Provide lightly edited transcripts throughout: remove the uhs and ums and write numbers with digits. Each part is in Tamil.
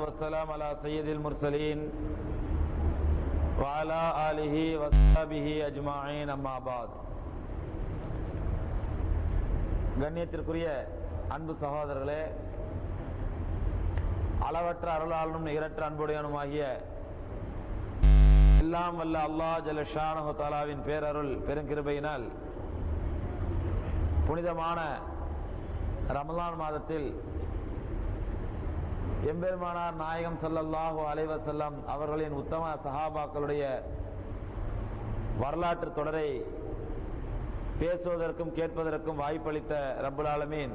والسلام على سيد المرسلين وعلى آله وصحبه أجمعين أما بعد. கண்ணியத்திற்குரிய அன்பு சகோதரர்களே, அளவற்ற அருளாளனும் நிகரற்ற அன்புடையனுமாகிய எல்லாம் வல்ல அல்லாஹ் ஜல்ல ஷானஹு தஆலாவின் பேரருள் பெருங்கிருபையினால் புனிதமான ரமலான் மாதத்தில் எம்பெருமானார் நாயகம் ஸல்லல்லாஹு அலைஹி வஸல்லம் அவர்களின் உத்தம சஹாபாக்களுடைய வரலாற்று தொடரை பேசுவதற்கும் கேட்பதற்கும் வாய்ப்பளித்த ரப்புல் ஆலமீன்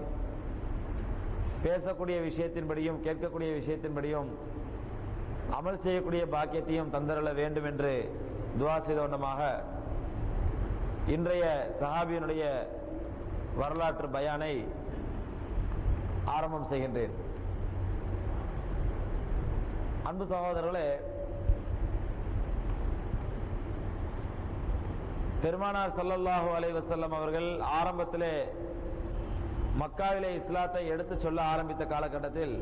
பேசக்கூடிய விஷயத்தின்படியும் கேட்கக்கூடிய விஷயத்தின்படியும் அமல் செய்யக்கூடிய பாக்கியத்தையும் தந்தரள வேண்டும் என்று துஆ செய்த வண்ணமாக இன்றைய சஹாபியினுடைய வரலாற்று பயானை ஆரம்பம் செய்கின்றேன். அன்பு சகோதரர்களே, பெருமானார் ஸல்லல்லாஹு அலைஹி வஸல்லம் அவர்கள் ஆரம்பத்திலே மக்காவிலே இஸ்லாத்தை எடுத்து சொல்ல ஆரம்பித்த காலகட்டத்தில்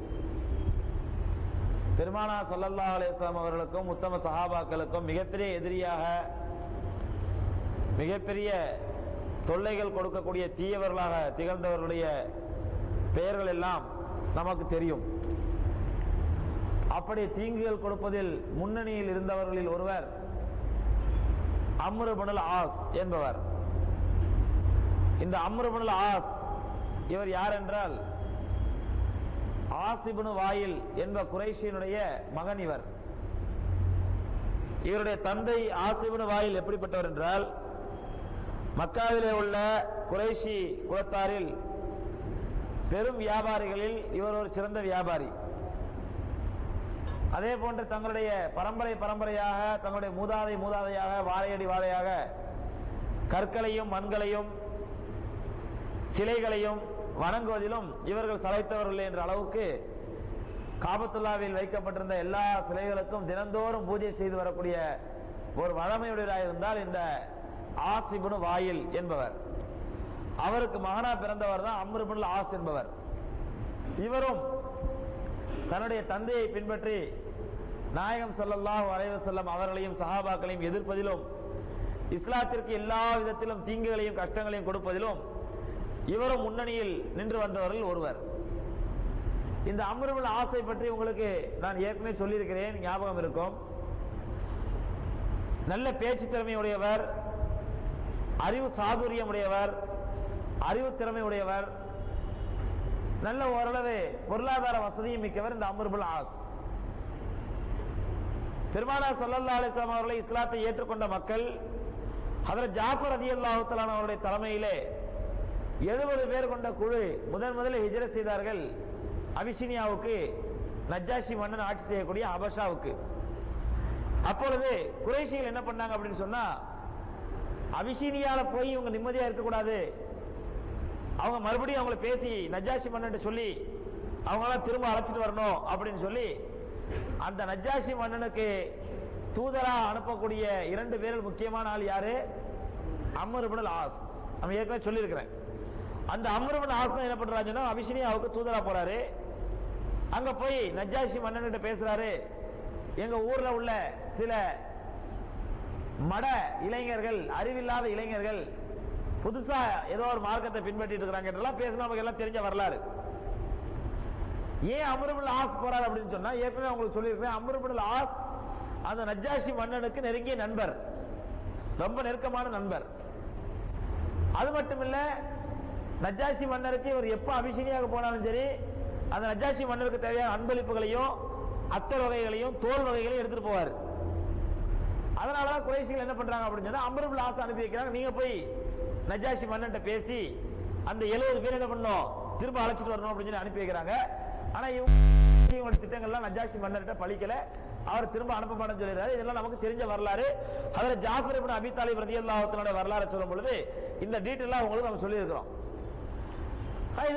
பெருமானார் ஸல்லல்லாஹு அலைஹி வஸல்லம் அவர்களுக்கும் உத்தம சஹாபாக்களுக்கும் மிகப்பெரிய எதிரியாக, மிகப்பெரிய தொல்லைகள் கொடுக்கக்கூடிய தீயவர்களாக திகழ்ந்தவர்களுடைய பெயர்கள் எல்லாம் நமக்கு தெரியும். அப்படி தீங்குகள் கொடுப்பதில் முன்னணியில் இருந்தவர்களில் ஒருவர் அம்ர் இப்னுல் ஆஸ் என்பவர். இந்த அம்ர் இப்னுல் ஆஸ் இவர் யார் என்றால் ஆஸ் இப்னு வாயில் என்ப குறைஷியினுடைய மகன். இவருடைய தந்தை ஆஸ் இப்னு வாயில் எப்படிப்பட்டவர் என்றால், மக்காவிலே உள்ள குறைஷி குலத்தாரில் பெரும் வியாபாரிகளில் இவர் ஒரு சிறந்த வியாபாரி. அதே போன்று தங்களுடைய பரம்பரையாக தங்களுடைய மூதாதையாக வாழையடி வாழையாக கற்களையும் மண்களையும் சிலைகளையும் வணங்குவதிலும் இவர்கள் சளைத்தவர்கள் என்ற அளவுக்கு காபத்துல்லாவில் வைக்கப்பட்டிருந்த எல்லா சிலைகளுக்கும் தினந்தோறும் பூஜை செய்து வரக்கூடிய ஒரு வழமையுடையதாக இருந்தால் இந்த ஆஸ் இப்னு வாயில் என்பவர். அவருக்கு மகனா பிறந்தவர் தான் அம்ர் இப்னுல் ஆஸ் என்பவர். இவரும் தன்னுடைய தந்தையை பின்பற்றி நாயகம் ஸல்லல்லாஹு அலைஹி வஸல்லம் அவர்களையும் சஹாபாக்களையும் எதிர்ப்பதிலும் இஸ்லாத்திற்கு எல்லா விதத்திலும் தீங்குகளையும் கஷ்டங்களையும் கொடுப்பதிலும் இவரும் முன்னணியில் நின்று வந்தவர்கள் ஒருவர். இந்த அம்ர் இப்னுல் ஆஸை பற்றி உங்களுக்கு நான் ஏற்கனவே சொல்லியிருக்கிறேன், ஞாபகம் இருக்கும். நல்ல பேச்சு திறமை உடையவர், அறிவு சாதுரியம் உடையவர், அறிவு திறமை உடையவர், நல்ல ஓரளவு பொருளாதார வசதியும் மிக்கவர் இந்த அம்ர் இப்னுல் ஆஸ். பெருமானார் ஸல்லல்லாஹு அலைஹி வஸல்லம் அவர்களை இஸ்லாத்தை ஏற்றுக்கொண்ட மக்கள் ஹஜ்ரத் ஜாஃபர் ரலியல்லாஹு தஆலா அவருடைய தலைமையிலே 70 பேர் கொண்ட குழு முதலில் ஹிஜ்ரத் செய்தார்கள் அபிசீனியாவுக்கு, நஜ்ஜாஷி மன்னன் ஆட்சி செய்யக்கூடிய ஹபஷாவுக்கு. அப்பொழுது குறைஷிகள் என்ன பண்ணாங்க அப்படின்னு சொன்னா, அபிசீனியால போய் இவங்க நிம்மதியா இருக்கக்கூடாது, அவங்க மறுபடியும் அவங்களை பேசி நஜ்ஜாஷி மன்னன் சொல்லி அவங்களாம் திரும்ப அழைச்சிட்டு வரணும் அப்படின்னு சொல்லி அந்த நஜ்ஜாஷி மன்னனுக்கு தூதரா அனுப்பக்கூடிய 2 பேரில் முக்கியமான ஆள் யாரு? அம்ர் இப்னுல் ஆஸ். நம்ம ஏற்கனவே சொல்லியிருக்கிறேன். அந்த அம்ர் இப்னுல் ஆஸ் என்ன பண்றாருன்னா, அபிசீனியாவுக்கு தூதரா போறாரு. அங்க போய் நஜ்ஜாஷி மன்னன்கிட்ட பேசுறாரு, எங்க ஊர்ல உள்ள சில மட இளைஞர்கள், அறிவில்லாத இளைஞர்கள் புதுசா ஏதோ ஒரு மார்க்கத்தை பின்பற்றிட்டு இருக்கிறாங்க என்றெல்லாம் பேசினா நமக்கு எல்லாம் தெரிஞ்ச வரலாறு. ஏன் அம்ர் இப்னுல் ஆஸ் போறாரு அப்படின்னு சொன்னா, ஏற்கனவே உங்களுக்கு சொல்லியிருக்கேன், அம்ர் இப்னுல் ஆஸ் அந்த நஜ்ஜாஷி மன்னனுக்கு நெருங்கிய நண்பர், ரொம்ப நெருக்கமான நண்பர். அது மட்டுமில்ல, நஜ்ஜாஷி மன்னருக்கு இவர் எப்ப அபிஷேகியாக போனாலும் சரி அந்த நஜ்ஜாஷி மன்னருக்கு தேவையான அன்பளிப்புகளையும் அத்தர் வகைகளையும் தோல் வகைகளையும் எடுத்துட்டு போவார். அதனாலதான் குறைஷிகள் என்ன பண்றாங்க அப்படின்னு சொன்னா, அம்ர் இப்னுல் ஆஸ் அனுப்பி வைக்கிறாங்க, நீங்க போய் நஜ்ஜாஷி மன்னன்ட்ட பேசி அந்த 70 பேர் என்ன பண்ணணும், திரும்ப அழைச்சிட்டு வரணும் அப்படின்னு சொல்லி அனுப்பி வைக்கிறாங்க. ஆனா இவங்களோட திட்டங்கள்லாம் நஜ்ஜாஷி மன்னர்கிட்ட பலிக்கல, அவர் திரும்ப அனுப்ப மாட்டேன்னு சொல்லிடுறாரு. இதெல்லாம் நமக்கு தெரிஞ்ச வரலாறு. அதில் ஜாஃபர் இப்னு அபி தாலிப் ரலியல்லாஹு தஆலா வரலாறு சொல்லும் பொழுது இந்த டீட்டெயிலா உங்களுக்கு நம்ம சொல்லி இருக்கிறோம்.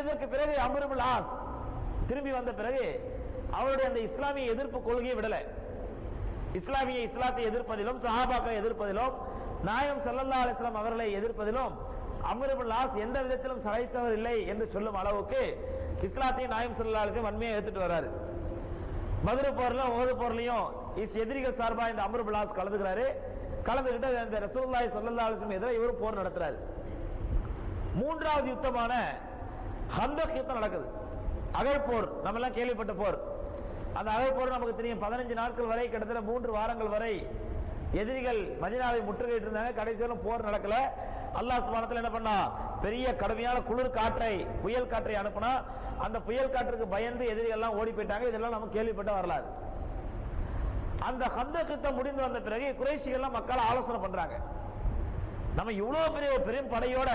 இதற்கு பிறகு அம்ர் இப்னுல் ஆஸ் திரும்பி வந்த பிறகு அவருடைய அந்த இஸ்லாமிய எதிர்ப்பு கொள்கையை விடல. இஸ்லாத்தை எதிர்ப்பதிலும் சஹாபாக்களை எதிர்ப்பதிலும் நாயகம் ஸல்லல்லாஹு அலைஹி வஸல்லம் அவர்களை எதிர்ப்பதிலும் அம்ர் இப்னுல் ஆஸ் எந்த விதத்திலும் சளைத்தவர் இல்லை என்று சொல்லும் அளவுக்கு இஸ்லாத்தை நாயகம் ஸல்லல்லாஹு அலைஹி வஸல்லம் வன்மையை எடுத்துட்டு வராரு. பத்ர் போர்ல உஹது போர்லயும் எதிரிகள் சார்பா இந்த அம்ர் இப்னு ஆஸ் கலந்துக்கிறாரு. கலந்துகிட்டு அந்த ரசூலுல்லாஹி ஸல்லல்லாஹு அலைஹி வஸல்லம் எதிராக இவரு போர் நடத்துறாரு. மூன்றாவது யுத்தமான ஹந்தக் யுத்தம் நடக்குது. அகழ் போர், நம்ம எல்லாம் கேள்விப்பட்ட போர். அந்த அகழ் போர் நமக்கு தெரியும். 15 நாட்கள் வரை, கிட்டத்தட்ட 3 வாரங்கள் வரை எதிரிகள் மதீனாவை முற்றுகையிட்டு இருந்தாங்க. கடைசியில போர் நடக்கல. அல்லாஹ் சுப்ஹானஹு வ தஆலா என்ன பண்ணா, பெரிய கடுமையான குளிர் காற்றை, புயல் காற்றை அனுப்புனா. அந்த புயல் காற்றுக்கு பயந்து எதிரிகள் எல்லாம் ஓடி போயிட்டாங்க. இதெல்லாம் நம்ம கேள்விப்பட்ட வரலாறு. அந்த ஹந்தக் யுத்தம் முடிந்து வந்த பிறகு குறைஷிகள் எல்லாம் மக்கள் ஆலோசனை பண்றாங்க. நம்ம இவ்வளவு பெரிய படையோட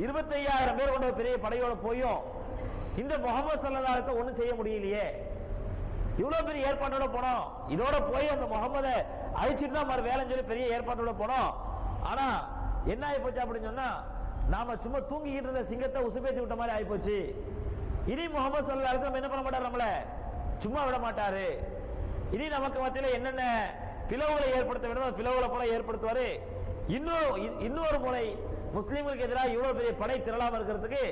25,000 பேர் கொண்ட பெரிய படையோட போயும் இந்த முஹம்மது ஸல்லல்லாஹு அலைஹி வஸல்லம் ஒண்ணும் செய்ய முடியலையே. இவ்வளவு பெரிய ஏற்பாட்டோட போனோம், இதோட போய் அந்த முகமதை அழிச்சிட்டு தான் மறு வேலைன்னு சொல்லி பெரிய ஏற்பாட்டோட போனோம். ஆனா என்ன ஆயிப்போச்சு அப்படின்னு சொன்னா, நாம சும்மா தூங்கிக்கிட்டு இருந்த சிங்கத்தை உசுப்பேத்தி விட்ட மாதிரி ஆயிப்போச்சு. இனி முகமது ஸல்லல்லாஹு அலைஹி வஸல்லம் என்ன பண்ண மாட்டாரு, நம்மள சும்மா விட மாட்டாரு. இனி நமக்கு மத்தியில என்னென்ன பிளவுகளை ஏற்படுத்த வேண்டும், பிளவுகளை போல ஏற்படுத்துவாரு. இன்னொரு முறை முஸ்லீம்களுக்கு எதிராக இவ்வளவு பெரிய படை திரளாம இருக்கிறதுக்கு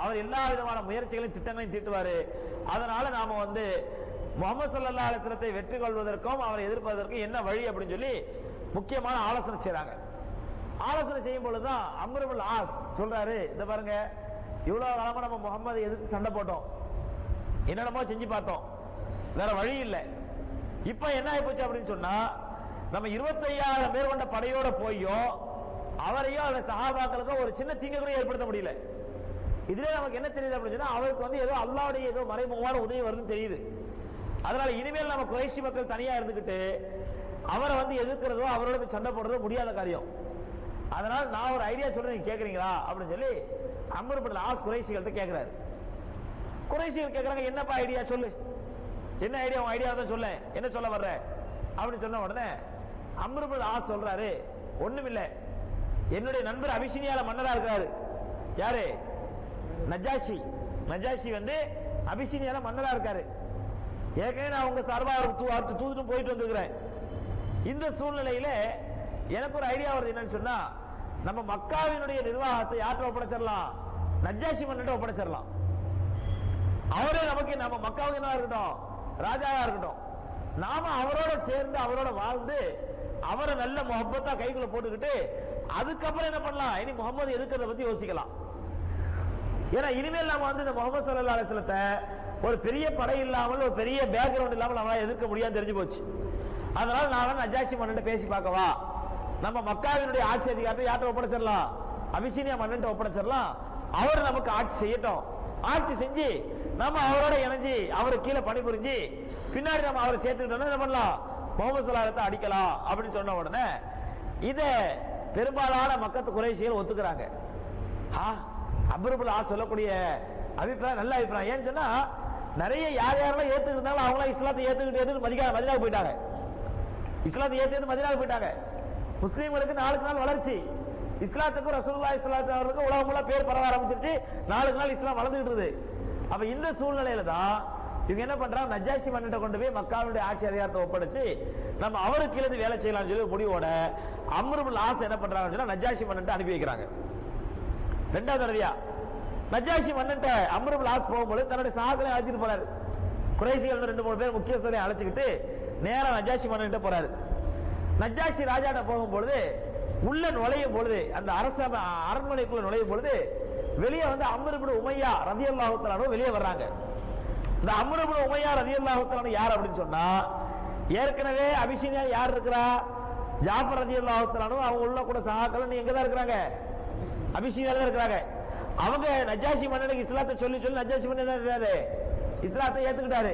அவர் எல்லா விதமான முயற்சிகளையும் திட்டங்களையும் தீட்டுவாரு. அதனால நாம முஹம்மது ஸல்லல்லாஹு அலைஹி வஸல்லத்தை வெற்றி கொள்வதற்கும் அவரை எதிர்ப்பதற்கும் என்ன வழி அப்படின்னு சொல்லி முக்கியமான ஆலோசனை செய்யறாங்க. ஆலோசனை செய்யும் பொழுதுதான் அம்ர் இப்னு ஆஸ் சொல்றாரு, இந்த பாருங்க, இவ்வளவு காலமா நம்ம முகமதை எதிர்த்து சண்டை போட்டோம், என்னென்னமோ செஞ்சு பார்த்தோம், வேற வழி இல்லை. இப்ப என்ன ஆயிப்போச்சு அப்படின்னு சொன்னா, நம்ம 25,000 பேர் கொண்ட படையோட போயும் அவரையும் அவருடைய சஹாபாக்களுக்கும் ஒரு சின்ன தீங்கு கூட ஏற்படுத்த முடியல. இதுல நமக்கு என்ன தெரியுது அப்படின்னு சொன்னா, அவருக்கு ஏதோ அல்லாஹ்வுடைய ஏதோ மறைமுகமான உதவி வருதுன்னு தெரியுது. அதனால இனிமேல் நம்ம குறைஷி மக்கள் தனியா இருந்துகிட்டு அவரை எதிர்க்கிறதோ அவரோட போய் சண்டை போடுறதோ முடியாத காரியம். அதனால நான் ஒரு ஐடியா சொல்றேன், நீங்க கேக்குறீங்களா அப்படின்னு சொல்லி அம்ர் இப்னு ஆஸ் குறைஷிகள்கிட்ட கேட்கிறாரு. குறைஷிகள் கேட்கறாங்க, என்னப்பா ஐடியா சொல்லு, என்ன ஐடியா, உன் ஐடியா தான் சொல்ல, என்ன சொல்ல வர்ற அப்படின்னு சொன்ன உடனே அம்ர் இப்னு ஆஸ் சொல்றாரு, ஒண்ணுமில்ல, என்னுடைய நண்பர் அபிஷினியால மன்னரா இருக்காரு. யாரு? நஜாஷி. நஜாஷி அபிஷினியால மன்னரா இருக்காரு. ஏற்கனவே நான் உங்க சார்பா தூதுட்டு போயிட்டு வந்துருக்கிறேன். இந்த சூழ்நிலையில எனக்கு ஒரு ஐடியா வருது, என்னன்னு சொன்னா, நம்ம மக்காவினுடைய நிர்வாகத்தை யார்கிட்ட ஒப்படைச்சிடலாம், நஜாஷி மன்னன் ஒப்படைச்சிடலாம். அவரே நமக்கு, நம்ம மக்காவுக்கு என்ன இருக்கட்டும், ராஜாவா இருக்கட்டும், நாம அவரோட சேர்ந்து அவரோட வாழ்ந்து அவரை நல்ல முஹப்பத்தா கைக்குள்ள போட்டுக்கிட்டு அதுக்கப்புறம் என்ன பண்ணலாம், இனி முகமது எதுக்கிறத பத்தி யோசிக்கலாம். ஏன்னா இனிமேல் நாம இந்த முஹம்மது ஸல்லல்லாஹு அலைஹி வஸல்லத்தை ஒரு பெரிய படை இல்லாமல், ஒரு பெரிய பேக்ரவுண்ட் இல்லாமல் நம்மளால எதிர்க்க முடியாது தெரிஞ்சு போச்சு. அதனால நான் நஜாஷி மன்னன் பேசி பார்க்கவா, நம்ம மக்காவினுடைய ஆட்சி அதிகாரத்தை யார்கிட்ட ஒப்படைச்சிடலாம், அபிஷினியா மன்னன் ஒப்படைச்சிடலாம். அவர் நமக்கு ஆட்சி செய்யட்டும், ஆட்சி செஞ்சு நம்ம அவரோட இணைஞ்சு அவருக்கு கீழே பணிபுரிஞ்சு பின்னாடி நம்ம அவரை சேர்த்துக்கிட்டோம்னா என்ன பண்ணலாம், முஹம்மது ஸல்லல்லாஹு அலைஹி வஸல்லம் அடிக்கலாம் அப்படின்னு சொன்ன உடனே இத பெரும்பாலான மக்கத்து குறைஷிகள் ஒத்துக்கிறாங்க. அம்ர் இப்னு ஆஸ் சொல்லக்கூடிய அபிப்பிராயம் நல்ல அபிப்பிராயம். ஏன்னு சொன்னா, நிறைய யாரெல்லாம் ஏத்துக்கிட்டு இருந்தாலும் அவங்களாம் இஸ்லாத்தை ஏத்துக்கிட்டு மதீனாவுக்கு போயிட்டாங்க. இஸ்லாத்தை ஏத்து மதீனாவுக்கு போயிட்டாங்க. முஸ்லீம்களுக்கு நாளுக்கு நாள் வளர்ச்சி, இஸ்லாத்துக்கும் ரசூலுல்லாஹி ஸல்லல்லாஹு அலைஹி வஸல்லம் அவர்களுக்கு உலகம் ஃபுல்லா பேர் பரவ ஆரம்பிச்சிருச்சு. நாளுக்கு நாள் இஸ்லாம் வளர்ந்துட்டு இருக்குது. அப்ப இந்த சூழ்நிலையில தான் இவங்க என்ன பண்றாங்க, நஜாஷி மன்னன் கொண்டு போய் மக்காவுடைய ஆட்சி அதிகாரத்தை ஒப்படைச்சு நம்ம அவருக்கு கீழே வேலை செய்யலாம்னு சொல்லி முடிவோட அம்ர் இப்னு ஆஸ் என்ன பண்றாங்க, நஜாஷி மன்னன் அனுப்பி வைக்கிறாங்க. ரெண்டாவது தடவையா நஜாஷி மன்னன் அம்ர் இப்னு ஆஸ் போகும்போது தன்னுடைய சஹாக்களை அழைச்சிட்டு போறாரு. குறைஷிகள் 2-3 பேர் முக்கியஸ்தரை அழைச்சிக்கிட்டு நேரா நஜாஷி மன்னன் போறாரு. நஜாஷி ராஜாட்ட போகும்பொழுது உள்ள நுழையும் பொழுது, அந்த அரண்மனைக்குள்ள நுழையும் பொழுது வெளியே அம்ர் இப்னு உமையா ரலியல்லாஹு தஆலா அன்ஹு வெளியே வர்றாங்க. இந்த அம்ர் இப்னு உமையா ரலியல்லாஹு தஆலா அன்ஹு யார் அப்படின்னு சொன்னா, ஏற்கனவே அபிஷினியா யார் இருக்கிறா, ஜாஃபர் ரலியல்லாஹு தஆலா அன்ஹு அவங்க உள்ள கூட சஹாக்கள் எங்க தான் இருக்கிறாங்க, அபிஷினியால தான் இருக்கிறாங்க. அவங்க நஜாஷி மன்னனுக்கு இஸ்லாத்தை சொல்லி நஜாஷி மன்னன் என்ன செய்றாரு, இஸ்லாத்தை ஏத்துக்கிட்டாரு.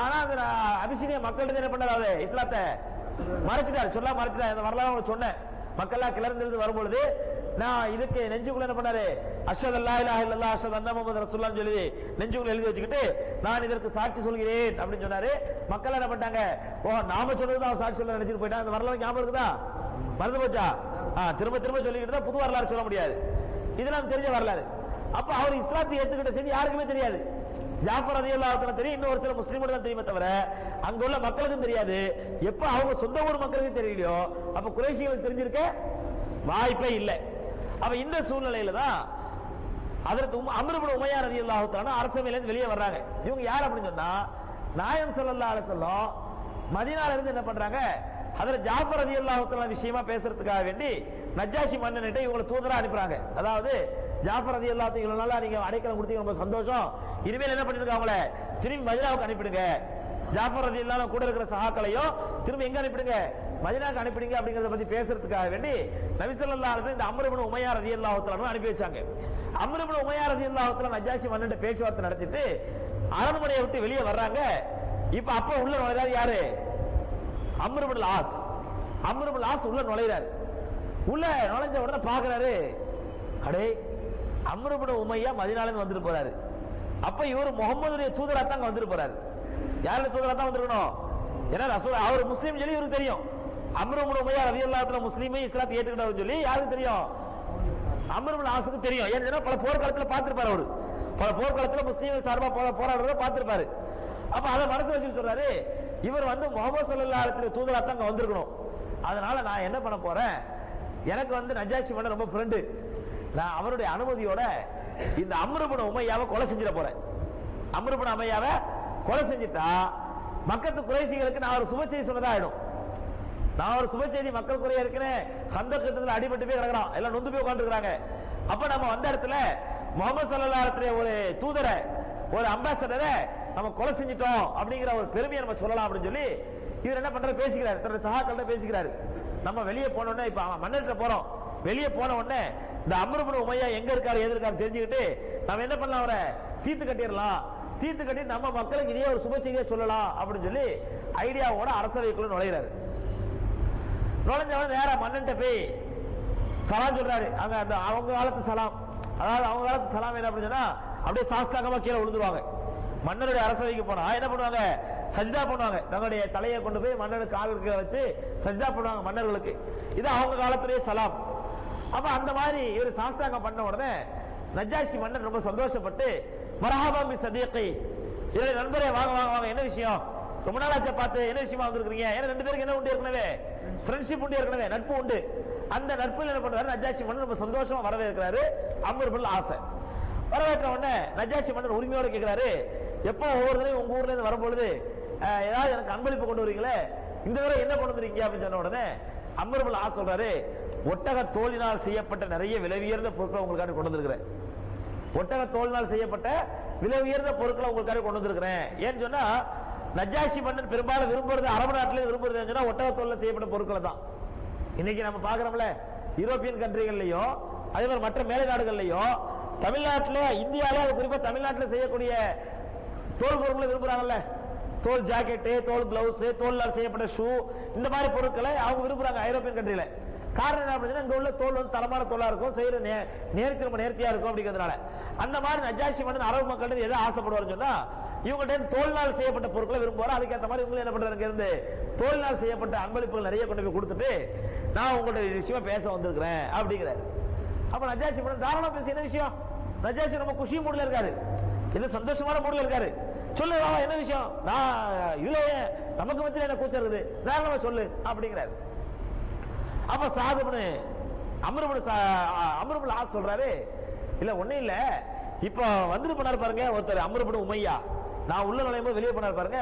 ஆனா அந்த அபிஷினியா மக்கள்கிட்ட என்ன பண்ணாரு, இஸ்லாத்தை மறைச்சிட்டாரு, சொல்ல மறைச்சிட்டாரு. அந்த வரலாறு உங்களுக்கு சொன்னேன். மக்கள்லாம் கிளர்ந்து வரும்பொழுது நான் இதுக்கு நெஞ்சுக்குள்ள என்ன பண்ணாரு, அஷ்ஹது அல்லா இலாஹ இல்லல்லாஹ் அஷ்ஹது அன்ன முஹம்மது ரசூலுல்லாஹ் சொல்லி நெஞ்சுக்குள்ள எழுதி வச்சுக்கிட்டு நான் இதற்கு சாட்சி சொல்கிறேன் அப்படின்னு சொன்னாரு. மக்கள் என்ன பண்ணிட்டாங்க, ஓ நாம சொன்னதுதான் சாட்சி சொல்ல நினைச்சிட்டு போயிட்டாங்க. அந்த வரலாறு ஞாபகம் இருக்குதா, மறந்து போச்சா? திரும்ப திரும்ப சொல்லிக்கிட்டு தான், புது வரலாறு சொல்ல முடியாது, இதெல்லாம் தெரிஞ்ச வரலாறு. அப்ப அவர் இஸ்லாத்தை ஏத்துக்கிட்ட செய்தி யாருக்குமே தெரியாது. ஜாஃபர் ரலியல்லாஹு தஆலா தெரியும், இன்னொரு சில முஸ்லிம்களுக்கு தான் தெரியுமே தவிர அங்க உள்ள மக்களுக்கும் தெரியாது. எப்ப அவங்க சொந்த ஊர் மக்களுக்கு தெரியலையோ அப்ப குறைஷிகளுக்கு தெரிஞ்சிருக்க வாய்ப்பே இல்லை. அப்ப இந்த சூழ்நிலையில தான் அதற்கு அம்ர் இப்னு உமையா ரலியல்லாஹு தஆலா அரசவையில இருந்து வெளியே வர்றாங்க. இவங்க யார் அப்படின்னு சொன்னா, நாயகம் ஸல்லல்லாஹு அலைஹி வஸல்லம் மதீனால இருந்து என்ன பண்றாங்க, ஹஜ்ரத் ஜாஃபர் ரலியல்லாஹு தஆலா விஷயமா பேசுறதுக்காக வேண்டி நஜ்ஜாஷி மன்னன்கிட்ட இவங்களை தூதரா அனுப்புறாங்க. அதாவது ஜாஃபர் ரலியல்லாஹு தஆலா இவ்வளவு நாளா நீங்க அடைக்கலம் கொடுத்தீங்க, ரொம்ப சந்தோஷம், இனிமேல் என்ன பண்ணிருக்காங்க, அவங்கள திரும்பி மதீனாவுக்கு அனுப்பிடுங்க. ஜாஃபர் ரலியல்லாஹு கூட இருக்கிற சஹாக்களையும் திரும்பி எங்க அனுப்பிடுங்க, மதீனாவுக்கு அனுப்பிடுங்க அப்படிங்கறத பத்தி பேசுறதுக்காக வேண்டி நபி ஸல்லல்லாஹு அலைஹி வஸல்லம் இந்த அம்ர் இப்னு உமையா ரலியல்லாஹு தஆலா அனுப்பி வச்சாங்க. அம்ர் இப்னு உமையா ரலியல்லாஹு தஆலா நஜ்ஜாஷி மன்னன்கிட்ட பேச்சுவார்த்தை நடத்திட்டு அரண்மனையை விட்டு வெளியே வர்றாங்க. இப்ப அப்ப உள்ள நுழைறாரு யாரு, அம்ர் இப்னு ஆஸ். அம்ர் இப்னு ஆஸ் உள்ள நுழைறாரு. உள்ள நுழைஞ்ச உடனே பாக்குறாரு, அடே அம்ர் இப்னு உமையா மதீனால இருந்து வந்துட்டு போறாரு. அப்ப இவர் முகமதுடைய தூதரா தான் வந்துட்டு போறாரு. யாருடைய தூதரா தான் வந்திருக்கணும், ஏன்னா ரசூல் அவர் முஸ்லீம் சொல்லி இவருக்கு தெரியும். அம்ர் இப்னு உமையா ரலியல்லாஹு தஆலா முஸ்லீமை இஸ்லாத்தை ஏற்றுக்கிட்டவர் சொல்லி யாருக்கு தெரியும், அம்ர் இப்னு ஆஸுக்கு தெரியும். ஏன்னா பல போர்க்காலத்துல பார்த்திருப்பாரு, அவரு பல போர்க்காலத்துல முஸ்லீம்கள் சார்பா போராடுறத பார்த்திருப்பாரு. அப்ப அதை மனசு வச்சு சொல்றாரு, இவர் வந்து முஹம்மது ஸல்லல்லாஹு அலைஹி வஸல்லம் தூதரா தான் வந்திருக்கணும். அதனால நான் என்ன பண்ண போறேன், எனக்கு வந்து நஜ்ஜாஷி மன்னர் ரொம்ப ஃப்ரெண்டு, நான் அவருடைய அனுமதியோட இந்த அம்ர் இப்னு உமையாவை கொலை செஞ்சிட போறேன். அம்ர் இப்னு உமையாவை கொலை செஞ்சிட்டா மக்கத்து குறைஷிகளுக்கு நான் ஒரு சுப செய்தி சொன்னதா ஆயிடும். நான் ஒரு சுப செய்தி மக்கள் குறைய இருக்கிறேன், கந்தக் யுத்தத்துல அடிபட்டு போய் கிடக்குறான், எல்லாம் நொந்து போய் உட்கார்ந்துருக்காங்க. அப்ப நம்ம வந்த இடத்துல முஹம்மது ஸல்லல்லாஹு அலைஹி வஸல்லம் ஒரு தூதரை, ஒரு அம்பாசடரை நம்ம கொலை செஞ்சிட்டோம் அப்படிங்கிற ஒரு பெருமையை நம்ம சொல்லலாம் அப்படின்னு சொல்லி இவர் என்ன பண்றாரு, பேசிக்கிறாரு, தன்னுடைய சகாக்கள்கிட்ட பேசிக்கிறாரு. நம்ம வெளியே போன உடனே, இப்ப மன்னர்கிட்ட போறோம், வெளியே போன உடனே இந்த அம்ர் இப்னு உமையா எங்க இருக்காரு எது இருக்காரு தெரிஞ்சுக்கிட்டு நம்ம என்ன பண்ணலாம், அவரை தீர்த்து கட்டிடலாம், தீர்த்து கட்டி நம்ம மக்களுக்கு இதே ஒரு சுப செய்தியை சொல்லலாம் அப்படின்னு சொல்லி ஐடியாவோட அரசவைக்குள்ள நுழைகிறாரு. நுழைஞ்சவன் நேரா மன்னன்ட்ட போய் சலாம் சொல்றாரு. அங்க அந்த அவங்க காலத்து சலாம், அதாவது அவங்க காலத்து சலாம் என்ன அப்படின்னு சொன்னா அப்படியே சாஸ்தாங்கமா கீழே விழுந்துருவாங்க. மன்னருடைய அரசவைக்கு போனா என்ன பண்ணுவாங்க, சஜ்தா பண்ணுவாங்க, தங்களுடைய தலையை கொண்டு போய் மன்னனுக்கு காலுக்கு வச்சு சஜ்தா பண்ணுவாங்க மன்னர்களுக்கு. இது அவங்க காலத்துடைய சலாம். அப்ப அந்த மாதிரி இவர் சாஸ்தாங்கம் பண்ண உடனே நஜ்ஜாஷி மன்னர் ரொம்ப சந்தோஷப்பட்டு, மர்ஹபா பி சதீகி, என்னுடைய நண்பரே வாங்க வாங்க வாங்க, என்ன விஷயம், ரொம்ப நாளாச்ச பார்த்து, என்ன விஷயமா வந்திருக்கீங்க, ஏன்னா ரெண்டு பேருக்கு என்ன உண்டு ஏற்கனவே, ஃப்ரெண்ட்ஷிப் உண்டு ஏற்கனவே, நட்பு உண்டு. அந்த நட்பில் என்ன பண்றாரு, நஜ்ஜாஷி மன்னர் ரொம்ப சந்தோஷமா வரவேற்கிறாரு அம்ர் இப்னு ஆஸ். வரவேற்ற உடனே நஜ்ஜாஷி மன்னர் உரிமையோட கேட்கிறாரு, எப்போ ஒவ்வொரு தடவையும் உங்க ஊர்ல இருந்து வரும்பொழுது ஏதாவது எனக்கு அன்பளிப்பு கொண்டு வரீங்களே, இந்த தடவை என்ன கொண்டு வந்துருக்கீங்க அப்படின்னு சொன்ன உடனே அம்ர் இப்னு ஆஸ் சொல்றாரு, ஒட்டக தோலினால் செய்யப்பட்ட நிறைய விலை உயர்ந்த பொருட்களை உங்களுக்காக கொண்டு வந்திருக்கிறேன். ஒட்டக தோலினால் செய்யப்பட்ட விலை உயர்ந்த பொருட்களை உங்களுக்காக கொண்டு வந்திருக்கிறேன். ஏன்னு சொன்னா நஜ்ஜாஷி மன்னன் பெரும்பாலும் விரும்புறது, அரபு நாட்டிலே விரும்புறது சொன்னா ஒட்டக தோல்ல செய்யப்பட்ட பொருட்களை தான். இன்னைக்கு நம்ம பாக்குறோம்ல, யூரோப்பியன் கண்ட்ரிகள்லயோ அதே மாதிரி மற்ற மேலை நாடுகள்லயோ, தமிழ்நாட்டில, இந்தியாவில, குறிப்பா தமிழ்நாட்டில் செய்யக்கூடிய தோல் பொருட்களை விரும்புறாங்கல்ல, தோல் ஜாக்கெட்டு, தோல் கிளவுஸ், தோல்லால் செய்யப்பட்ட ஷூ, இந்த மாதிரி பொருட்களை அவங்க விரும்புறாங்க ஐரோப்பியன் கண்ட்ரில. காரணம் என்ன அப்படின்னா, இங்க உள்ள தோல் வந்து தரமான தோலா இருக்கும், செய்யற நேர்த்தி ரொம்ப நேர்த்தியா இருக்கும் அப்படிங்கிறதுனால. அந்த மாதிரி நஜ்ஜாஷி மன்னன் அரபு மக்கள் எதை ஆசைப்படுவாருன்னு சொன்னா, இவங்கள்ட்ட தோல்னால் செய்யப்பட்ட பொருட்களை விரும்புவாரு. அதுக்கேற்ற மாதிரி இவங்க என்ன பண்றாங்க, இருந்து தோல்னால் செய்யப்பட்ட அன்பளிப்புகள் நிறைய கொண்டு போய் கொடுத்துட்டு நான் உங்களுடைய விஷயமா பேச வந்திருக்கிறேன் அப்படிங்கிறாரு. அப்ப நஜ்ஜாஷி மன்னன் தாராளமா பேசி, என்ன விஷயம், நஜ்ஜாஷி ரொம்ப குஷி மூட்ல இருக்காரு, இது சந்தோஷமான மூட்ல இருக்காரு, சொல்லு என்ன விஷயம், நான் இதுல நமக்கு மத்தியில என்ன கூச்சம் இருக்குது, தாராளமா சொல்லு அப்படிங்கிறாரு. அப்ப சாதுபனு அம்ர் இப்னு ஆஸ் சொல்றாரு, இல்ல ஒண்ணு இல்ல, இப்ப வந்துட்டு போனாரு பாருங்க ஒருத்தர் அம்ர் இப்னு உமையா, நான் உள்ள நுழையும் போது வெளியே போனார் பாருங்க,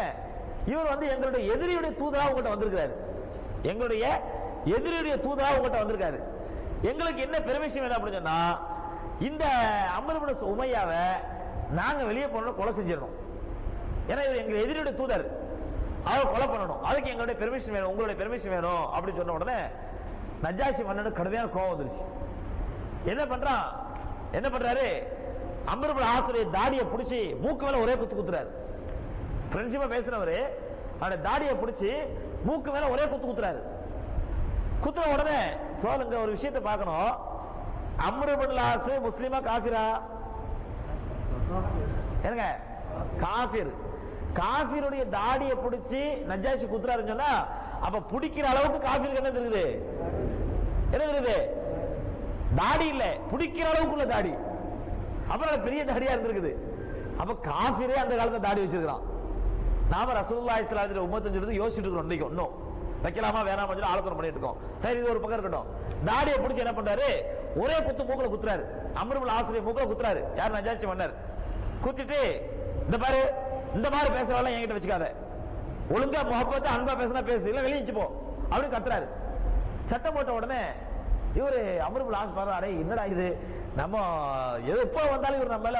இவர் வந்து எங்களுடைய எதிரியுடைய தூதரா உங்கள்கிட்ட வந்திருக்காரு, எங்களுடைய எதிரியுடைய தூதரா உங்கள்கிட்ட வந்திருக்காரு. எங்களுக்கு என்ன பெருமிஷம் வேணும் அப்படின்னு சொன்னா, இந்த அம்ர் இப்னு உமையாவை நாங்க வெளியே போனோம் கொலை செஞ்சிடணும், ஏன்னா இவர் எங்க எதிரியுடைய தூதர், அவர் கொலை பண்ணணும், அதுக்கு எங்களுடைய பெர்மிஷன் வேணும், உங்களுடைய பெர்மிஷன் வேணும் அப்படின்னு சொன்ன உடனே நஜ்ஜாஷி மன்னனுக்கு கடுமையான கோபம் வந்துருச்சு. என்ன பண்றாரு, அம்ர் இப்னு ஆஸுடைய தாடியை பிடிச்சி மூக்கு மேல ஒரே குத்து குத்துறாரு. ஃப்ரெண்ட்ஷிப்பா பேசுறவரு அவருடைய தாடியை பிடிச்சி மூக்கு மேல ஒரே குத்து குத்துறாரு. குத்துற உடனே சொல்லுங்க, ஒரு விஷயத்தை பார்க்கணும், அம்ர் இப்னு ஆஸ் முஸ்லிமா காஃபிரா, என்னங்க காஃபிர், காஃபிருடைய தாடியை பிடிச்சி நஜ்ஜாஷி குத்துறாருன்னு சொன்னா, அப்ப பிடிக்கிற அளவுக்கு காஃபிருக்கு என்ன இருக்குது, என்ன இருக்குது, தாடி இல்ல, பிடிக்கிற அளவுக்கு உள்ள தாடி, அப்புறம் பெரிய தாடியா இருந்திருக்குது. அப்ப காஃபிரே அந்த காலத்துல தாடி வச்சிருக்கான். நாம ரசூலுல்லாஹி ஸல்லல்லாஹு அலைஹி வஸல்லம் உம்மத்து சொல்லிட்டு யோசிச்சுட்டு இருக்கோம், இன்னைக்கு இன்னும் வைக்கலாமா வேணாமா சொல்லி ஆலோசனை பண்ணிட்டு இருக்கோம். சரி, இது ஒரு பக்கம் இருக்கட்டும். தாடியை பிடிச்சி என்ன பண்றாரு, ஒரே குத்து மூக்குல குத்துறாரு, அம்ர் இப்னு ஆஸ் மூக்குல குத்துறாரு. யார், நஜ்ஜாஷி மன்னர். குத்திட்டு இந்த பாரு இந்த மாதிரி பேசுறவெல்லாம் என்கிட்ட வச்சுக்காத, ஒழுங்கா முகப்பத்தை அன்பா பேசினா பேசு, இல்ல வெளியே போ அப்படின்னு கத்துறாரு. சட்டம் போட்ட உடனே இவரு அம்ர் இப்னு ஆஸ் பாரு, அடே என்னடா இது, நம்ம எப்போ வந்தாலும் இவர் நம்ம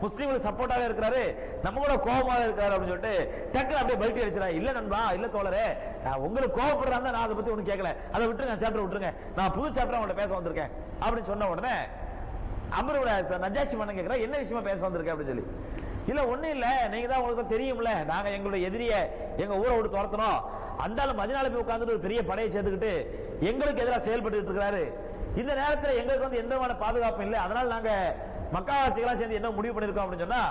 முஸ்லீம்களுக்கு சப்போர்ட்டாவே இருக்கிறாரு, நம்ம கூட கோபமாக இருக்கிறாரு அப்படின்னு சொல்லிட்டு டக்குனு அப்படியே பல்ட்டி அடிச்சிடா. இல்ல நண்பா, இல்ல தோழரே, உங்களுக்கு கோபப்படுறாங்க, நான் அதை பத்தி ஒண்ணு கேட்கல, அதை விட்டுருங்க, சாப்டர் விட்டுருங்க, நான் புது சாப்டர் அவங்கள்ட்ட பேச வந்திருக்கேன் அப்படின்னு சொன்ன உடனே அம்ர் நஜாஷி மன்னன் கேட்கிறா, என்ன விஷயமா பேச வந்திருக்கேன் அப்படின்னு சொல்லி. இல்ல ஒண்ணும் இல்ல, நீங்க தான் உங்களுக்கு தெரியும்ல, நாங்க எங்களுடைய எதிரிய எங்க ஊரை விட்டு துரத்தணும், அந்த மதினால போய் உட்கார்ந்து ஒரு பெரிய படையை சேர்த்துக்கிட்டு எங்களுக்கு எதிராக செயல்பட்டு இருக்கிறாரு, இந்த நேரத்தில் எங்களுக்கு வந்து எந்த விதமான பாதுகாப்பும் இல்லை, அதனால நாங்க மக்காவாசிகளா சேர்ந்து என்ன முடிவு பண்ணிருக்கோம் அப்படின்னு சொன்னா,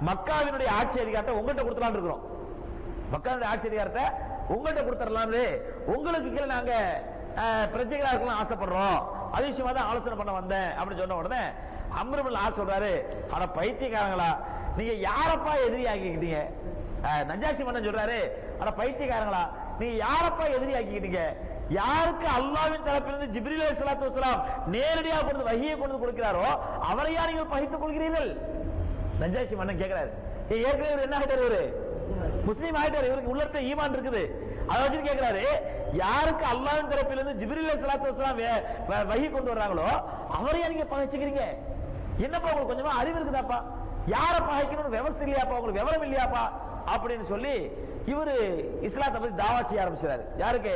மக்காவினுடைய ஆட்சி அதிகாரத்தை உங்கள்கிட்ட கொடுத்துலாம் இருக்கிறோம், மக்காவினுடைய ஆட்சி அதிகாரத்தை உங்கள்கிட்ட கொடுத்துடலாம், உங்களுக்கு கீழே நாங்க பிரஜைகளா இருக்கலாம் ஆசைப்படுறோம், அது விஷயமா தான் ஆலோசனை பண்ண வந்தேன் அப்படின்னு சொன்ன உடனே அம்ர் இப்னு ஆஸ் சொல்றாரு, ஆனா பைத்தியக்காரங்களா, நீங்க யாரப்பா எதிரி ஆக்கிக்கிட்டீங்க? நஜாஷி மன்னன் சொல்றாரு, ஆனா பைத்தியக்காரங்களா, நீங்க யாரப்பா எதிரி ஆக்கிக்கிட்டீங்க? யாருக்கு அல்லாஹ்வின் தரப்பிலிருந்து ஜிப்ரீல் அலைஹிஸ்ஸலாத்து வஸலாம் நேரடியாக கொண்டு வஹியை கொண்டு கொடுக்கிறாரோ அவரையா நீங்கள் பகைத்துக் கொள்கிறீர்கள்? நஜாஷி மன்னன் கேட்கிறாரு. ஏற்கனவே இவர் என்ன ஆயிட்டாரு? இவரு முஸ்லீம் ஆயிட்டாரு, இவருக்கு உள்ளத்துல ஈமான் இருக்குது, அதை வச்சு கேட்கிறாரு, யாருக்கு அல்லாஹ்வின் தரப்பிலிருந்து ஜிப்ரீல் அலைஹிஸ்ஸலாத்து வஸலாம் வஹி கொண்டு வர்றாங்களோ அவரையா நீங்க பகைச்சுக்கிறீங்க? என்னப்பா உங்களுக்கு கொஞ்சமா அறிவு இருக்குதாப்பா? யாரை பகைக்கணும்னு விவசாயம் இல்லையாப்பா, உங்களுக்கு விவரம் இல்லையாப்பா அப்படின்னு சொல்லி இவரு இஸ்லாத்தை பத்தி தாவா செய்ய ஆரம்பிச்சாரு. யாருக்கு?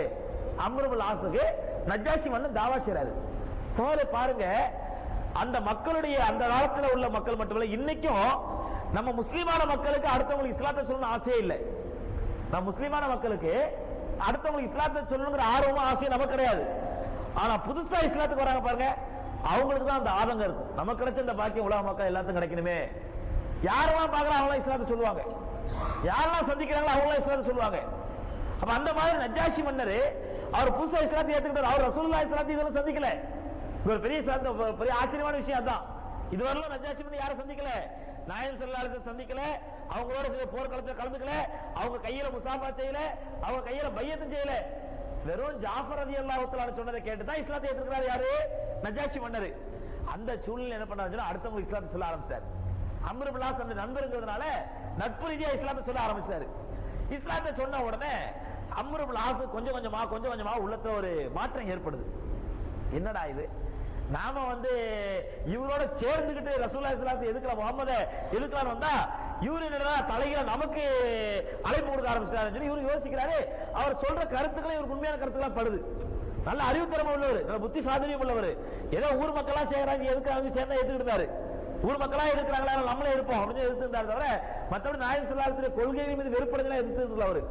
அம்ர் இப்னு ஆஸுக்கு நஜாஷி மன்னன் தாவா செய்றாரு. சோதரை பாருங்க, அந்த மக்களுடைய அந்த காலத்துல உள்ள மக்கள் மட்டுமல்ல, இன்னைக்கும் நம்ம முஸ்லிமான மக்களுக்கு அடுத்தவங்களுக்கு இஸ்லாத்தை சொல்லணும்னு ஆசையே இல்லை. நம்ம முஸ்லிமான மக்களுக்கு அடுத்தவங்களுக்கு இஸ்லாத்தை சொல்லணுங்கிற ஆர்வமும் ஆசையும் நமக்கு கிடையாது. ஆனா புதுசா இஸ்லாத்துக்கு வராங்க பாருங்க, அவங்களுக்கு தான் அந்த ஆதங்கம் இருக்கும், நமக்கு கிடைச்ச இந்த பாக்கியம் உலக மக்கள் எல்லாத்துக்கும் கிடைக்கணுமே. யாரெல்லாம் பாக்குறாங்க அவங்களாம் இஸ்லாத்தை சொல்லுவாங்க, யாரெல்லாம் சந்திக்கிறாங்களோ அவங்களாம் இஸ்லாத்தை சொல்லுவாங்க. அப்ப அந்த மாதிரி நஜாஷி மன்னர் அவர் புதுசா இஸ்லாத்தை ஏத்துக்கிட்டார், அவர் ரசூலுல்லாஹி ஸல்லல்லாஹு அலைஹி வஸல்லம் சந்திக்கல. ஒரு பெரிய ஆச்சரியமான விஷயம் அதான். இதுவரையிலும் நஜாஷி மன்னர் யாரை சந்திக்கல, நாயகம் ஸல்லல்லாஹு அலைஹி வஸல்லம் சந்திக்கல, அவங்களோட சில போர்க்களத்தில் கலந்துக்கல, அவங்க கையில முசாஃபா செய்யல, அவங்க கையில பையத்தும் செய்யல, வெறும் ஜாஃபர் ரலியல்லாஹு தஆலா சொன்னதை கேட்டு தான் இஸ்லாத்தை ஏத்துக்கிறார். யாரு? நஜாஷி மன்னர். அந்த சூழ்நிலை என்ன பண்ணாருன்னா அடுத்தவங்க இஸ்லாத்தை சொல்ல ஆரம்பிச்சார். அம்ர் இப்னு ஆஸ் அந்த நண்பருங்கிறதுனால நட்பு ரீதியா இஸ்லாத்தை சொல்ல ஆரம்பிச்சாரு. இஸ்லாத்தை சொன்ன உடனே அம்ர் இப்னு ஆஸ் கொஞ்சம் கொஞ்சமா உள்ளத்துல ஒரு மாற்றம் ஏற்படுது. என்னடா இது, நாம வந்து இவரோட சேர்ந்துகிட்டு ரசூலுல்லாஹி ஸல்லல்லாஹு அலைஹி வஸல்லம் முகமதை எதுக்கலாம் வந்தா இவரு என்னடா தலையில நமக்கு அழைப்பு கொடுக்க ஆரம்பிச்சாரு சொல்லி இவரு யோசிக்கிறாரு. அவர் சொல்ற கருத்துக்களை இவருக்கு உண்மையான கருத்துக்களா படுது. நல்ல அறிவுத்திறமை உள்ளவர், நல்ல புத்தி சாதுரியம் உள்ளவர். ஏதோ ஊர் மக்களா செய்யறாங்க, எதுக்காக சேர்ந்தா எடுத்துக்கிட்டாரு, ஊர் மக்களா எதிர்க்கிறாங்களா நம்மளே இருப்போம் அப்படின்னு எதிர்த்திருந்தாரு தவிர மற்றபடி நாயகம் ஸல்லல்லாஹு அலைஹி வஸல்லம் கொள்கையின் மீது வெறுப்படைஞ்சலாம் எதிர்த்து அவரு.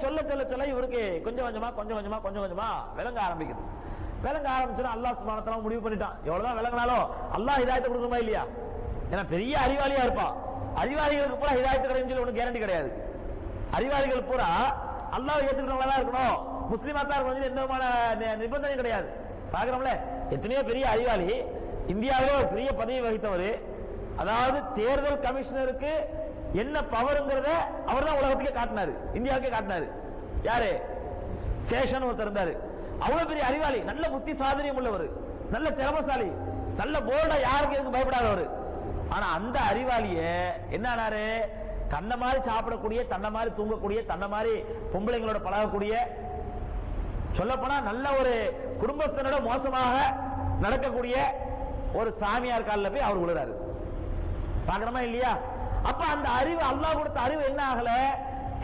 சொல்ல இவருக்கு கொஞ்சம் கொஞ்சமா விளங்க ஆரம்பிக்குது. விளங்க ஆரம்பிச்சா அல்லாஹ் சுப்ஹானஹு வ தஆலா முடிவு பண்ணிட்டான், எவ்வளவுதான் விளங்கினாலும் அல்லாஹ் ஹிதாயத்தை கொடுக்குமா இல்லையா? ஏன்னா பெரிய அறிவாளியா இருப்பான், அறிவாளிகளுக்கு பூரா ஹிதாயத்து கிடைக்கும் சொல்லி ஒன்றும் கேரண்டி கிடையாது. அறிவாளிகள் பூரா அல்லாஹ் ஏற்றுக்கிறவங்களா தான் இருக்கணும், முஸ்லீமா தான் இருக்கணும், எந்த விதமான நிபந்தனை கிடையாது. பாக்குறோம்ல, எத்தனையோ பெரிய அறிவாளி இந்தியாவிலே ஒரு பெரிய பதவி வகித்தவர், அதாவது தேர்தல் கமிஷனருக்கு என்ன பவர்ங்கிறத அவர் தான் உலகத்துக்கே காட்டினாரு, இந்தியாவுக்கே காட்டினாரு. யாரு? சேஷன் ஒருத்தர் இருந்தாரு, அவ்வளவு பெரிய அறிவாளி, நல்ல புத்தி சாதுரியம் உள்ளவர், நல்ல திறமசாலி, நல்ல போல்டா, யாருக்கு எதுக்கு பயப்படாதவர். ஆனா அந்த அறிவாளிய என்னாரு, தன்னை மாதிரி சாப்பிடக்கூடிய, தன்னை மாதிரி தூங்கக்கூடிய, தன்னை மாதிரி பொம்பளைங்களோட பழகக்கூடிய, சொல்லப்போனா நல்ல ஒரு குடும்பத்தினோட மோசமாக நடக்கக்கூடிய ஒரு சாமியார் காலில் போய் அவர் விழுறாரு. பாக்கணுமா இல்லையா? அப்ப அந்த அறிவு, அல்லாஹ் கொடுத்த அறிவு என்ன ஆகல,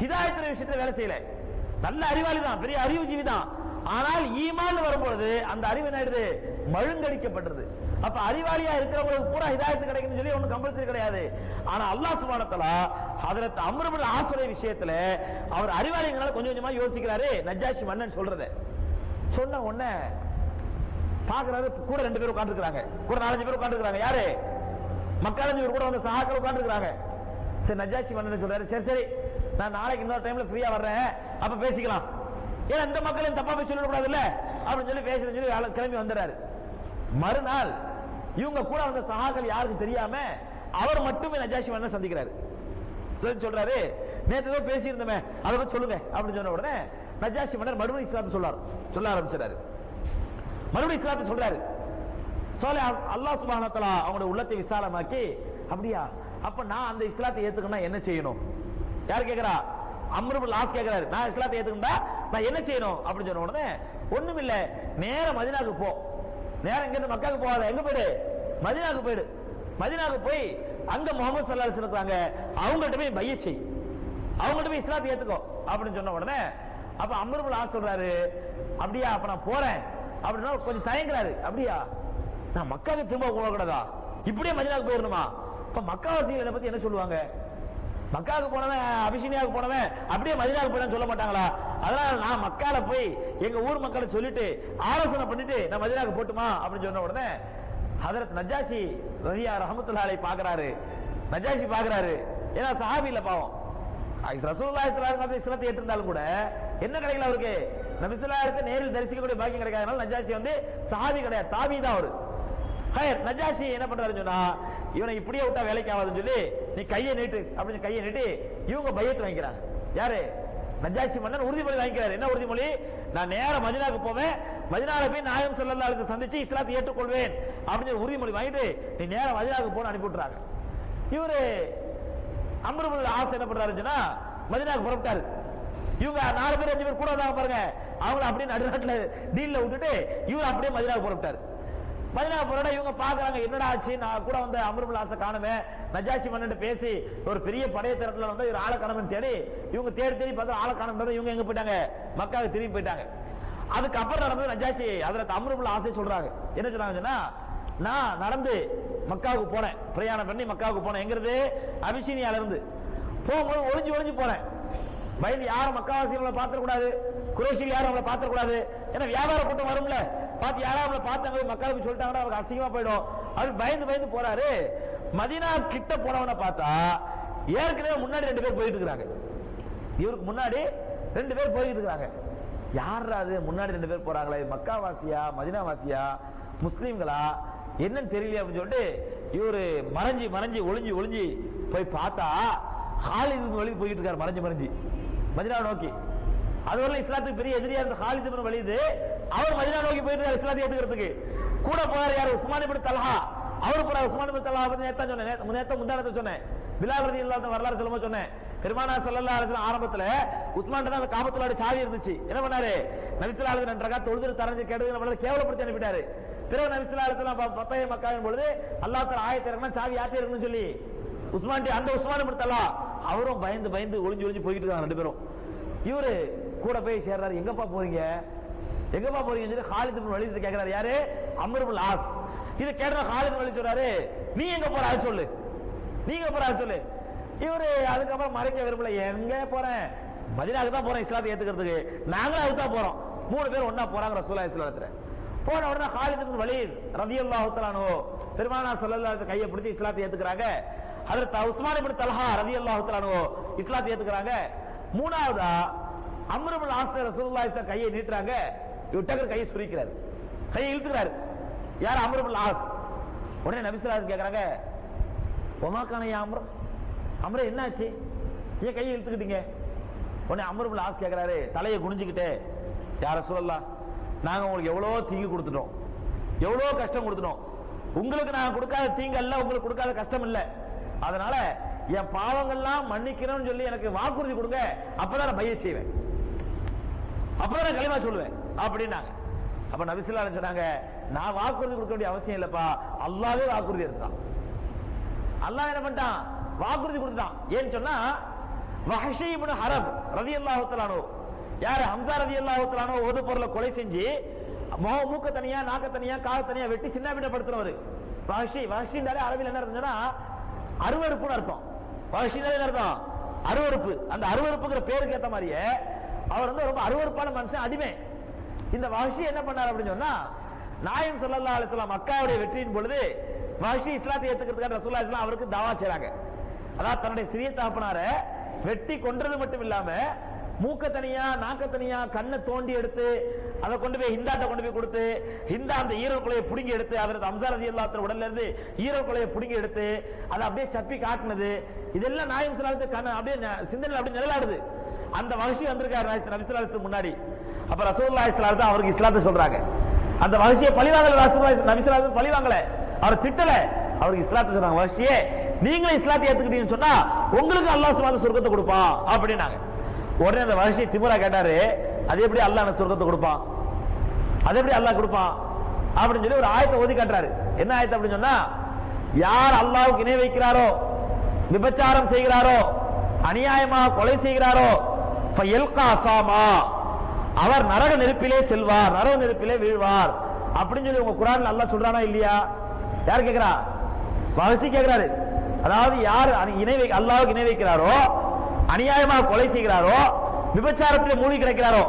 ஹிதாயத்துடைய விஷயத்துல வேலை செய்யல. நல்ல அறிவாளி தான், பெரிய அறிவு ஜீவி தான், ஆனால் ஈமான் வரும்போது அந்த அறிவு என்ன ஆயிடுது, மழுங்கடிக்கப்பட்டது. அப்ப அறிவாளியா இருக்கிறவங்களுக்கு பூரா ஹிதாயத்து கிடைக்கும்னு சொல்லி ஒன்னும் கம்பல்சரி கிடையாது. ஆனா அல்லாஹ் சுப்ஹானஹு வ தஆலா ஹஜ்ரத் அம்ர் இப்னு ஆஸ் விஷயத்துல அவர் அறிவாளிங்களால கொஞ்சம் கொஞ்சமா யோசிக்கிறாரு. நஜாஷி மன்னன் சொல்றத சொன்ன உடனே பாக்குறாரு, கூட 2 பேர் உட்கார்ந்துருக்காங்க, கூட 4-5 பேர் உட்கார்ந்துருக்காங்க. யாரு? மக்கள் கூட வந்து சஹாக்கள் உட்கார்ந்துருக்காங்க. சரி, நஜாஷி மன்னன் சொல்றாரு, சரி நான் நாளைக்கு இன்னொரு டைம்ல ஃப்ரீயா வர்றேன், அப்ப பேசிக்கலாம், ஏன்னா இந்த மக்களையும் தப்பா போய் சொல்லக்கூடாது இல்ல அப்படின்னு சொல்லி பேசுறேன்னு சொல்லி கிளம்பி வந்துறாரு. மறுநாள் இவங்க கூட வந்த சஹாக்கள் யாருக்கு தெரியாம அவர் மட்டுமே நஜாஷி மன்னன் சந்திக்கிறாரு. சொல்றாரு, நேற்று ஏதோ பேசி இருந்தோமே அதை பத்தி சொல்லுங்க அப்படின்னு சொன்ன உடனே நஜாஷி மன்னர் மறுபடியும் இஸ்லாத்தை சொல்ல ஆரம்பிச்சாரு. மறுபடியும் இஸ்லாத்தை சொல்றாரு. அல்லாஹ் சுப்ஹானஹு வ தஆலா அவங்களுடைய உள்ளத்தை விசாலமாக்கி, அப்படியா அப்ப நான் அந்த இஸ்லாத்தை ஏத்துக்கணும் என்ன செய்யணும்? யார் கேக்குறா? அம்ர் இப்னு ஆஸ் கேக்குறாரு. நான் இஸ்லாத்தை ஏத்துக்கணும்டா நான் என்ன செய்யணும் அப்படின்னு சொன்ன உடனே ஒண்ணும் இல்ல, நேர மதீனாவுக்கு போ. நேரம் இங்க இருந்து மக்காவுக்கு போகாத, எங்க போயிடு? மதீனாவுக்கு போயிடு. மதீனாவுக்கு போய் அங்க முகமது ஸல்லல்லாஹு அலைஹி வஸல்லம் இருக்காங்க, அவங்கள்ட்ட போய் பையத் செய், அவங்கள்ட்ட போய் இஸ்லாத்தை ஏத்துக்கோ அப்படின்னு சொன்ன உடனே அப்ப அம்ர் இப்னு ஆஸ் சொல்றாரு, அப்படியா அப்ப நான் போறேன் அப்படின்னா கொஞ்சம் தயங்குறாரு. அப்படியா நான் மக்காவுக்கு திரும்ப போகக்கூடாதா? இப்படியே மதீனாவுக்கு போயிடணுமா? இப்ப மக்காவாசிகளை பத்தி என்ன சொல்லுவாங்க? மக்காவுக்கு போனவன் அபிஷினியாவுக்கு போனவன் அப்படியே மதீனாவுக்கு போயிடான்னு சொல்ல மாட்டாங்களா? அதனால நான் மக்கால போய் எங்க ஊர் மக்களை சொல்லிட்டு ஆலோசனை பண்ணிட்டு நான் மதீனாவுக்கு போட்டுமா அப்படின்னு சொன்ன உடனே ஹஜ்ரத் நஜாஷி ரஹ்மத்துல்லாஹி அலைஹி பாக்குறாரு. நஜாஷி பாக்குறாரு, ஏன்னா சஹாபி இல்ல பாவம். ரசூலுல்லாஹி ஸல்லல்லாஹு அலைஹி வஸல்லம் இஸ்லாத்தை ஏற்றிருந்தாலும் கூட என்ன கிடைக்கல அவருக்கு? நபி ஸல்லல்லாஹு அலைஹி வஸல்லம் நேரில் தரிசிக்கக்கூடிய பாக்கியம் கிடைக்காதனால நஜாஷி சஹாபி கிடையாது, தாபி தான் அவரு. நஜாஷி என்ன பண்றாருன்னு சொன்னா, இவனை இப்படியே விட்டா வேலைக்கு ஆகாதுன்னு சொல்லி நீ கையை நீட்டு அப்படின்னு கையை நீட்டி இவங்க பையத்து வாங்கிக்கிறாங்க. யாரு? நஜாஷி மன்னன் உறுதிமொழி வாங்கிக்கிறாரு. என்ன உறுதிமொழி? நான் நேர மதீனாவுக்கு போவேன், மதீனால போய் நாயகம் ஸல்லல்லாஹு அலைஹி வஸல்லம் சந்திச்சு இஸ்லாத்தை ஏற்றுக்கொள்வேன் அப்படின்னு உறுதிமொழி வாங்கிட்டு நீ நேர மதீனாவுக்கு போன்னு அனுப்பி விட்டுறாங்க. இவரு அம்ர் இப்னு ஆஸ் என்ன பண்றாருன்னா மதீனாவுக்கு புறப்பட்டாரு. இவங்க 4 பேர் 5 பேர் கூட வந்தாங்க பாருங்க, அவங்கள அப்படியே நடுநாட்டுல டீல்ல விட்டுட்டு இவர் அப்படியே மதீனாவுக்கு புறப்பட்டாரு. மதீனா போறட இவங்க பாக்குறாங்க, என்னடா ஆச்சு, நான் கூட வந்த அம்ர் இப்னு ஆஸ காணுமே. நஜாஷி மன்னன் பேசி ஒரு பெரிய படைய திரட்டுல இவர் ஆளை காணோம்னு தேடி இவங்க தேடி தேடி பார்த்தா ஆளை காணோம். இவங்க எங்க போயிட்டாங்க? மக்காவுக்கு திரும்பி போயிட்டாங்க. அதுக்கப்புறம் நடந்தது நஜாஷி ஹஜ்ரத் அம்ர் இப்னு ஆஸை சொல்றாங்க. என்ன சொன்னாங்கன்னா, நான் நடந்து மக்காவுக்கு போனேன், பிரயாணம் பண்ணி மக்காவுக்கு போனேன். எங்கிறது? அபிஷினியால இருந்து. போகும்போது ஒளிஞ்சு ஒளிஞ்சு போனேன், பயந்து யாரும் மக்காவாசிகளை பாத்திரக்கூடாது, குறைஷிகள் யாரும் அவங்களை பாத்திரக்கூடாது. ஏன்னா வியாபார கூட்டம் வரும்ல, பார்த்து யாரும் அவங்களை பார்த்தாங்க மக்களுக்கு சொல்லிட்டாங்கன்னா அவருக்கு அசிங்கமா போயிடும். அவர் பயந்து பயந்து போறாரு. மதீனா கிட்ட போனவனை பார்த்தா ஏற்கனவே முன்னாடி 2 பேர் போயிட்டு இருக்காங்க. இவருக்கு முன்னாடி 2 பேர் போயிட்டு இருக்காங்க. யாரா அது முன்னாடி 2 பேர் போறாங்களே? மக்காவாசியா மதீனாவாசியா முஸ்லீம்களா என்னன்னு தெரியல அப்படின்னு சொல்லிட்டு இவரு மறைஞ்சி மறைஞ்சி ஒளிஞ்சு ஒளிஞ்சு போய் பார்த்தா ஹாலித் இப்னு வலீத் போயிட்டு இருக்காரு மறைஞ்சு மறைஞ்சு மதீனா நோக்கி. அதுவரை இஸ்லாத்துக்கு பெரிய எதிரியா இருந்த ஹாலித் இப்னு வலீத் அவர் மதீனா நோக்கி போயிட்டு இருக்காரு இஸ்லாத்தை ஏத்துக்கிறதுக்கு. கூட போறாரு யாரு? உஸ்மான் இப்னு தல்ஹா. அவரு போறாரு. உஸ்மான் இப்னு தல்ஹா பத்தி நேத்தா சொன்னேன், முந்தானத்தை சொன்னேன். பிலால் ரலியல்லாஹு அன்ஹு வரலாறு சொல்லும்போது சொன்னேன், பெருமானார் ஸல்லல்லாஹு அலைஹி வஸல்லம் ஆரம்பத்துல உஸ்மான் தான் அந்த காபத்துல்லாஹ் சாவி இருந்துச்சு. என்ன பண்ணாரு? நபி ஸல்லல்லாஹு அலைஹி வஸல்லம் 2 ரக்காத் தொழுது தரஞ்சு கேட்டது நம்மள கேவலப்படுத்தி அனுப்பிட்டாரு. பிறகு நபி ஸல்லல்லாஹு அலைஹி வஸல்லம் பத்தய மக்காவின் பொழுது அல்லாஹ் தஆலா ஆயத்தை இறக்குனா சாவி யார்ட்ட இருக்குன்னு சொல்லி உஸ்மான் அந்த உஸ்மான் இப்னு தல்ஹா அவரும் பயந்து பயந்து ஒளிஞ்சு ஒளிஞ்சு போயிட்டு இருக்காங்க 2 பேரும். இவரு கூட போய் சேர்றாரு. எங்கப்பா போறீங்க எங்கப்பா போறீங்கன்னு சொல்லி ஹாலித் இப்னு வலீத் கேக்குறாரு. யாரு? அம்ர் இப்னு ஆஸ். இது கேட்டா ஹாலித் இப்னு வலீத் சொல்றாரு, நீ எங்க போற அது சொல்லு, நீங்க போற அது சொல்லு. இவரு அதுக்கப்புறம் மறைக்க விரும்பல, எங்க போறேன் மதீனாவுக்கு தான் போறேன் இஸ்லாத்தை ஏத்துக்கிறதுக்கு, நாங்களும் அதுக்கு தான் போறோம். 3 பேர் ஒண்ணா போறாங்க ரசூலுல்லாஹி ஸல்லல்லாஹு அலைஹி வஸல்லம். போன உடனே ஹாலித் இப்னு வலீத் ரலியல்லாஹு தஆலா அன்ஹு பெருமானார் ஸல்லல்லாஹு அலைஹி வஸல்லம் கையை பிடிச்சு இஸ்லாத்தை ஏத்துக்கறாங்க. ஹஜ்ரத் உஸ்மான் இப்னு தல்ஹா ரலியல்லாஹு தஆலா அன்ஹு இஸ்லாத்தை ஏத்துக்கறாங்க. மூணாவதா அம்ர் இப்னு ஆஸ் ரசூலுல்லாஹி ஸல்லல்லாஹு அலைஹி வஸல்லம் கையை நீட்டுறாங்க. இவட்டகர் கையை சுரிக்கிறார், கையை இழுத்துறாரு. யார்? அம்ர் இப்னு ஆஸ். உடனே நபி ஸல்லல்லாஹு அலைஹி வஸல்லம் கேக்குறாங்க, ஒமாக்கான யா அம்ர், அம்ரே என்னாச்சு, ஏன் கையை இழுத்துக்கிட்டீங்க? உடனே அம்ர் இப்னு ஆஸ் கேக்குறாரு தலையை குனிஞ்சுக்கிட்டே, யா ரசூலல்லாஹ் நாங்க உங்களுக்கு எவ்வளவு தீங்கு கொடுத்துட்டோம், எவ்வளவு கஷ்டம் கொடுத்துட்டோம். உங்களுக்கு நான் கொடுக்காத தீங்கு அல்ல, உங்களுக்கு கொடுக்காத கஷ்டம் இல்ல. அதனால என் பாவங்கள்லாம் மன்னிக்கணும்னு சொல்லி எனக்கு வாக்குறுதி கொடுங்க, அப்பதான் நான் பையத் செய்வேன், அப்பதான் நான் கலிமா சொல்லுவேன் அப்படின்னாங்க. அப்ப நபி ஸல்லல்லாஹு அலைஹி வஸல்லம் சொன்னாங்க, நான் வாக்குறுதி கொடுக்க வேண்டிய அவசியம் இல்லப்பா, அல்லாஹ்வே வாக்குறுதி எடுத்தான். அல்லாஹ் என்ன பண்ணிட்டான்? வாக்குறுதி கொடுத்தான். ஏன்னு சொன்னா வஹ்ஷி இப்னு ஹரப் ரலியல்லாஹு தஆலா அன்ஹு, யாரு? ஹம்ஸா ரலியல்லாஹு தஆலா அன்ஹு ஒரு பொருளை கொலை செஞ்சு மூக்க தனியா நாக்க தனியா கால தனியா வெட்டி சின்ன பின்னப்படுத்துறவர் வஹ்ஷி. வஹ்ஷின்றாலே அரபியில் என்ன அர்த்தம்னா அருவருப்புன்னு அர்த்தம். வஹ்ஷினாலே என்ன அர்த்தம்? அருவருப்பு. அந்த அருவருப்புங்கிற பேருக்கு ஏத்த மாதிரியே அவர் ரொம்ப அருவருப்பான மனுஷன், அடிமை. இந்த வஹ்ஷி என்ன பண்ணார் அப்படின்னு சொன்னா, நாயகம் ஸல்லல்லாஹு அலைஹி வஸல்லம் மக்காவுடைய வெற்றியின் பொழுது வஹ்ஷி இஸ்லாத்தை ஏத்துக்கிறதுக்காக ரசூலுல்லாஹி ஸல்லல்லாஹு அலைஹி வஸல்லம் அவருக்கு தாவா செய்றாங்க. அதாவது தன்னுடைய சிறிய தகப்பனார வெட்டி கொன்றது மட்டும் இல்லாம மூக்க தனியா நாக்க தனியா கண்ணை தோண்டி எடுத்து அதை கொண்டு போய் ஹிந்தாட்ட கொண்டு போய் கொடுத்து ஹிந்தா அந்த ஈரல் குலையை புடுங்கி எடுத்து அதற்கு ஹம்ஸா ரலியல்லாஹு அன்ஹு உடல்ல இருந்து ஈரல் குலையை புடுங்கி எடுத்து அதை அப்படியே சப்பி காட்டினது, இதெல்லாம் நாயகம் ஸல்லல்லாஹு அலைஹி வஸல்லம் அப்படியே சிந்தனையில் அப்படியே நிழலாடுது. அந்த வஹ்ஷி வந்திருக்காரு நபி ஸல்லல்லாஹு அலைஹி வஸல்லம் முன்னாடி. அப்ப ரசூலுல்லாஹி ஸல்லல்லாஹு அலைஹி வஸல்லம் அவருக்கு இஸ்லாத்தை சொல்றாங்க. அந்த வஹ்ஷியை பழிவாங்கல, ரசூலுல்லாஹி நபி ஸல்லல்லாஹு அலைஹி வஸல்லம் பழிவாங்கல, அவர் திட்டல, அவருக்கு இஸ்லாத்தை சொல்றாங்க. வஹ்ஷியே நீங்களும் இஸ்லாத்தை ஏத்துக்கிட்டீங்கன்னு சொன்னா உங்களுக்கு அல்லாஹ் சுப்ஹானஹு சொர்க்கத்தை கொடுப்பான் அப்படின்னாங்க. உடனே அந்த வஹஷி திமிரா கேட்டாரு, அது எப்படி அல்லாஹ் எனக்கு சொர்க்கத்தை கொடுப்பான், அது எப்படி அல்லாஹ் கொடுப்பான் அப்படின்னு சொல்லி ஒரு ஆயத்தை ஓதி காட்டுறாரு. என்ன ஆயத்தை அப்படின்னு சொன்னா, யார் அல்லாஹ்வுக்கு இணை வைக்கிறாரோ, விபச்சாரம் செய்கிறாரோ, அநியாயமாக கொலை செய்கிறாரோ, அவர் நரக நெருப்பிலே செல்வார், நரக நெருப்பிலே வீழ்வார் அப்படின்னு சொல்லி உங்க குர்ஆன்ல அல்லாஹ் சொல்றானா இல்லையா? யார் கேக்குறா? வஹஷி கேக்குறாரு. அதாவது யார் அல்லாஹ்வுக்கு இணை வைக்கிறாரோ, அநியாயமாக கொலை செய்கிறாரோ, விபச்சாரத்தில் மூழ்கி கிடக்கிறாரோ,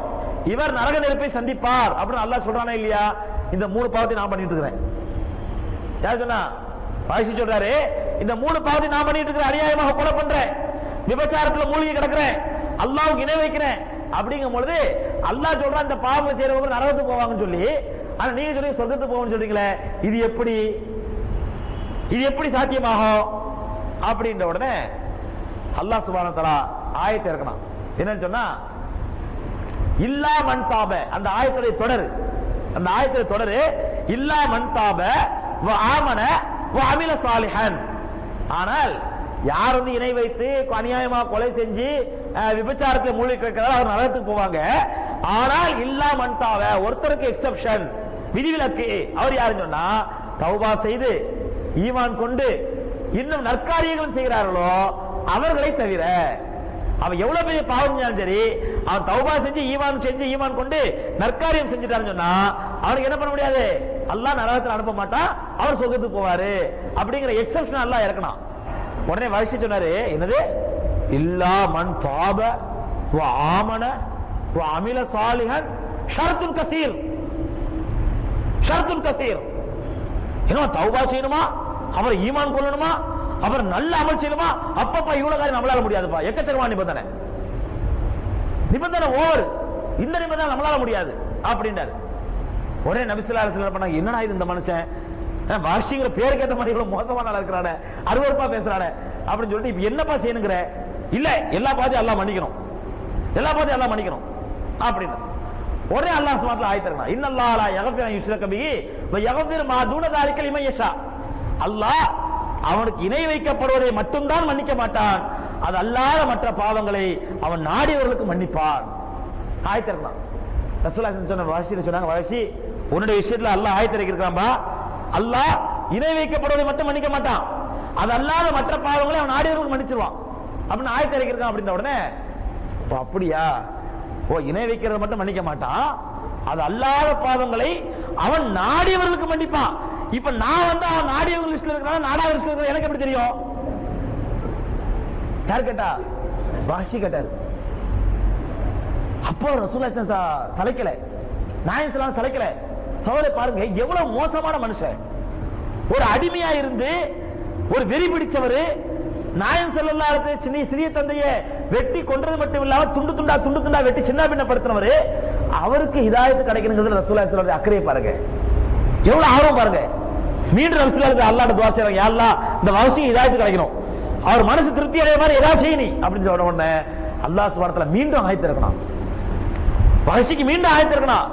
இவர் நரக நெருப்பை சந்திப்பார் அப்படின்னு அல்லாஹ் சொல்றானா இல்லையா? இந்த 3 பாவத்தை நான் பண்ணிட்டு இருக்கிறேன். யார் சொன்னா? வஹஷி சொல்றாரு, இந்த 3 பாவத்தை நான் பண்ணிட்டு இருக்கிறேன். அநியாயமாக கொலை பண்றேன், விபச்சாரத்துல மூழ்கி கிடக்கிறேன், அல்லாஹ்வுக்கு இணை வைக்கிறேன். அப்படிங்கும் பொழுது அல்லாஹ் சொல்றான் இந்த பாவம் செய்யறவங்க நரகத்துக்கு போவாங்கன்னு சொல்லி, ஆனா நீங்க சொல்லி சொர்க்கத்துக்கு போவாங்கன்னு சொல்றீங்களே, இது எப்படி சாத்தியமாகும் அப்படின்ற உடனே அல்லாஹ் சுப்ஹானஹு வ தஆலா ஆயத்தை இறக்கணும். என்னன்னு சொன்னா, இல்லா மன் தாப, அந்த ஆயத்துடைய தொடர், அந்த ஆயத்துடைய தொடர் இல்லா மன் தாப வ ஆமன வ அமில சாலிஹன். ஆனால் யார் வந்து இணை வைத்து அநியாயமாக கொலை செஞ்சு விபச்சாரத்தில் மூழ்கி கிடக்கிறாரோ அவர் நரகத்துக்கு போவாங்க. ஆனால் இல்லா மன் தாப, ஒருத்தருக்கு எக்ஸெப்ஷன், விதிவிலக்கு. அவர் யாருன்னு சொன்னா, தௌபா செய்து ஈமான் கொண்டு இன்னும் நற்காரியங்களும் செய்கிறார்களோ அவர்களை தவிர. அவன் எவ்வளவு பெரிய பாவம் செஞ்சாலும் சரி, அவன் தௌபா செஞ்சு ஈமான் கொண்டு நற்காரியம் செஞ்சுட்டான்னு சொன்னா அவனுக்கு என்ன பண்ண முடியாது, அல்லாஹ் நரகத்தில் அனுப்ப மாட்டான், அவர் சொர்க்கத்துக்கு போவாரு அப்படிங்கிற எக்ஸெப்ஷன் அல்லாஹ் இறக்கணும். உடனே வஹஷி சொன்னாரு, என்னது இல்லா மன் தாப வ ஆமன வ அமில சாலிஹன் ஷர்த்துன் கஸீர், ஷர்த்துன் கஸீர். என்ன தௌபா செய்யணுமா, அவர் ஈமான் கொள்ளணுமா, அவர் நல்ல அமல் செய்யணுமா, அப்பப்பா இவ்வளவு காரியம் நம்மளால முடியாதுப்பா, எக்கச்சக்கமான நிபந்தனை ஓவர், இந்த நிபந்தனை நம்மளால முடியாது அப்படின்றாரு. ஒரே நபி ஸல்லல்லாஹு அலைஹி வஸல்லம் பண்ணாங்க, என்னடா இது இந்த மனுஷன் வஹஷிங்கிற பேருக்கு ஏத்த மாதிரி இவ்வளவு மோசமான ஆளா இருக்கிறானே, அருவருப்பா பேசுறானே அப்படின்னு சொல்லிட்டு இப்ப என்னப்பா செய்யணுங்கிற, இல்ல எல்லா பாதையும் அல்லாஹ் மன்னிக்கணும், எல்லா பாதையும் அல்லாஹ் மன்னிக்கணும் அப்படின்னு ஒரே அல்லாஹ் சுப்ஹானஹு வ தஆலா ஆயத்து, இன்னல்லாஹ லா யக்ஃபிரு அன் யுஷ்ரக பிஹி வ யக்ஃபிரு மா தூன ذلك லிமன் யஷா. அல்லாஹ் அவனுக்கு இணை வைக்கப்படுவதை மட்டும்தான் மன்னிக்க மாட்டான், அது அல்லாத மற்ற பாவங்களை அவன் நாடியவர்களுக்கு மன்னிப்பான். ஆயத்து இருக்கலாம். ரசூலுல்லாஹி சொன்ன வஹஷி சொன்னாங்க, வஹஷி உன்னுடைய விஷயத்துல அல்லாஹ் ஆயத்து இறக்கிருக்கான்பா, அல்லாஹ் இணை வைக்கப்படுவதை மட்டும் மன்னிக்க மாட்டான், அது அல்லாத மற்ற பாவங்களை அவன் நாடியவர்களுக்கு மன்னிச்சிருவான் அப்படின்னு ஆயத்து இறக்கிருக்கான். அப்படின்ற உடனே அப்படியா, ஓ இணை வைக்கிறத மட்டும் மன்னிக்க மாட்டான், அது அல்லாத பாவங்களை அவன் நாடியவர்களுக்கு மன்னிப்பான். இப்ப நான் வந்து அவன் நாடியவர்கள் லிஸ்ட்ல இருக்கிறான், நாடாத லிஸ்ட்ல இருக்கிற எனக்கு எப்படி தெரியும்? யார் கேட்டா? வஹஷி கேட்டார். அப்போ ரசூலுல்லாஹி சலைக்கல, நாயகம் ஸல்லல்லாஹு அலைஹி சலைக்கல. சோதரை பாருங்க, எவ்வளவு மோசமான மனுஷன். ஒரு அடிமையா இருந்து ஒரு வெறி பிடிச்சவரு நாயகம் ஸல்லல்லாஹு அலைஹி வஸல்லம் சிறிய தந்தையை வெட்டி கொன்றது மட்டும் இல்லாம துண்டு துண்டா வெட்டி சின்ன பின்னப்படுத்தினவரு, அவருக்கு ஹிதாயத் கிடைக்கணுங்கிறது ரசூலுல்லாஹி ஸல்லல்லாஹு அலைஹி அக்கறை பாருங்க, எவ்வளவு ஆர்வம் பாருங்க. மீண்டும் ரசூலுல்லாஹி அல்லாஹ்ட்ட துஆ செய்றாங்க, யா அல்லாஹ் இந்த வஹஷிக்கு ஹிதாயத் கிடைக்கணும், அவர் மனசு திருப்தி அடைய மாதிரி ஏதாவது செய்யி அப்படின்னு சொன்ன உடனே அல்லாஹ் சுப்ஹானஹு வ தஆலா மீண்டும் ஆயத்து இறக்கணும், வஹஷிக்கு மீண்டும் ஆயத்து இறக்கணும்.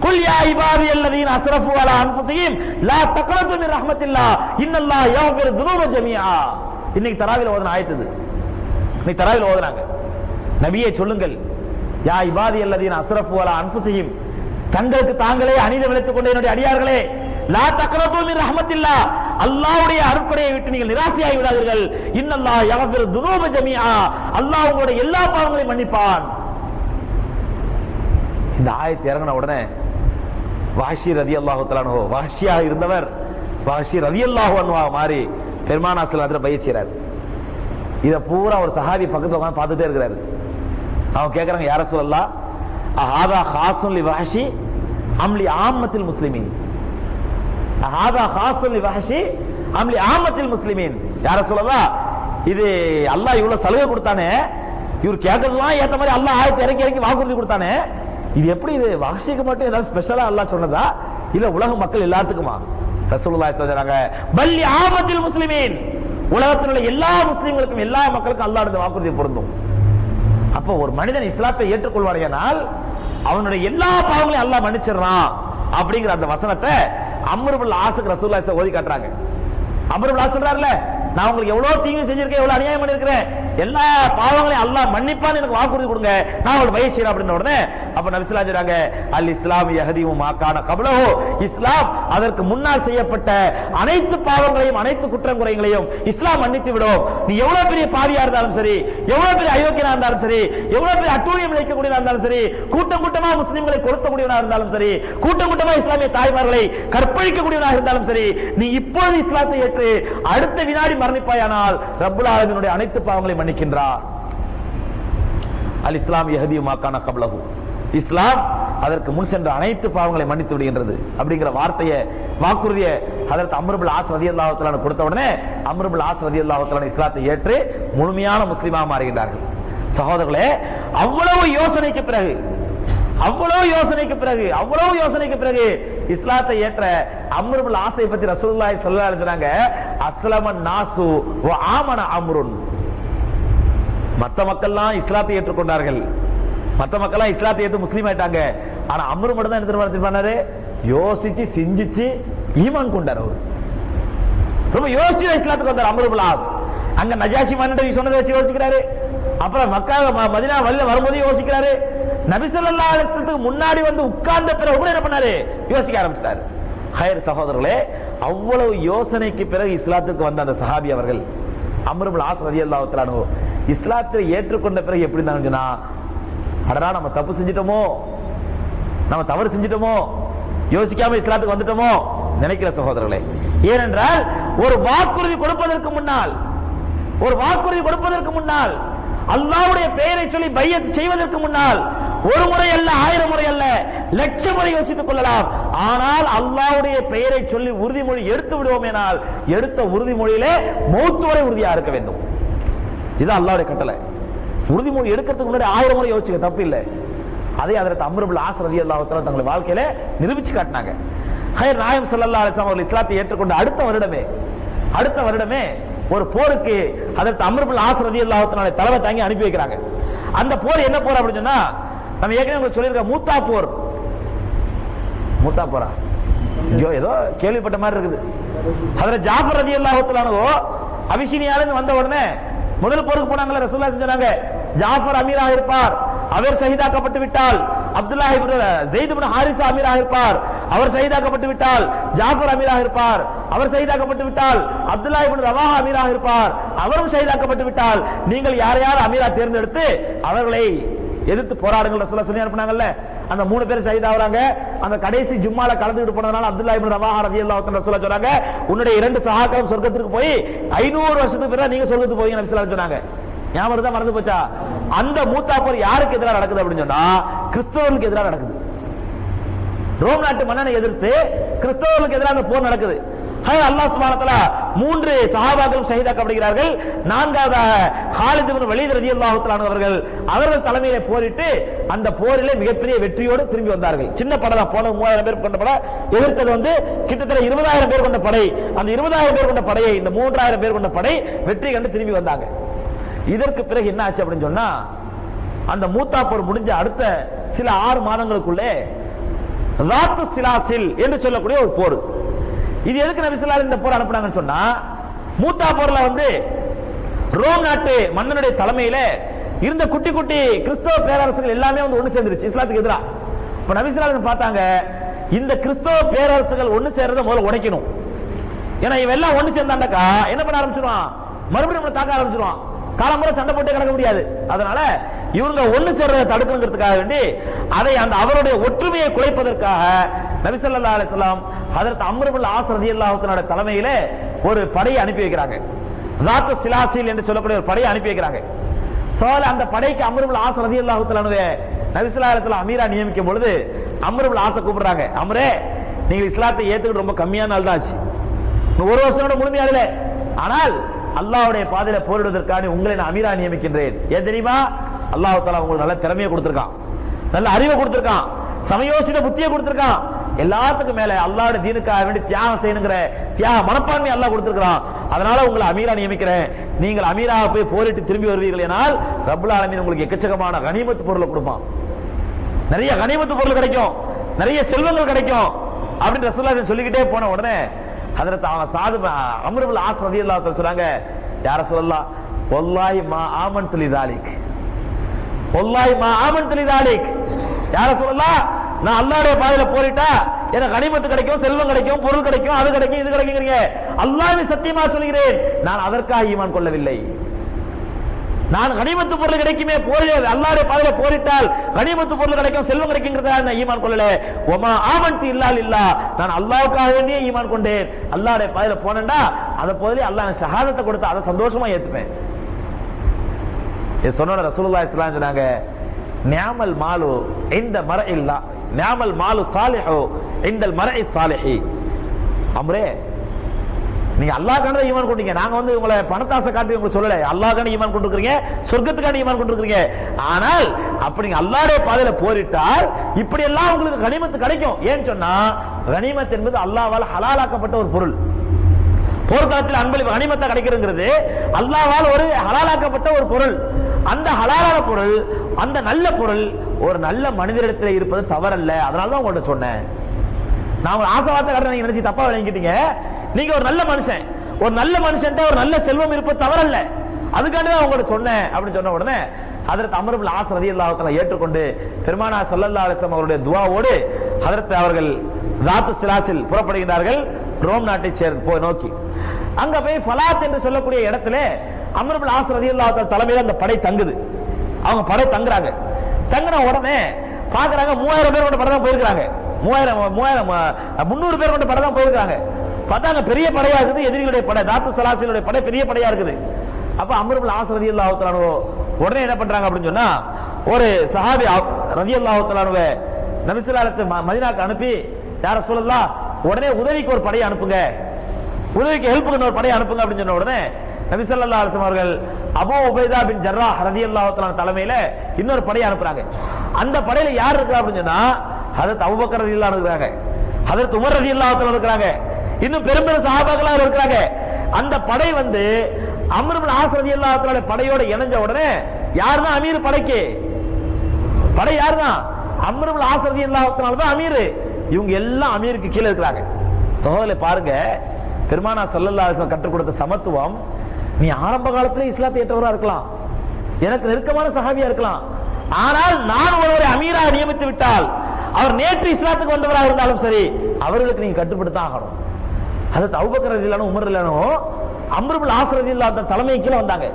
குல் யா இபாதி அல்லதீன அஸ்ரஃபு அலா அன்ஃபுஸிஹிம் லா தக்னது மின் ரஹ்மத்தில்லாஹ் இன்னல்லாஹ யக்ஃபிரு ذுனூப ஜமீஆ. இன்னைக்கு தராவில ஓதுன ஆயத்து இது, இன்னைக்கு தராவில ஓதுறாங்க. நபியே சொல்லுங்கள், யா இபாதி அல்லதீன அஸ்ரஃபு அலா அன்ஃபுஸிஹிம், தங்களுக்கு தாங்களே அநீதி இழைத்துக் கொண்ட என்னுடைய அடியார்களே, லா தக்னது மின் ரஹ்மத்தில்லாஹ், அல்லாஹ்வுடைய அருட்கொடையை விட்டு நீங்கள் நிராசையாகி விடாதீர்கள், இன்னல்லாஹ யக்ஃபிரு ذுனூப ஜமீஆ, அல்லாஹ் உங்களுடைய எல்லா பாவங்களையும் மன்னிப்பான். இந்த ஆயத்து இறங்கின உடனே வஹஷி ரலியல்லாஹு தஆலா அன்ஹு, வஹஷியா இருந்தவர் வஹஷி ரலியல்லாஹு அன்ஹு மாறி பெருமானார் ஸல்லல்லாஹு அலைஹி வஸல்லம் பையத் செய்றார். இத பூரா ஒரு சஹாபி பக்கத்துல உட்கார்ந்து பார்த்துட்டே இருக்கிறாரு. அவங்க கேக்குறாங்க, யா ரசூலல்லாஹ் ஹாதா ஹாஸுன் லி வஹஷி அம் லி ஆம்மத்தில் முஸ்லிமீன், ஹாதா ஹாஸுன் லி வஹஷி அம் லி ஆம்மத்தில் முஸ்லிமீன். யா ரசூலல்லாஹ் இது அல்லாஹ் இவ்வளவு சலுகை கொடுத்தானே, இவர் கேட்கறதுலாம் ஏத்த மாதிரி அல்லாஹ் ஆயத்தை இறக்கி வாக்குறுதி கொடுத்தானே, இது எப்படி இது வஹஷிக்கு மட்டும் ஏதாவது ஸ்பெஷலா அல்லாஹ் சொன்னதா இல்ல உலக மக்கள் எல்லாத்துக்குமா? ரசூலுல்லாஹி சொல்றாங்க, பல்லி ஆமத்தில் முஸ்லிமீன், உலகத்தில் உள்ள எல்லா முஸ்லிம்களுக்கும் எல்லா மக்களுக்கும் அல்லாஹ் இந்த வாக்குறுதி பொருந்தும். அப்ப ஒரு மனிதன் இஸ்லாத்தை ஏற்றுக்கொள்வாரையானால் அவனுடைய எல்லா பாவங்களையும் அல்லாஹ் மன்னிச்சிடறான் அப்படிங்கிற அந்த வசனத்தை அம்ர் இப்னு ஆஸுக்கு ரசூலுல்லாஹி ஓதி காட்டுறாங்க. அம்ர் இப்னு ஆஸ் சொல்றாருல, நான் உங்களுக்கு எவ்வளவு தீங்கு செஞ்சிருக்கேன், எவ்வளவு அநியாயம் பண்ணிருக்கிறேன், எல்லா பாவங்களையும் அல்லாஹ் மன்னிப்பான்னு எனக்கு வாக்குறுதி கொடுங்க, நான் உங்களுக்கு பைஅத் செய்றேன் அப்படின்ன உடனே அப்ப நபி ஸல்லல்லாஹு அலைஹி சொல்றாங்க, அல் இஸ்லாம் யஹ்திமு மா கான கப்லஹு, இஸ்லாம் அதற்கு முன்னால் செய்யப்பட்ட அனைத்து பாவங்களையும் அனைத்து குற்றங்குறைகளையும் இஸ்லாம் மன்னித்து விடும். நீ எவ்வளவு பெரிய பாவியா இருந்தாலும் சரி, எவ்வளவு பெரிய அயோக்கியனா இருந்தாலும் சரி, எவ்வளவு பெரிய அட்டூழியம் இழைக்கக்கூடியவனா இருந்தாலும் சரி, கூட்டம் கூட்டமா முஸ்லிம்களை கொளுத்தக்கூடியவனா இருந்தாலும் சரி, கூட்டம் கூட்டமா இஸ்லாமிய தாய்மார்களை கற்பழிக்கக்கூடியவனாக இருந்தாலும் சரி, நீ இப்போது இஸ்லாத்தை ஏற்று அடுத்த வினாடி மரணிப்பாயானால் ரப்புல் ஆலமீனுடைய அனைத்து பாவங்களையும் மன்னிக்கின்றார். அல் இஸ்லாம் யஹ்தி மா கான கப்லஹு, இஸ்லாம் அதற்கு முன் சென்ற அனைத்து பாவங்களை மன்னித்து விடுகின்றது அப்படிங்கிற வார்த்தையை வாக்குறுதியை ஹஜ்ரத் அம்ர் இப்னு ஆஸ் ரலியல்லாஹு தஆலா கொடுத்த உடனே அம்ர் இப்னு ஆஸ் ரலியல்லாஹு தஆலா இஸ்லாத்தை ஏற்று முழுமையான முஸ்லிமாக மாறுகின்றார்கள். சகோதரர்களே, அவ்வளவு யோசனைக்கு பிறகு இஸ்லாத்தை ஏற்ற அம்ர் இப்னு ஆஸை பத்தி ரசூலுல்லாஹி ஸல்லல்லாஹு அலைஹி வஸல்லம் சொன்னாங்க, அஸ்லமன் நாசு வ ஆமன அம்ருன். மற்ற மக்கள்லாம் இஸ்லாத்தை ஏற்றுக்கொண்டார்கள், மற்ற மக்கள்லாம் இஸ்லாத்தை ஏற்று முஸ்லீம் ஆயிட்டாங்க. ஆனா அம்ரு மட்டும் தான் என்ன பண்ணாரு, யோசிச்சு சிந்திச்சு ஈமான் கொண்டார். அவர் ரொம்ப யோசிச்சு இஸ்லாத்துக்கு வந்தார் அம்ர் இப்னு ஆஸ். அங்க நஜாஷி மன்னன் சொன்னதை வச்சு யோசிக்கிறாரு, அப்புறம் மக்கா மதீனா வழியில வரும்போது யோசிக்கிறாரு, நபி ஸல்லல்லாஹு அலைஹி வஸல்லம் முன்னாடி வந்து உட்கார்ந்த பிறகு கூட என்ன பண்ணாரு, யோசிக்க ஆரம்பிச்சாரு. ஹைர் சகோதரர்களே, அவ்வளவு யோசனைக்கு பிறகு இஸ்லாத்துக்கு வந்த அந்த சஹாபி அவர்கள் அம்ர் இப்னு ஆஸ் ரலியல்லாஹு தஆலா அன்ஹு இஸ்லாத்தை ஏற்றுக்கொண்ட பிறகு எப்படி இருந்தாங்கன்னா, அடடா நம்ம தப்பு செஞ்சிட்டோமோ, நம்ம தவறு செஞ்சிட்டோமோ, யோசிக்காம இஸ்லாத்துக்கு வந்துட்டோமோ நினைக்கிற சகோதரர்களே. ஏனென்றால் ஒரு வாக்குறுதி கொடுப்பதற்கு முன்னால் அல்லாஹ்வுடைய பெயரை சொல்லி பைஅத் செய்வதற்கு முன்னால் ஒரு முறை அல்ல, 1000 முறை அல்ல, லட்சம் முறை யோசித்துக் கொள்ளலாம். ஆனால் அல்லாஹ்வுடைய பெயரை சொல்லி உறுதிமொழி எடுத்து விடுவோமேனால் எடுத்த உறுதிமொழியிலே மௌத் வரை உறுதியா இருக்க வேண்டும். இது அல்லாஹ்வுடைய கட்டளை. உறுதிமொழி எடுக்கிறதுக்கு முன்னாடி 1000 முறை யோசிக்க தப்பு இல்லை. அதே ஹஜ்ரத் அம்ர் இப்னு ஆஸ் ரலியல்லாஹு தஆலா தங்கள் வாழ்க்கையில நிரூபிச்சு காட்டினாங்க. ஹைர் நாயகம் ஸல்லல்லாஹு அலைஹி வஸல்லம் அவர்கள் இஸ்லாத்தை ஏற்றுக்கொண்ட அடுத்த வருடமே ஒரு போருக்கு ஹஜ்ரத் அம்ர் இப்னு ஆஸ் ரலியல்லாஹு தஆலா தலைமை தாங்கி அனுப்பி வைக்கிறாங்க. அந்த போர் என்ன போர் அப்படின்னு சொன்னா, நம்ம ஏற்கனவே உங்களுக்கு சொல்லியிருக்க மூத்தா போரா ஐயோ ஏதோ கேள்விப்பட்ட மாதிரி இருக்குது. ஹஜ்ரத் ஜாஃபர் ரலியல்லாஹு தஆலா அபிஷினியால இருந்து வந்த உடனே முதல் போருக்கு போனாங்கல்ல, ரசூலுல்லாஹி சொன்னாங்க, ஜாஃபர் அமீராக இருப்பார், அவர் ஷஹீதாக்கப்பட்டு விட்டால் அப்துல்லாஹ் இப்னு ஸைத் இப்னு ஹாரிஸா அமீராக இருப்பார், அவர் ஷஹீதாக்கப்பட்டு விட்டால் ஜாஃபர் அமீராக இருப்பார், அவர் ஷஹீதாக்கப்பட்டு விட்டால் அப்துல்லாஹ் இப்னு ரவாஹா அமீராக இருப்பார், அவரும் ஷஹீதாக்கப்பட்டு விட்டால் நீங்கள் யாரையாவது அமீரா தேர்ந்தெடுத்து அவர்களை எதிர்த்து போராடுங்கள் ரசூலுல்லாஹி சொல்லி அனுப்புனாங்கல்ல. அந்த 3 பேர் ஷஹீதாவறாங்க. அந்த கடைசி ஜும்மால கலந்துட்டு போனதனால அப்துல்லாஹ் இப்னு ரவாஹா ரலியல்லாஹு தஆலா ரசூலுல்லாஹி சொன்னாங்க, உன்னுடைய 2 சஹாபாக்களும் சொர்க்கத்துக்கு போய் 500 வருஷத்துக்கு பிறகு நீங்க சொர்க்கத்துக்கு போவீங்க நபி ஸல்லல்லாஹு சொன்னாங்க. ஞாபகம் தான் மறந்து போச்சா? அந்த மூத்தா போர் யாருக்கு எதிராக நடக்குது அப்படின்னு சொன்னா, கிறிஸ்தவர்களுக்கு எதிராக நடக்குது. ரோம் நாட்டு மன்னனை எதிர்த்து கிறிஸ்தவர்களுக்கு எதிராக அந்த போர் நடக்குது. அல்லாஹ் சுப்ஹானஹு வ தஆலா 3 சஹாபாக்களும் ஷஹீதாக்கப்படுகிறார்கள். 4வதாக காலித் இப்னு வலீத் ரலியல்லாஹு தஆலா அவர்கள் தலைமையிலே போரிட்டு அந்த போரிலே மிகப்பெரிய வெற்றியோடு திரும்பி வந்தார்கள். சின்ன படை தான், போன 3000 பேர் கொண்ட படை, எதிர்த்தது வந்து கிட்டத்தட்ட 20000 பேர் கொண்ட படை. அந்த 20000 பேர் கொண்ட படையை இந்த 3000 பேர் கொண்ட படை வெற்றி கண்டு திரும்பி வந்தாங்க. இதற்கு பிறகு என்ன ஆச்சு அப்படின்னு சொன்னா, அந்த மூத்தா போர் முடிஞ்ச அடுத்த சில 6 மாதங்களுக்குள்ளே ராத்து சிலாசில் என்று சொல்லக்கூடிய ஒரு போர். இது எதுக்கு நபி ஸல்லல்லாஹு இந்த போர் அனுப்புனாங்கன்னு சொன்னா, மூத்தா போர்ல வந்து ரோம் நாட்டு மன்னனுடைய தலைமையில இருந்த குட்டி குட்டி கிறிஸ்தவ பேரரசுகள் எல்லாமே வந்து ஒண்ணு சேர்ந்துருச்சு இஸ்லாத்துக்கு எதிராக. இப்ப நபி ஸல்லல்லாஹு பார்த்தாங்க, இந்த கிறிஸ்தவ பேரரசுகள் ஒண்ணு சேர்றத முதல்ல உடைக்கணும். ஏன்னா இவன் எல்லாம் ஒண்ணு சேர்ந்தாண்டக்கா என்ன பண்ண ஆரம்பிச்சிருவான், மறுபடியும் நம்மளை தாக்க ஆரம்பிச்சிருவான். காலம்புற சண்டை போட்டு கிடக்க முடியாது. அதனால இவங்க ஒண்ணு சேர்றதை தடுக்கணுங்கிறதுக்காக வேண்டி அதை அந்த அவருடைய ஒற்றுமையை குலைப்பதற்காக நபி ஸல்லல்லாஹு அலைஹி வஸல்லம் ஹஜ்ரத் அம்ர் இப்னு ஆஸ் ரலியல்லாஹு தஆலா தலைமையிலே ஒரு படையை அனுப்பி வைக்கிறாங்க. ராத்து சிலாசில் என்று சொல்லக்கூடிய ஒரு படையை அனுப்பி வைக்கிறாங்க. அந்த படைக்கு அம்ர் இப்னு ஆஸ் ரலியல்லாஹு தஆலா நபி ஸல்லல்லாஹு அலைஹி வஸல்லம் அமீரா நியமிக்கும் பொழுது அம்ர் இப்னு ஆஸை கூப்பிடுறாங்க. அம்ரே, நீங்க இஸ்லாத்தை ஏத்துக்கிட்டு ரொம்ப கம்மியான நாள் தான் ஆச்சு, 1 வருஷத்தோட முழுமையாகல, ஆனால் அல்லாஹ்வுடைய பாதையில போரிடுவதற்காக உங்களை நான் அமீரா நியமிக்கின்றேன். ஏன் தெரியுமா, அல்லாஹ் தஆலா உங்களுக்கு நல்ல திறமையை கொடுத்திருக்கான், நல்ல அறிவை கொடுத்திருக்கான், சமயோசித புத்தியை கொடுத்திருக்கான். எல்லாத்துக்கும் மேல அல்லாஹ்வுடைய தீனுக்காக வேண்டி தியாகம் செய்யணுங்கிற தியாக மனப்பான்மை அல்லாஹ் கொடுத்திருக்கான். அதனால உங்களை அமீரா நியமிக்கிறேன். நீங்கள் அமீராக போய் போரிட்டு திரும்பி வருவீர்கள் என்றால் ரப்புல் ஆலமீன் உங்களுக்கு எக்கச்சக்கமான கனிமத்து பொருளை கொடுப்பான். நிறைய கனிமத்து பொருள் கிடைக்கும், நிறைய செல்வங்கள் கிடைக்கும் அப்படின்னு ரசூலுல்லாஹி சொல்லிக்கிட்டே போன உடனே ஹஜ்ரத் சாது அம்ர் இப்னு ஆஸ் ரலியல்லாஹு அன்ஹு சொல்றாங்க, யா ரசூலல்லாஹ் வல்லாஹி மா ஆமன்து லிதாலிக், வல்லாஹி மா ஆமன்து லிதாலிக், யா ரசூலல்லாஹ் நான் அல்லாஹ்வுடைய பாதையில போரிட்டா எனக்கு கனிமத்து கிடைக்கும், செல்வம் கிடைக்கும், பொருள் கிடைக்கும், அது கிடைக்கும், இது கிடைக்குங்கிறீங்க. அல்லாஹ்வை சத்தியமா சொல்கிறேன், நான் அதற்காக ஈமான் கொள்ளவில்லை. நான் கனிமத்து பொருள் கிடைக்குமே, அல்லாஹ்வுடைய பாதையில போரிட்டால் கனிமத்து பொருள் கிடைக்கும், செல்வம் கிடைக்குங்கிறதுக்காக நான் ஈமான் கொள்ளல. வமா ஆமன்து இல்லா லில்லாஹ், நான் அல்லாஹ்வுக்காக வேண்டியே ஈமான் கொண்டேன். அல்லாஹ்வுடைய பாதையில போனேன்டா அத போதே அல்லாஹ் எனக்கு ஷஹாதத்தை கொடுத்தா அதை சந்தோஷமா ஏத்துப்பேன். இது சொன்ன ரசூலுல்லாஹி ஸல்லல்லாஹு அலைஹி வஸல்லம் சொன்னாங்க, நிஅமல் மாலு இந்த மரஇல்லா, நிஅமல் மாலு சாலிஹு இந்தல் மரஇ சாலிஹி. அம்ரே நீங்க அல்லாஹ்க்கான ஈமான் கொண்டீங்க, நாங்க வந்து உங்களை பணத்தாசை காட்டி உங்களுக்கு சொல்லல, அல்லாஹ்க்கான ஈமான் கொண்டிருக்கீங்க, சொர்க்கத்துக்கான ஈமான் கொண்டிருக்கீங்க. ஆனால் அப்படி நீங்க அல்லாஹ்வுடைய பாதையில போரிட்டால் இப்படி எல்லாம் உங்களுக்கு கனிமத்து கிடைக்கும். ஏன்னு சொன்னா கனிமத் என்பது அல்லாஹ்வால் ஹலாலாக்கப்பட்ட ஒரு பொருள். போர்க்காலத்தில் அன்பளிப்பு கனிமத்தா கிடைக்கிறது அல்லாஹ்வால் ஒரு ஹலாலாக்கப்பட்ட ஒரு பொருள். அந்த ஹலாலான பொருள், அந்த நல்ல பொருள் ஒரு நல்ல மனிதரிடத்தில் இருப்பது தவறல்ல. அதனாலதான் உங்கள்ட்ட சொன்னேன். நான் ஒரு ஆசைவார்த்தை காட்டுறேன், நீங்க நினைச்சு தப்பா விளங்கிட்டீங்க. நீங்க ஒரு நல்ல மனுஷன், ஒரு நல்ல மனுஷன் ஒரு நல்ல செல்வம் இருப்பது தவறல்ல, அதுக்காண்டி தான் உங்கள்ட்ட சொன்னேன் அப்படின்னு சொன்ன உடனே ஹஜ்ரத் அம்ர் இப்னு ஆஸ் ரலியல்லாஹு தஆலா ஏற்றுக்கொண்டு பெருமானார் ஸல்லல்லாஹு அலைஹி வஸல்லம் அவருடைய துஆவோடு ஹஜ்ரத் அவர்கள் ராத்து சிலாசில் புறப்படுகிறார்கள் ரோம் நாட்டை போய் நோக்கி. அங்க போய் ஃபலாத் என்று சொல்லக்கூடிய இடத்துல அம்ர் இப்னு ஆஸ் ரலியல்லாஹு தஆலா தலைமையில அந்த படை தங்குது. அவங்க படை தங்குறாங்க. தங்குன உடனே பாக்குறாங்க 3000 பேர் கொண்ட படை தான் போயிருக்காங்க. 300 பேர் கொண்ட படை தான் போயிருக்காங்க. பார்த்தாங்க பெரிய படையா இருக்குது, எதிரிகளுடைய படை, தாத்து சலாசிலுடைய படை பெரிய படையா இருக்குது. அப்ப அம்ர் இப்னு ஆஸ் ரலியல்லாஹு தஆலா உடனே என்ன பண்றாங்க அப்படின்னு சொன்னா, ஒரு சஹாபி ரலியல்லாஹு தஆலாவை நபி ஸல்லல்லாஹு அலைஹி வஸல்லம் மதீனாக்கு அனுப்பி, யா ரசூலல்லாஹ் உடனே உதவிக்கு ஒரு படையை அனுப்புங்க, உதவிக்கு ஹெல்ப்புக்கு ஒரு படையை அனுப்புங்க அப்படின்னு சொன்ன உடனே நபி ஸல்லல்லாஹு அலைஹி வஸல்லம் அவர்கள் அபூ உபைதா பின் ஜர்ராஹ் ரலியல்லாஹு தஆலா தலைமையில இன்னொரு படையை அனுப்புறாங்க. அந்த படையில யார் இருக்கா அப்படின்னு சொன்னா ஹஜ்ரத் அபூபக்கர் ரலியல்லாஹு அன்ஹு இருக்காங்க, ஹஜ்ரத் உமர் ரலியல்லாஹு தஆலா இருக்காங்க, இன்னும் பெரும்பெரும் சஹாபாக்கள் இருக்காங்க. அந்த படை வந்து அம்ர் இப்னு ஆஸ் ரலியல்லாஹு தஆலா படையோட இணைஞ்ச உடனே யார் தான் அமீர் படைக்கு? படை யார் தான்? அம்ர் இப்னு ஆஸ் ரலியல்லாஹு தஆலா தான் அமீர். இவங்க எல்லாம் அமீருக்கு கீழே இருக்காங்க. சகோதரர்களே பாருங்க, பெருமானார் ஸல்லல்லாஹு அலைஹி வஸல்லம் கற்றுக் கொடுத்த சமத்துவம். நீ ஆரம்ப காலத்துல இஸ்லாத்தை ஏற்றவரா இருக்கலாம், எனக்கு நெருக்கமான சஹாபியா இருக்கலாம், ஆனால் நான் ஒருவரை அமீராக நியமித்து விட்டால் அவர் நேற்று இஸ்லாத்துக்கு வந்தவராக இருந்தாலும் சரி அவர்களுக்கு நீங்க கட்டுப்படுத்தான் ஆகணும். ஹஜ்ரத் அபூபக்கர் ரலியல்லாஹு அன்ஹு, உமர் ரலியல்லாஹு அன்ஹு அம்ர் இப்னு ஆஸ் ரலியல்லாஹு அன்ஹு தலைமை கீழே வந்தாங்க.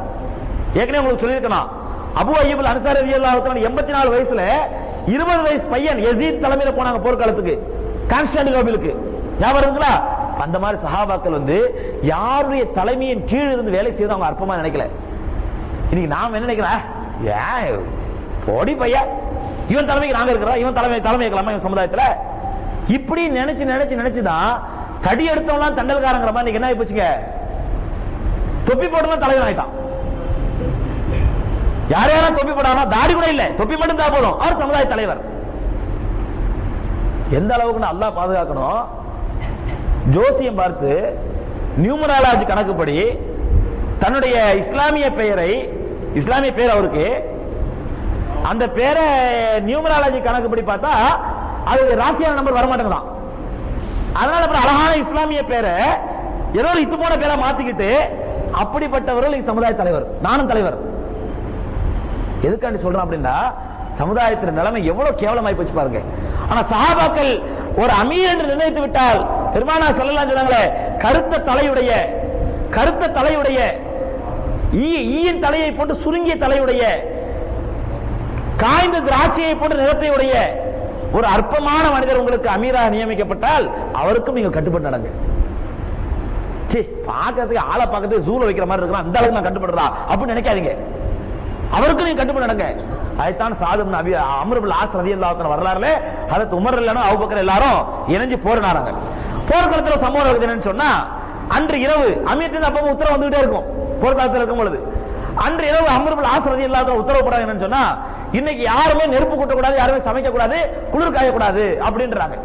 ஏற்கனவே உங்களுக்கு சொல்லியிருக்கணும், அபூ அய்யூப் அல் அன்சாரி ரலியல்லாஹு அன்ஹு 84 வயசுல 20 வயசு பையன் யஸீத் தலைமையில போனாங்க போர்க்காலத்துக்கு, கான்ஸ்டாண்டினோபிளுக்கு. ஞாபகம் இருக்குங்களா? அந்த மாதிரி சஹாபாக்கள் வந்து யாருடைய தலைமையின் கீழ் இருந்து வேலை செய்து அவங்க அற்பமா நினைக்கல. இன்னைக்கு நாம் என்ன நினைக்கிறோம், போடி பையா இவன் தலைமைக்கு நாங்க இருக்கிறோம், இவன் தலைமை இருக்கலாமா இவன் சமுதாயத்துல, இப்படி நினைச்சுதான் தடி எடுத்தவங்களாம் தண்டல்காரங்கிற மாதிரி என்ன ஆகி போச்சுங்க, தொப்பி போட்டவன் தலைவன் ஆயிட்டான். யாரையாரும் தொப்பி போடாம தாடி கூட இல்ல, தொப்பி மட்டும் தான் போதும், அவர் சமுதாய தலைவர். எந்த அளவுக்கு அல்லாஹ் பாதுகாக்கணும். ஜோசியம் பார்த்து நியூமராலஜி கணக்குப்படி தன்னுடைய இஸ்லாமிய பெயர் அவருக்கு அந்த பேரை நியூமராலஜி கணக்குப்படி பார்த்தா அது ராசியான நம்பர் வரமாட்டேங்குதான். அதனால அப்புறம் அழகான இஸ்லாமிய பேரை ஏதோ இத்து போன பேரை மாத்திக்கிட்டு அப்படிப்பட்டவர்கள் சமுதாய தலைவர், நானும் தலைவர். எதுக்காண்டி சொல்றேன் அப்படின்னா சமுதாயத்தின் நிலைமை எவ்வளவு கேவலமாய் போச்சு பாருங்க. ஆனா சஹாபாக்கள் ஒரு அமீர் என்று நிர்ணயித்து விட்டால் பெருமானார் ஸல்லல்லாஹு அலைஹி வஸல்லம் கருத்த தலையுடைய ஈயின் தலையை போட்டு சுருங்கிய தலையுடைய காய்ந்த திராட்சையை போட்டு நிறத்தையுடைய ஒரு அற்பமான மனிதர் உங்களுக்கு அமீராக நியமிக்கப்பட்டால் அவருக்கும் நீங்க கட்டுப்பட்டு நடங்க. பார்க்கறதுக்கு ஆளை பார்க்கறதுக்கு ஜூல வைக்கிற மாதிரி இருக்கலாம், அந்த அளவுக்கு நான் கட்டுப்படுறா அப்படின்னு நினைக்காதீங்க. அவருக்கு நீங்க கட்டுப்பட்டு நடங்க. அதுதான் சாதும் அம்ர் இப்னு ஆஸ் ரலியல்லாஹு அன்ஹு வரலாறுல ஹஜ்ரத் உமர் ரலியல்லாஹு அன்ஹு அபூபக்கர் எல்லாரும் இணைஞ்சு போராடுறாங்க. போர்க்களத்துல சம்பவம் இருக்குது என்னன்னு சொன்னா, அன்று இரவு அமீர்ட்ட அப்பவும் உத்தரவு வந்துகிட்டே இருக்கும். போர்க்களத்தில் இருக்கும் பொழுது அன்று இரவு அம்ர் இப்னு ஆஸ் ரலியல்லாஹு அன்ஹு உத்தரவு போடுறாங்க என்னன்னு சொன்னா, இன்னைக்கு யாருமே நெருப்பு கூட்டக்கூடாது, யாருமே சமைக்க கூடாது, குளிர் காயக்கூடாது அப்படின்றாங்க.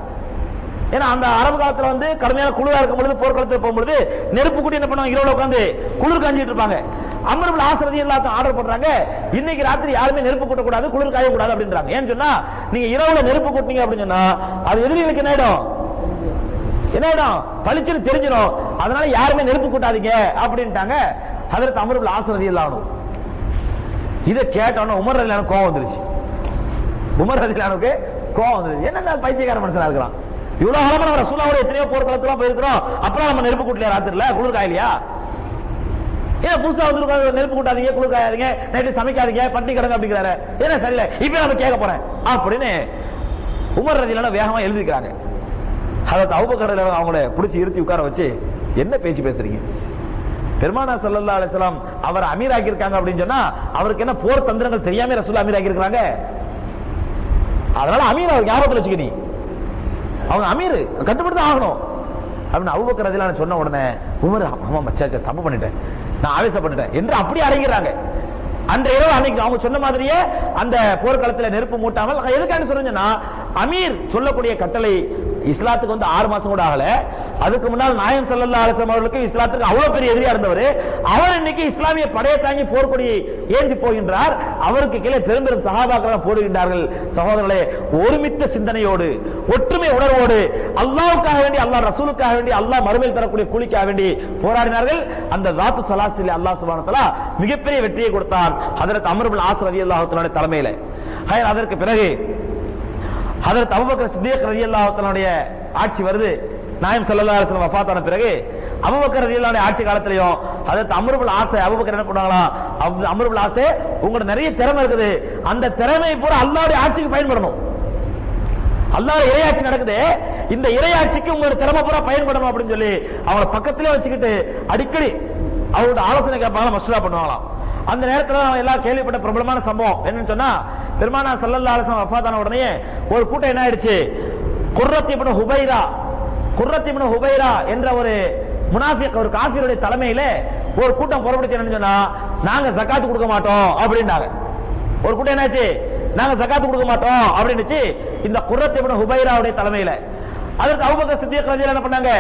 ஏன்னா அந்த அரபு காலத்துல வந்து கடுமையான குளிரா இருக்கும் பொழுது போர்க்களத்தில் போகும்போது நெருப்பு கூட்டி என்ன பண்ணுவாங்க, இரவுல உட்காந்து குளிர் காஞ்சிட்டு இருப்பாங்க. அம்ர் இப்னு ஆஸ் ரலியல்லாஹு அன்ஹு ஆர்டர் பண்றாங்க, இன்னைக்கு ராத்திரி யாருமே நெருப்பு கூட்டக்கூடாது, குளிர் காயக்கூடாது அப்படின்றாங்க. ஏன்னு சொன்னா நீங்க இரவுல நெருப்பு கூட்டினீங்க அப்படின்னு சொன்னா அது எதிரிகளுக்கு என்ன ஆயிடும், என்ன இடம் பளிச்சுன்னு தெரிஞ்சிடும், அதனால யாருமே நெருப்பு கூட்டாதீங்க அப்படின்ட்டாங்க. ஹஜ்ரத் அம்ர் இப்னு ஆஸ் ரலியல்லாஹு அன்ஹு இதை கேட்டோன்னு உமர் ரலியல்லாஹு அன்ஹு கோவம் வந்துருச்சு. உமர் ரலியல்லாஹு அன்ஹுக்கு கோவம் வந்துருச்சு. என்ன பைத்தியக்கார மனுஷனா இருக்கிறான், இவ்வளவு காலமா நம்ம ரசூலுல்லாஹ்வுடைய எத்தனையோ போர்க்களத்துலாம் போயிருக்கிறோம், அப்புறம் நம்ம நெருப்பு கூட்டலையா ராத்திரில, குளிர் காயலையா? ஏன் புதுசா வந்து நெருப்பு கூட்டாதீங்க, குளிர் காயாதீங்க, நைட்டு சமைக்காதீங்க, பட்டி கிடங்க அப்படிங்கிறாரு. ஏன்னா சரியில்லை, இப்ப நம்ம கேட்க போறேன் அப்படின்னு உமர் ரலியல்லாஹு அன்ஹு வேகமா எழுதிக்கிறாங்க. ஹஜ்ரத் அபூபக்கர் ரலியல்லாஹு அன்ஹு அவங்கள பிடிச்சி இருத்தி உட்கார வச்சு, என்ன பேச்சு பேசுறீங்க? பெருமானார் ஸல்லல்லாஹு அலைஹி வஸல்லம் அவர் அமீர் ஆக்கி இருக்காங்க அப்படின்னு சொன்னா அவருக்கு என்ன போர் தந்திரங்கள் தெரியாம ரசூல் அமீர் ஆக்கி இருக்காங்க? அதனால அமீர் அவர் ஞாபகத்தில் வச்சுக்க, நீ அவங்க அமீர் கட்டுப்பட்டு தான் ஆகணும் அப்படின்னு அபூபக்கர் ரலியல்லாஹு அன்ஹு சொன்ன உடனே உமர் ஆமா மச்சாச்சா தப்பு பண்ணிட்டேன், நான் ஆவேசப்பட்டுட்டேன் என்று அப்படி அடங்கிறாங்க. அன்றைய இரவு அன்னைக்கு அவங்க சொன்ன மாதிரியே அந்த போர்க்களத்தில் நெருப்பு மூட்டாமல் எதுக்காக சொல்றேன்னா, அமீர் சொல்லக்கூடிய கட்டளை இஸ்லாத்துக்கு வந்து 6 மாசம் கூட ஆகல. அதுக்கு முன்னால் நாயகம் ஸல்லல்லாஹு அலைஹி வஸல்லம் அவர்களுக்கு இஸ்லாத்துக்கு அவ்வளவு பெரிய எதிரியா இருந்தவர், அவர் இன்னைக்கு இஸ்லாமிய படையை தாங்கி போர்க்கொடியை ஏந்தி போகின்றார். அவருக்கு கீழே பெரும் பெரும் சஹாபாக்கள் போடுகின்றார்கள். சகோதரர்களே, ஒருமித்த சிந்தனையோடு ஒற்றுமை உணர்வோடு அல்லாஹ்வுக்காக வேண்டி, அல்லாஹ் ரசூலுக்காக வேண்டி, அல்லாஹ் மறுமையில் தரக்கூடிய கூலிக்காக வேண்டி போராடினார்கள். அந்த ஜாத்து ஸலாத்திலே அல்லாஹ் சுப்ஹானஹு வ தஆலா மிகப்பெரிய வெற்றியை கொடுத்தான் ஹஜ்ரத் அம்ர் இப்னு ஆஸ் ரலியல்லாஹு தஆலா தலைமையில. அதற்கு பிறகு ஹஜ்ரத் அபூபக்கர் சித்திக் ரலியல்லாஹு தஆலாவுடைய ஆட்சி வருது. நாயகம் ஸல்லல்லாஹு அலைஹி வஸல்லம் வஃபாத்தான பிறகு அபூபக்கர் ரலியல்லாஹு அன்ஹு ஆட்சி காலத்திலயும் ஹஜ்ரத் அம்ர் இப்னு ஆஸ் அபூபக்கர் என்ன பண்ணாங்களா, அம்ர் இப்னு ஆஸ் உங்களுக்கு நிறைய திறமை இருக்குது, அந்த திறமை பூரா அல்லாஹ்வுடைய ஆட்சிக்கு பயன்படணும். அல்லாஹ் இறையாட்சி நடக்குது, இந்த இறையாட்சிக்கு உங்களோட திறமை பூரா பயன்படணும் அப்படின்னு சொல்லி அவங்கள பக்கத்திலே வச்சுக்கிட்டு அடிக்கடி அவங்களோட ஆலோசனை கேட்பாங்க, மஸ்வரா பண்ணுவாங்களாம். அந்த நேரத்தில் நம்ம எல்லாம் கேள்விப்பட்ட பிரபலமான சம்பவம் என்னன்னு சொன்னா, பெருமானார் ஸல்லல்லாஹு அலைஹி வஸல்லம் வஃபாத்தான உடனே ஒரு கூட்டம் என்ன ஆயிடுச்சு, குர்ரத் இப்னு ஹுபைரா என்ற ஒரு முனாஃபிக், ஒரு காஃபிருடைய தலைமையில ஒரு கூட்டம் புறப்பட்டுச்சு. என்னன்னு சொன்னா, நாங்க ஜகாத் கொடுக்க மாட்டோம் அப்படின்னாங்க. ஒரு கூட்டம் என்னாச்சு, நாங்க ஜகாத் கொடுக்க மாட்டோம் அப்படின்னுச்சு இந்த குர்ரத் இப்னு ஹுபைராவுடைய தலைமையில. அதற்கு அபூபக்கர் சித்திக் ரலியல்லாஹு என்ன பண்ணாங்க,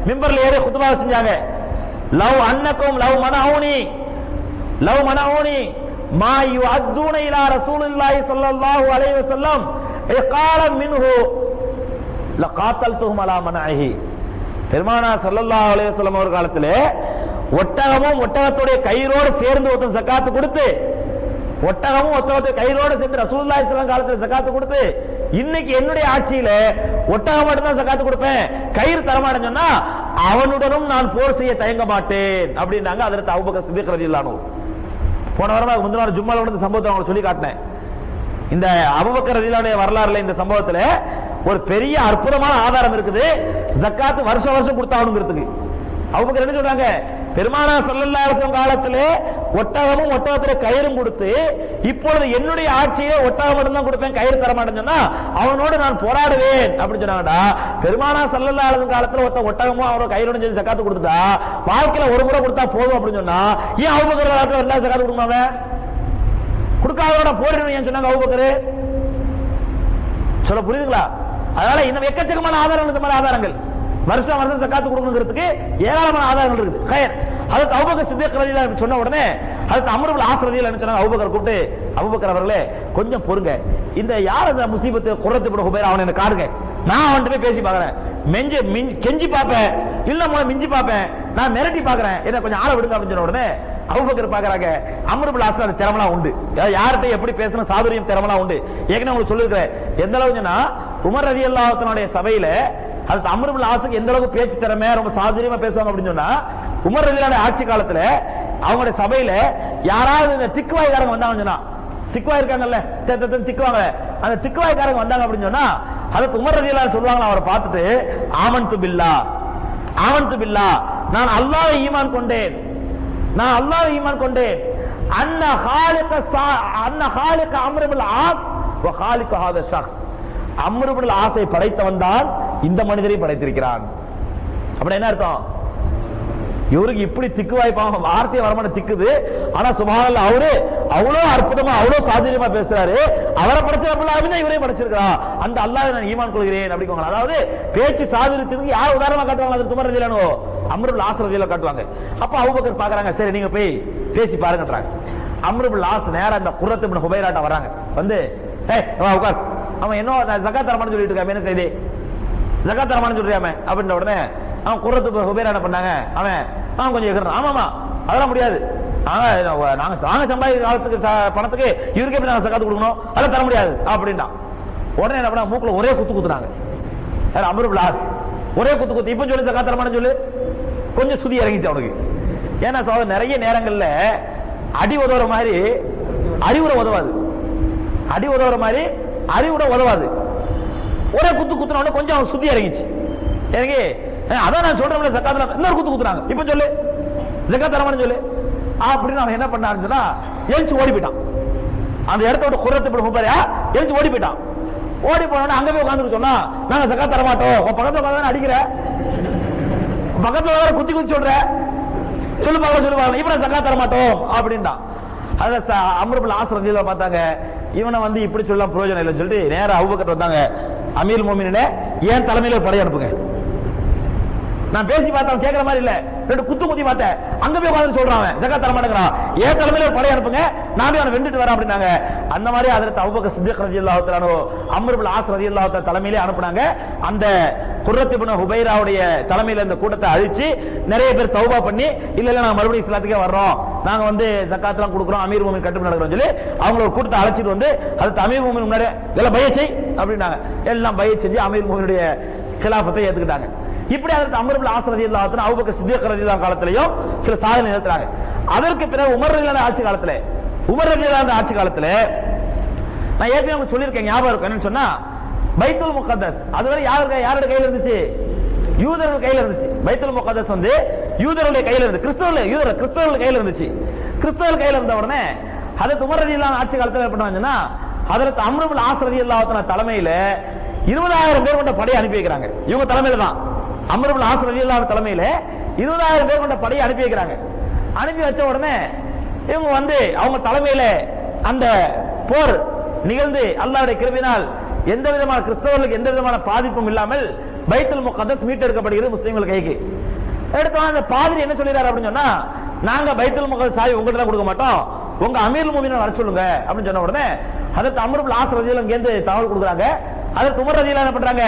மிம்பர்ல ஏறி குத்பா செஞ்சாங்க. லவ் அன்னக்கும் லவ் மனஊனி மா யுஅத்தூன இலா ரசூலில்லாஹி ஸல்லல்லாஹு அலைஹி வஸல்லம் இகாலம் மின்ஹு லகாத்தல்துஹும் அலா மனஇஹி. பெருமானார் ஸல்லல்லாஹு அலைஹி வஸல்லம் அவர் காலத்திலே ஒட்டகமும் ஒட்டகத்துடைய கயிறோடு சேர்ந்து ஒருத்தன் ஜகாத் கொடுத்து, ஒட்டகமும் ஒட்டகத்துடைய கயிறோடு சேர்ந்து ரசூலுல்லாஹி ஸல்லல்லாஹு அலைஹி வஸல்லம் காலத்துல ஜகாத் கொடுத்து, இன்னைக்கு என்னுடைய ஆட்சியில ஒட்டகம் மட்டும் தான் ஜகாத் கொடுப்பேன், கயிறு தரமாட்டேன்னு சொன்னா அவனுடனும் நான் போர் செய்ய தயங்க மாட்டேன் அப்படின்னாங்க ஹஜ்ரத் அபூபக்கர் சித்திக் ரலியல்லாஹு அன்ஹு. போன வாரமா முந்தின வாரம் ஜும்மால நடந்த சம்பவத்தை உங்களுக்கு சொல்லி காட்டினேன். இந்த அபூபக்கர் ரலியல்லாஹு அன்ஹு வரலாறுல இந்த சம்பவத்துல ஒரு பெரிய அற்புதமான ஆதாரம் இருக்குது. ஜகாத் வருஷம் வருஷம் கொடுத்தாகணுங்கிறதுக்கு அபூபக்கர் என்ன சொல்றாங்க, பெருமானார் ஸல்லல்லாஹு அலைஹி வஸல்லம் காலத்திலே ஒட்டகமும் ஒட்டகத்துடைய கயிறும் கொடுத்து, இப்பொழுது என்னுடைய ஆட்சியிலே ஒட்டகம் மட்டும் தான் கொடுப்பேன், கயிறு தர மாட்டேன்னு சொன்னா அவனோடு நான் போராடுவேன் அப்படின்னு சொன்னாங்கடா. பெருமானார் ஸல்லல்லாஹு அலைஹி வஸல்லம் காலத்துல ஒட்டகமும் அவரோட கயிறோட சேர்ந்து ஜகாத் கொடுத்துட்டா, வாழ்க்கையில ஒரு முறை கொடுத்தா போதும் அப்படின்னு சொன்னா ஏன் அபூபக்கர் காலத்துல எல்லா ஜகாத் கொடுப்பாங்க, கொடுக்காதவரோட போரிடுவேன் ஏன் சொன்னாங்க அபூபக்கர்? சொல்ல புரியுதுங்களா? அதனால இந்த எக்கச்சக்கமான ஆதாரங்கள், இந்த மாதிரி ஆதாரங்கள் வருஷம் வருஷம் ஜகாத் கொடுக்கணுங்கிறதுக்கு ஏராளமான ஆதாரங்கள் இருக்குது. கயர் ஹஜ்ரத் அபூபக்கர் சித்திக் ரலியல்லாஹு அன்ஹு சொன்ன உடனே ஹஜ்ரத் அம்ர் இப்னு ஆஸ் ரலியல்லாஹு அன்ஹு சொன்னாங்க, அபூபக்கர் கூப்பிட்டு, அபூபக்கர் அவர்களே கொஞ்சம் பொறுங்க, இந்த யார் அந்த முசீபத்து குர்ரத் இப்னு ஹுபைரா அவனை என்ன காடுங்க, நான் அவன்கிட்ட போய் பேசி பார்க்கறேன், கெஞ்சி பார்ப்பேன், இல்ல மிஞ்சி பார்ப்பேன், நான் மிரட்டி பார்க்கறேன், என்ன கொஞ்சம் ஆள விடுங்க அப்படின்னு சொன்ன உடனே அபூபக்கர் பார்க்கறாங்க, அம்ர் இப்னு ஆஸ் அந்த திறமலாம் உண்டு, யார்கிட்ட எப்படி பேசணும் சாதுரியம் திறமலாம் உண்டு. ஏற்கனவே உங்களுக்கு சொல்லிருக்கிறேன் எந்த அளவுக்குன்னா, உமர் ரலியல்லாஹு அன்ஹுடைய சபையில அது அம்ர் இப்னு ஆஸ்க்கு எந்த அளவுக்கு பேச்சு திறமை, ரொம்ப சாதுரியமா பேசுவாங்க அப்படின்னு சொன்னா, உமர் ரலியல்லாஹு அன்ஹு ஆட்சி காலத்துல அவங்களுடைய சபையில யாராவது இந்த திக்குவாய்க்காரங்க வந்தாங்கன்னு சொன்னா, திக்குவாய் இருக்காங்கல்ல திக்குவாங்க, அந்த திக்குவாய்க்காரங்க வந்தாங்க அப்படின்னு சொன்னா அதுக்கு உமர் ரலியல்லாஹு அன்ஹு சொல்லுவாங்க, அவரை பார்த்துட்டு, ஆமன்து பில்லாஹ் நான் அல்லாஹ்வை ஈமான் கொண்டேன், அன்ன ஹாலிக அம்ர் இப்னு ஆஸ் வ ஹாலிக ஹாதா ஷக்ஸ், அம்ர் இப்னு ஆஸை படைத்தவன் தான் இந்த மனிதரை படைத்திருக்கிறான். அப்படி என்ன அர்த்தம்? இவருக்கு இப்படி திக்கு வாய்ப்பாங்க, வார்த்தையை வரமான திக்குது, ஆனா சுப்ஹானல்லாஹ் அவரு அவ்வளவு அற்புதமா அவ்வளவு சாதுரியமா பேசுறாரு, அவரை படைச்ச இவரையும் படைச்சிருக்கிறான், அந்த அல்லாஹ்வை நான் ஈமான் கொள்கிறேன் அப்படிங்க. அதாவது பேச்சு சாதுரியத்துக்கு யார் உதாரணமா காட்டுவாங்க, அது உமர் ரலியல்லாஹு அன்ஹு அம்ர் இப்னு ஆஸ் ரலியல்லாஹு காட்டுவாங்க. அப்ப அபூபக்கர் பாக்குறாங்க, சரி நீங்க போய் பேசி பாருங்கன்றாங்க. அம்ர் இப்னு ஆஸ் நேரா அந்த குர்ரத் இப்னு ஹுபைராட்ட வராங்க, வந்து உட்கார், அவன் என்ன ஜகாத் தர மாட்டேன்னு சொல்லிட்டு இருக்கான், என்ன செய்தி ஜகாத் தரமான்னு சொல்றியாமே அப்படின்ற உடனே அவன் குர்ரத்து ஹுபைரா என்ன பண்ணாங்க, அவன் கொஞ்சம் எகிறான். ஆமாமா அதெல்லாம் முடியாது, நாங்க சம்பாதிக்கிற காலத்துக்கு பணத்துக்கு இவருக்கு எப்படி நாங்க ஜகாத் கொடுக்கணும், அதெல்லாம் தர முடியாது அப்படின்ட்டான். உடனே என்ன பண்ணா, மூக்குல ஒரே குத்து குத்துறாங்க. அம்ரு இப்னு ஆஸ் ஒரே குத்து குத்து. இப்ப சொல்லு ஜகாத் தரமான்னு சொல்லு, கொஞ்சம் சுதி இறங்கிச்சு அவனுக்கு. ஏன்னா நிறைய நேரங்கள்ல அடி உதவுற மாதிரி அறிவுரை உதவாது, அடி உதவுற மாதிரி அறிவுரை உதவாது. ஒரே குத்து குத்துன கொஞ்சம் அவன் சுத்தி இறங்கிச்சு. இறங்கி அதான் நான் சொல்றேன் ஜகாத், இன்னொரு குத்து குத்துறாங்க. இப்ப சொல்லு ஜகாத் தரமான்னு சொல்லு அப்படின்னு அவன் என்ன பண்ணாருன்னா எழுச்சி ஓடி போயிட்டான். அந்த இடத்தோட குர்ரத்து இப்னு ஹுபைரா எழுச்சி ஓடி போயிட்டான். ஓடி போனோட அங்க போய் உட்கார்ந்து சொன்னா, நாங்க ஜகாத் தர மாட்டோம். பக்கத்துல உட்கார்ந்து அடிக்கிற, பக்கத்துல குத்தி குத்தி சொல்ற, சொல்லுவாங்க இப்ப ஜகாத் தர மாட்டோம் அப்படின்னா. அம்ரு இப்னு ஆஸ் ரலியல்லாஹு பார்த்தாங்க, இவனை இப்படி சொல்ல பிரயோஜனம் இல்லைன்னு சொல்லிட்டு நேரா அபூபக்கர் வந்தாங்க. அமீர் மோமினே, ஏன் தலைமையில ஒரு படை அனுப்புங்க. நான் பேசி பார்த்தேன், கேட்கிற மாதிரி இல்ல, ரெண்டு குத்து குத்தி பார்த்தேன். அங்க போய் உட்கார்ந்து சொல்றான் ஜகாத் தர மாட்டேங்கிறான், ஏன் தலைமையில ஒரு படை அனுப்புங்க, நான் அவனை வெண்டுட்டு வரேன் அப்படின்னாங்க. அந்த மாதிரி ஹஜ்ரத் அபூபக்கர் சித்திக் ரலியல்லாஹு தஆலா அன்ஹு அம்ர் இப்னு ஆஸ் ரலியல்லாஹு தஆலா தலைமையிலே அனுப்புனாங்க. அந்த குர்ரத் இப்னு ஹுபைராவுடைய தலைமையில இந்த கூட்டத்தை அழிச்சு நிறைய பேர் தௌபா பண்ணி, இல்ல இல்ல நாங்க மறுபடியும் இஸ்லாத்துக்கே வர்றோம், நாங்க ஜகாத் எல்லாம் கொடுக்குறோம், அமீர் மோமின் கட்டுப்பட்டு நடக்கிறோம் சொல்லி அவங்க ஒரு கூட்டத்தை அழைச்சிட்டு ஹஜ்ரத் அமீர் மோமின் முன்னாடி எல்லாம் பைஅத் செய் அப்படின்னாங்க. எல்லாம் பைஅத் செஞ்சு அமீர் மோமினுடைய கிலாஃபத்தை ஏத்துக்கிட்டாங்க. இப்படி அதற்கு அம்ர் இப்னு ஆஸ் ரலியல்லாஹு தஆலா அபூபக்கர் சித்திக் ரலியல்லாஹு காலத்திலேயும் சில சாதனை நிகழ்த்துறாங்க. அதற்கு பிறகு உமர் ரலியல்லாஹு ஆட்சி காலத்துல, உமர் ரலியல்லாஹு ஆட்சி காலத்துல நான் ஏற்கனவே சொல்லியிருக்கேன், ஞாபகம் இருக்கும். என்னன்னு சொன்னா, பைத்துல் முகத்தஸ் அதுவரை யாரோட கையில இருந்துச்சு, யூதர்கள் கையில இருந்துச்சு. பைத்துல் முகத்தஸ் யூதர்களுடைய கையில இருந்து, கிறிஸ்தவர்கள் கையில இருந்துச்சு. கிறிஸ்தவர்கள் கையில இருந்த உடனே ஹஜ்ரத் உமர் ரலியல்லாஹு ஆட்சி காலத்துல என்ன பண்ணாங்கன்னா, ஹஜ்ரத் அம்ர் இப்னு ஆஸ் ரலியல்லாஹு தஆலா தலைமையில 20,000 பேர் கொண்ட படையை அனுப்பி வைக்கிறாங்க. இவங்க தலைமையில தான், அம்ர் இப்னு ஆஸ் ரலியல்லாஹு தலைமையில 20,000 பேர் கொண்ட படையை அனுப்பி வைக்கிறாங்க. அனுப்பி வச்ச உடனே இவங்க அவங்க தலைமையில அந்த போர் நிகழ்ந்து அல்லாஹ்வுடைய கிருபையினால் எந்த விதமான கிறிஸ்தவர்களுக்கு எந்த விதமான பாதிப்பும் இல்லாமல் பைத்துல் முகத்தஸ் மீட்டெடுக்கப்படுகிறது முஸ்லிம்கள் கைக்கு. எடுத்தோம் அந்த பாதிரி என்ன சொல்லிடுறாரு அப்படின்னு சொன்னா, நாங்க பைத்துல் முகத்தஸ் சாவி உங்ககிட்ட கொடுக்க மாட்டோம், உங்க அமீர் மோமினை வர சொல்லுங்க அப்படின்னு சொன்ன உடனே ஹஜ்ரத் அம்ர் இப்னு ஆஸ் ரலியல்லாஹு இங்க இருந்து தகவல் கொடுக்குறாங்க. அதற்கு உமர் ரலியல்லாஹு என்ன பண்றாங்க,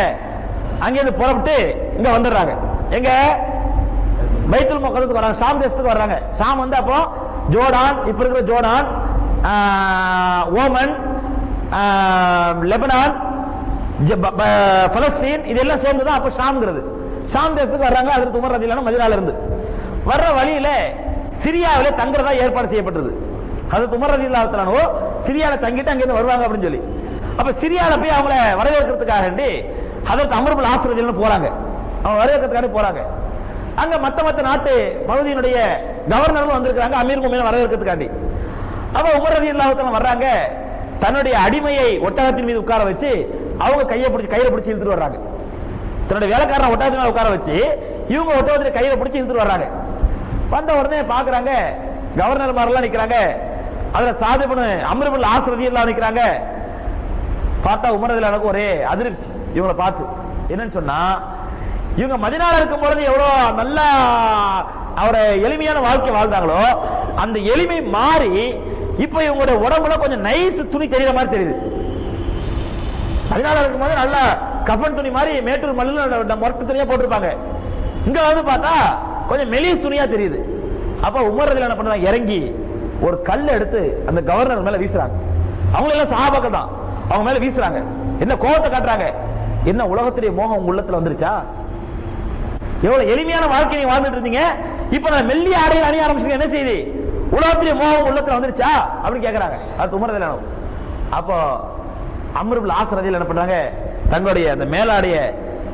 அங்க இருந்து புறப்பட்டு இங்க வந்துடுறாங்க. எங்க பைத்துல் முகத்தஸ்க்கு வராங்க, ஷாம் தேசத்துக்கு வர்றாங்க. ஷாம் அப்போ ஜோர்டான், இப்ப இருக்கிற ஜோர்டான், ஓமன், லெபனான், பலஸ்தீன் இதெல்லாம் சேர்ந்துதான் அப்ப ஷாம்ங்கிறது. ஷாம் தேசத்துக்கு வர்றாங்க. அதற்கு உமர் ரலியல்லாஹு மதீனால இருந்து வர்ற வழியில சிரியாவில தங்குறதா ஏற்பாடு செய்யப்பட்டது. அதற்கு உமர் ரலியல்லாஹு தஆலா சிரியால தங்கிட்டு அங்க இருந்து வருவாங்க அப்படின்னு சொல்லி, அப்ப சிரியால போய் அவங்கள வரவேற்கிறதுக்காக வேண்டி ஹஜ்ரத் அம்ர் இப்னு ஆஸ் ரலியல்லாஹு போறாங்க. அவங்க வரவேற்கிறதுக்காக போறாங்க. அங்க மத்த நாட்டு பகுதியினுடைய கவர்னரும் வந்திருக்காங்க அமீர் மோமினை வரவேற்கிறதுக்காண்டி. அப்ப உமர் ரலியல்லாஹு தஆலா வர்றாங்க. தன்னுடைய அடிமையை ஒட்டகத்தின் மீது உட்கார வச்சு அவங்க கையில பிடிச்சி இழுத்துட்டு வர்றாங்க. தன்னுடைய வேலைக்காரன் ஒட்டகத்தின் மேல உட்கார வச்சு இவங்க ஒட்டகத்தின் கையில பிடிச்சி இழுத்துட்டு வர்றாங்க. வந்த உடனே பாக்குறாங்க கவர்னர் மாதிரிலாம் நிக்கிறாங்க. அதுல சாத் இப்னு அம்ர் இப்னு ஆஸ் ரலியல்லாஹு நிக்கிறாங்க. பார்த்தா உமர் ரலியல்லாஹு ஒரே அதிர்ச்சி இவங்களை பார்த்து. என்னன்னு சொன்னா, இவங்க மதீனால இருக்கும் பொழுது எவ்வளவு நல்லா அவரை எளிமையான வாழ்க்கை வாழ்ந்தாங்களோ அந்த எளிமை மாறி இப்ப இவங்களுடைய உடம்புல கொஞ்சம் நைஸ் துணி தெரியற மாதிரி தெரியுது. மதீனால இருக்கும் போது நல்லா கஃபன் துணி மாதிரி மேட்டூர் மல்லுல மொரட்டு துணியா போட்டிருப்பாங்க. இங்க பார்த்தா கொஞ்சம் மெலிஸ் துணியா தெரியுது. அப்ப உமர் ரலியல்லாஹு என்ன பண்றாங்க, இறங்கி ஒரு கல்லை எடுத்து அந்த கவர்னர் மேல வீசுறாங்க. அவங்க எல்லாம் சஹாபாக்கள் தான், அவங்க மேல வீசுறாங்க. என்ன கோபத்தை காட்டுறாங்க, என்ன உலகத்திலே மோகம் உங்க உள்ளத்துல வந்துருச்சா, எவ்வளவு எளிமையான வாழ்க்கை நீங்க வாழ்ந்துட்டு இருந்தீங்க, இப்ப நான் மெல்லிய ஆடை அணிய ஆரம்பிச்சீங்க, என்ன செய்தி, உலகத்திலே மோகம் உள்ளத்துல வந்துருச்சா அப்படின்னு கேட்கறாங்க. அது உமர் ரலியல்லாஹு. அப்போ அம்ர் இப்னு ஆஸ் ரலியல்லாஹு என்ன பண்றாங்க, தங்களுடைய அந்த மேலாடைய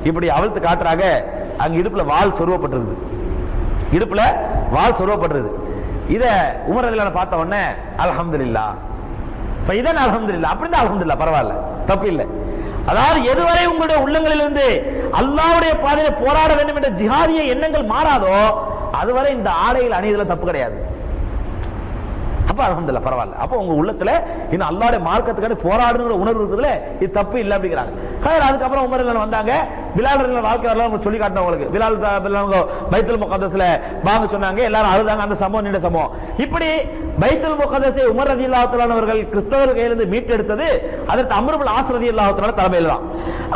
இப்படி அவிழ்த்து காட்டுறாங்க. அங்க இடுப்புல வாள் சொருவப்பட்டிருது, இடுப்புல வாள் சொருவப்பட்டிருது. இத உமர் ரலியல்லாஹு பார்த்த உடனே அல்ஹம்துலில்லாஹ், இப்ப இதான் அல்ஹம்துலில்லாஹ், அப்படிதான் அல்ஹம்துலில்லாஹ், பரவாயில்ல, தப்பு இல்லை. அதாவது எதுவரை உங்களுடைய உள்ளங்களிலிருந்து அல்லாஹ்வுடைய பாதையில போராட வேண்டும் என்ற ஜிஹாதிய எண்ணங்கள் மாறாதோ அதுவரை இந்த ஆடைகள் அணியதுல தப்பு கிடையாது. அப்ப அல்ஹம்துலில்லாஹ் பரவாயில்ல. அப்ப உங்க உள்ளத்துல இன்னும் அல்லாஹ்வுடைய மார்க்கத்துக்கான போராடுற உணர்வு இருக்குதுல, இது தப்பு இல்ல அப்படிங்கிறாங்க. அதுக்கப்புறம் உமர் ரலியல்லாஹு வந்தாங்க, பிலால் ரலியல்லாஹு வாழ்க்கை வரலாறு சொல்லி காட்டினவங்களுக்கு. பிலால் பைத்துல் முகத்தஸ்ல பாங்க சொன்னாங்க, எல்லாரும் அழுதாங்க. அந்த சம்பவம் நீண்ட சம்பவம். இப்படி பைத்துல் முகத்தஸை உமர் ரலியல்லாஹு தஆலா அவர்கள் கிறிஸ்தவர்கள் கையிலிருந்து மீட்டெடுத்தது அதற்கு அம்ர் இப்னு ஆஸ் ரலியல்லாஹு தஆலா தலைமையில் தான்.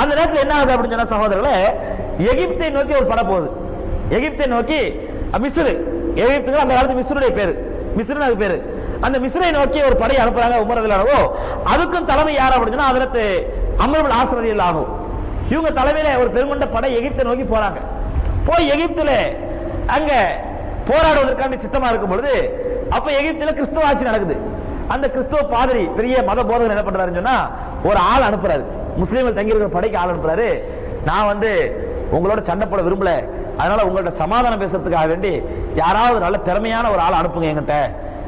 அந்த நேரத்தில் என்ன ஆகுது அப்படின்னு சொன்னா சகோதரர்களே, எகிப்தை நோக்கி ஒரு படை போகுது. எகிப்தை நோக்கி மிஸ்ர், எகிப்துக்கு அந்த காலத்து மிஸ்ருடைய பேரு, மிஸ்ருன்னு அது பேரு. அந்த மிஸ்ரை நோக்கி ஒரு படை அனுப்புறாங்க உமர் ரலியல்லாஹு. அதுக்கும் தலைமை யார் அப்படின்னா அதற்கு அம்ர் இப்னு ஆஸ் ரலியல்லாஹு. இவங்க தலைமையில ஒரு பெருங்கொண்ட படை எகிப்தை நோக்கி போறாங்க. போய் எகிப்துல அங்க போராடுவதற்கான சித்தமா இருக்கும் பொழுது அப்ப எகிப்துல கிறிஸ்துவ ஆட்சி நடக்குது. அந்த கிறிஸ்துவ பாதிரி பெரிய மத போதகர் என்ன பண்றாருன்னு சொன்னா ஒரு ஆள் அனுப்புறாரு, முஸ்லீம்கள் தங்கி இருக்கிற படைக்கு ஆள் அனுப்புறாரு. நான் உங்களோட சண்டை போட விரும்பல, அதனால உங்கள்ட்ட சமாதானம் பேசுறதுக்காக வேண்டி யாராவது நல்ல திறமையான ஒரு ஆள் அனுப்புங்க என்கிட்ட,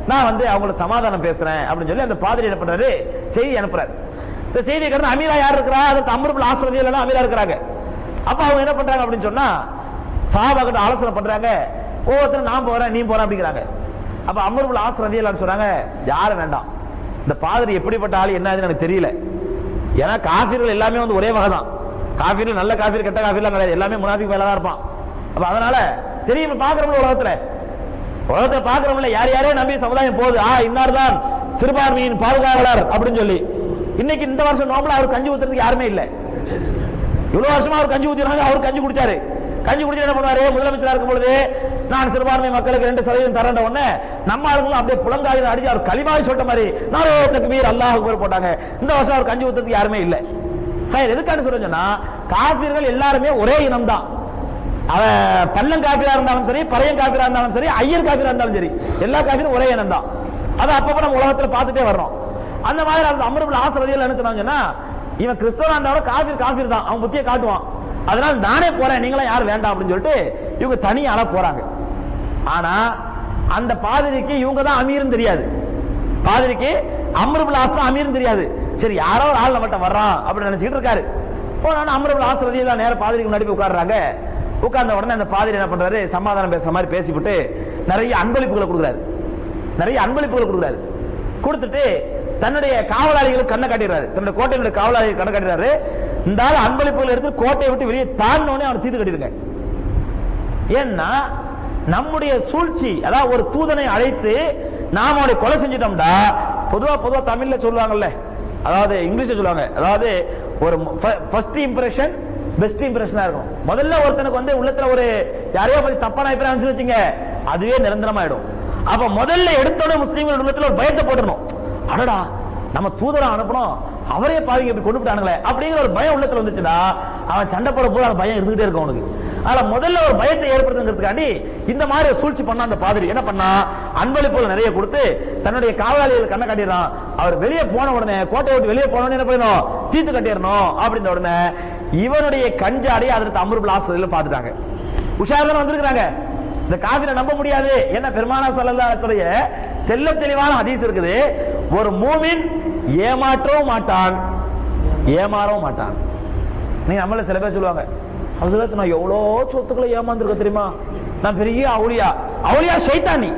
நான் அவங்கள சமாதானம் பேசுறேன் அப்படின்னு சொல்லி அந்த பாதிரி என்ன பண்றாரு, செய்தி அனுப்புறாரு. இந்த செய்தி கேட்டு அமீரா யார் இருக்கிறா, அதுக்கு அம்ர் இப்னு ஆஸ் ரலியல்லாஹு அமீரா இருக்கிறாங்க. அப்ப அவங்க என்ன பண்றாங்க அப்படின்னு சொன்னா சஹாபா கிட்ட ஆலோசனை பண்றாங்க, ஒவ்வொருத்தரும் நான் போறேன் நீ போறேன் அப்படிங்கிறாங்க. அப்ப அம்ர் இப்னு ஆஸ் ரலியல்லாஹு சொல்றாங்க, யாரும் வேண்டாம், இந்த பாதிரி எப்படிப்பட்ட ஆள் என்ன எனக்கு தெரியல. ஏன்னா காஃபிர்கள் எல்லாமே ஒரே வகை தான். காஃபிர்கள் நல்ல காஃபிர் கெட்ட காஃபிர்லாம் கிடையாது, எல்லாமே முனாஃபிக் மேல தான் இருப்பான். அப்ப அதனால தெரியும் பாக்குறோம்ல உலகத்துல பாக்குறோம்ல யார் யாரே நம்பி சமுதாயம் போகுது, இன்னார் தான் சிறுபான்மையின் பாதுகாவலர் அப்படின்னு சொல்லி. இன்னைக்கு இந்த வருஷம் நோம்பல அவர் கஞ்சி ஊத்துறதுக்கு யாருமே இல்ல. இவ்வளவு வருஷமா அவர் கஞ்சி ஊத்தினாங்க, அவர் கஞ்சி குடிச்சாரு. கஞ்சி குடிச்சு என்ன பண்ணுவாரு, முதலமைச்சரா இருக்கும் பொழுது நான் சிறுபான்மை மக்களுக்கு 2% தரேன் உடனே நம்ம ஆளுங்களும் அப்படியே புலங்காயிரம் அடிச்சு அவர் களிமாவை சொல்ற மாதிரி நாரே தக்பீர் அல்லாஹ் அக்பர் போட்டாங்க. இந்த வருஷம் அவர் கஞ்சி ஊத்துறதுக்கு யாருமே இல்ல. எதுக்காக சொல்றேன்னா காபிர்கள் எல்லாருமே ஒரே இனம் தான். அவன் பள்ளம் காபிரா இருந்தாலும் சரி, பறையன் காபிரா இருந்தாலும் சரி, ஐயர் காபிரா இருந்தாலும் சரி, எல்லா காபிரும் ஒரே இனம் தான். அதை அப்பப்ப நம்ம உலகத்துல பார்த்துட்டே வர்றோம். அந்த மாதிரி அம்ர் இப்னு ஆஸ் ரலியல்லாஹு என்ன சொன்னாங்கன்னா, இவன் கிறிஸ்தவனா இருந்தாலும் காபிர் தான், அவன் புத்தியை காட்டுவான், அதனால நானே போறேன், நீங்களாம் யாரும் வேண்டாம் அப்படின்னு சொல்லிட்டு இவங்க தனியால போறாங்க. ஆனா அந்த பாதிரிக்கு இவங்க தான் அமீர்னு தெரியாது. பாதிரிக்கு அம்ர் இப்னு ஆஸ் தான் அமீர்னு தெரியாது. சரி யாரோ ஒரு ஆள் நம்மகிட்ட வர்றான் அப்படின்னு நினைச்சிட்டு இருக்காரு. போனா அம்ர் இப்னு ஆஸ் ரலியல்லாஹு நேர பாதிரிக்கு முன்னாடி உட்கார்றாங்க. உட்கார்ந்த உடனே அந்த பாதிரி என்ன பண்றாரு, சமாதானம் பேசுற மாதிரி பேசிவிட்டு நிறைய அன்பளிப்புகளை கொடுக்குறாரு. கொடுத்துட்டு தன்னுடைய காவலாளிகளுக்கு கண்ணை காட்டிடுறாரு, தன்னுடைய கோட்டையினுடைய காவலாளிகள் கண்ணை காட்டிடுறாரு. இந்த ஆள் அன்பளிப்புகள் எடுத்து கோட்டையை விட்டு வெளியே தாண்டினோடனே அவனை தீர்த்து கட்டிடுங்க. ஏன்னா நம்முடைய சூழ்ச்சி, அதாவது ஒரு தூதனை அழைத்து நாம அவனை கொலை செஞ்சிட்டோம்டா, பொதுவா தமிழ்ல சொல்லுவாங்கல்ல, அதாவது இங்கிலீஷ்ல சொல்லுவாங்க, அதாவது ஒரு ஃபர்ஸ்ட் இம்ப்ரெஷன் பெஸ்ட் இம்ப்ரெஷனா இருக்கும். முதல்ல ஒருத்தனுக்கு உள்ளத்துல ஒரு யாரையோ பத்தி தப்பான அபிப்பிராயம் வச்சுங்க, அதுவே நிரந்தரமாயிடும். அப்ப முதல்ல எடுத்தோட முஸ்லீம்கள் உள்ளத்துல ஒரு பயத்தை போடணும். அடடா நம்ம தூதரா அனுப்பணும், அவரே பாவிங்க இப்படி கொண்டு விட்டானுங்களே அப்படிங்கிற ஒரு பயம் உள்ளத்துல வந்துச்சுன்னா அவன் சண்டை போட போது அந்த பயம் இருந்துகிட்டே இருக்கும் அவனுக்கு. அதனால முதல்ல ஒரு பயத்தை ஏற்படுத்துங்கிறதுக்காண்டி இந்த மாதிரி சூழ்ச்சி பண்ண அந்த பாதிரி என்ன பண்ணா, அன்பளிப்புகள் நிறைய கொடுத்து தன்னுடைய காவலாளிகள் கண்ணை காட்டிடுறான். அவர் வெளியே போன உடனே, கோட்டை விட்டு வெளியே போன உடனே என்ன பண்ணணும், தீர்த்து கட்டிடணும் அப்படின்ற உடனே இவனுடைய கஞ்சாடி அதற்கு அம்ர் இப்னு ஆஸ் ரலியல்லாஹு பார்த்துட்டாங்க. உஷாரா வந்திருக்காங்க, இந்த காபிரை நம்ப முடியாது. என்ன பெருமானார் ஸல்லல்லாஹு அலைஹி வஸல்லம் தெல்ல தெளிவான ஹதீஸ் இருக்குது, ஒரு மூமின் ஏமாற்றவும் மாட்டான் ஏமாறவும் மாட்டான். நீங்க நம்மள சில பேர் சொல்லுவாங்க, ஹஜ்ரத் நான் எவ்வளோ சொத்துக்களை ஏமாந்துருக்க தெரியுமா, நான் பெரிய அவுலியா ஷைத்தானி.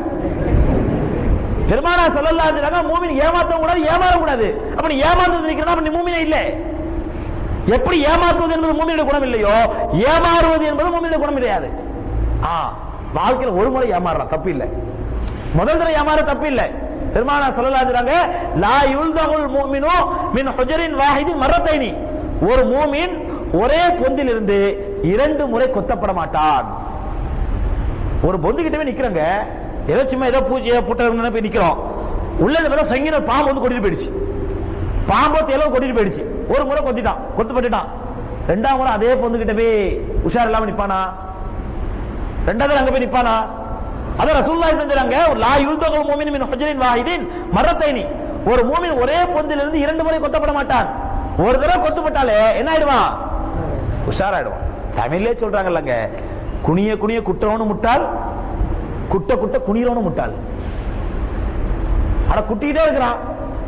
பெருமானார் ஸல்லல்லாஹு அலைஹி வஸல்லம் மூமின் ஏமாற்றவும் கூடாது ஏமாறவும் கூடாது. அப்ப நீ ஏமாந்து இருக்கிறா நீ மூமினே இல்லை. எப்படி ஏமாற்றுவது என்பது மூமினுடைய குணம் இல்லையோ, ஏமாறுவது என்பது மூமினுடைய குணம் கிடையாது. வாழ்க்கையில் ஒரு முறை ஏமாறலாம், தப்பு இல்லை. முதல் தடவை ஏமாற தப்பு இல்லை. பெருமானார் ஸல்லல்லாஹு அலைஹி வஸல்லம் லா யுல்தகுல் முஃமினு மின் ஹுஜரின் வாஹிதின் மர்ரத்தைனி, ஒரு மூமின் ஒரே பொந்தில் இருந்து 2 முறை கொத்தப்பட மாட்டான். ஒரு பொந்து கிட்டவே நிக்கிறங்க, ஏதோ சும்மா ஏதோ பூஜையை புட்டை போய் நிக்கிறோம், உள்ள சங்கின பாம்பு கொட்டிட்டு போயிடுச்சு, பாம்போ தேலோ கொட்டிட்டு போயிடுச்சு. ஒரு முறை கொத்துப்பட்டுட்டான். 2ஆம் முறை அதே பொந்து கிட்ட போய் உஷார் இல்லாம நிப்பானா, 2வது அங்க போய் நிப்பானா? அத ரசூலுல்லாஹி செஞ்சாங்க, லா யுல்தகுல் முஃமினு மின் ஹுஜரின் வாஹிதின் மர்ரத்தைனி, ஒரு மூமின் ஒரே பொந்தில் இருந்து 2 முறை கொத்தப்பட மாட்டான். ஒரு தடவை கொத்துப்பட்டாலே என்ன ஆயிடுவான், உஷாராயிடுவான். தமிழ்லே சொல்றாங்கல்லங்க, குனிய குனிய குற்றவனு முட்டாள், குட்ட குட்ட குனிறவனு முட்டாள். அட குட்டிக்கிட்டே இருக்கிறான்,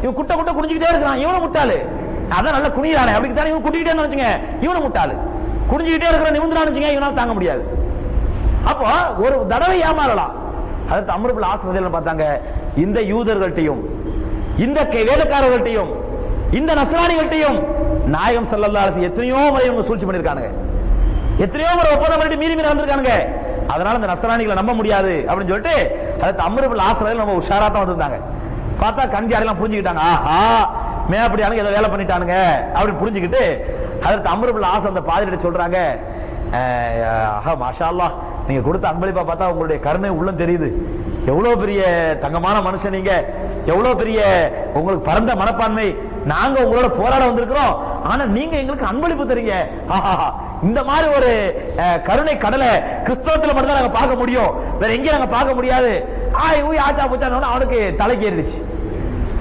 இவன் குட்ட குட்ட குனிஞ்சுக்கிட்டே இருக்கிறான், இவனு முட்டாளு. அதான் நல்ல குனிறானே அப்படி தானே இவன் குட்டிக்கிட்டே நினைச்சுங்க, இவனு முட்டாளு. குனிஞ்சுக்கிட்டே இருக்கிற நிமிர்ந்து நினைச்சுங்க, இவனால தாங்க முடியாது. அப்போ ஒரு தடவை ஏமாறலாம். அதற்கு அம்ர் இப்னு ஆஸ் ரலியல்லாஹு பார்த்தாங்க, இந்த யூதர்கள்ட்டையும் இந்த வேலைக்காரர்கள்ட்டையும் இந்த நஸ்ரானிகள்ட்டையும் நாயகம் ஸல்லல்லாஹு அலைஹி வஸல்லம் எத்தனையோ முறை இவங்க சூழ்ச்சி பண்ணிருக்காங்க, எத்தனையோ முறை ஒப்பந்தம் பண்ணிட்டு மீறி வந்திருக்கானுங்க. அதனால இந்த நஸ்ரானிகளை நம்ப முடியாது அப்படின்னு சொல்லிட்டு அதுக்கு அம்ர் இப்னு ஆஸ் நம்ம உஷாரா தான் வந்திருந்தாங்க. பார்த்தா கஞ்சாரெல்லாம் புரிஞ்சுக்கிட்டாங்க, ஆஹா மேப்படியானுங்க ஏதோ வேலை பண்ணிட்டானுங்க அப்படின்னு புரிஞ்சுக்கிட்டு அதற்கு அம்ர் இப்னு ஆஸ் அந்த பாதிரிட்ட சொல்றாங்க, மாஷா அல்லாஹ் நீங்க கொடுத்த அன்பளிப்பா பார்த்தா உங்களுடைய கருணை உள்ளம் தெரியுது, எவ்வளவு பெரிய தங்கமான மனுஷன் நீங்க, எவ்வளவு பெரிய உங்களுக்கு பரந்த மனப்பான்மை, நாங்க உங்களோட போராட வந்திருக்கிறோம், ஆனா நீங்க எங்களுக்கு அன்பளிப்பு தரீங்க, இந்த மாதிரி ஒரு கருணை கடலை கிறிஸ்தவத்துல மட்டும் தான் நாங்க பார்க்க முடியும், வேற எங்கேயும் நாங்க பார்க்க முடியாது. ஆச்சா பூச்சான அவனுக்கு தலைக்கு ஏறிடுச்சு,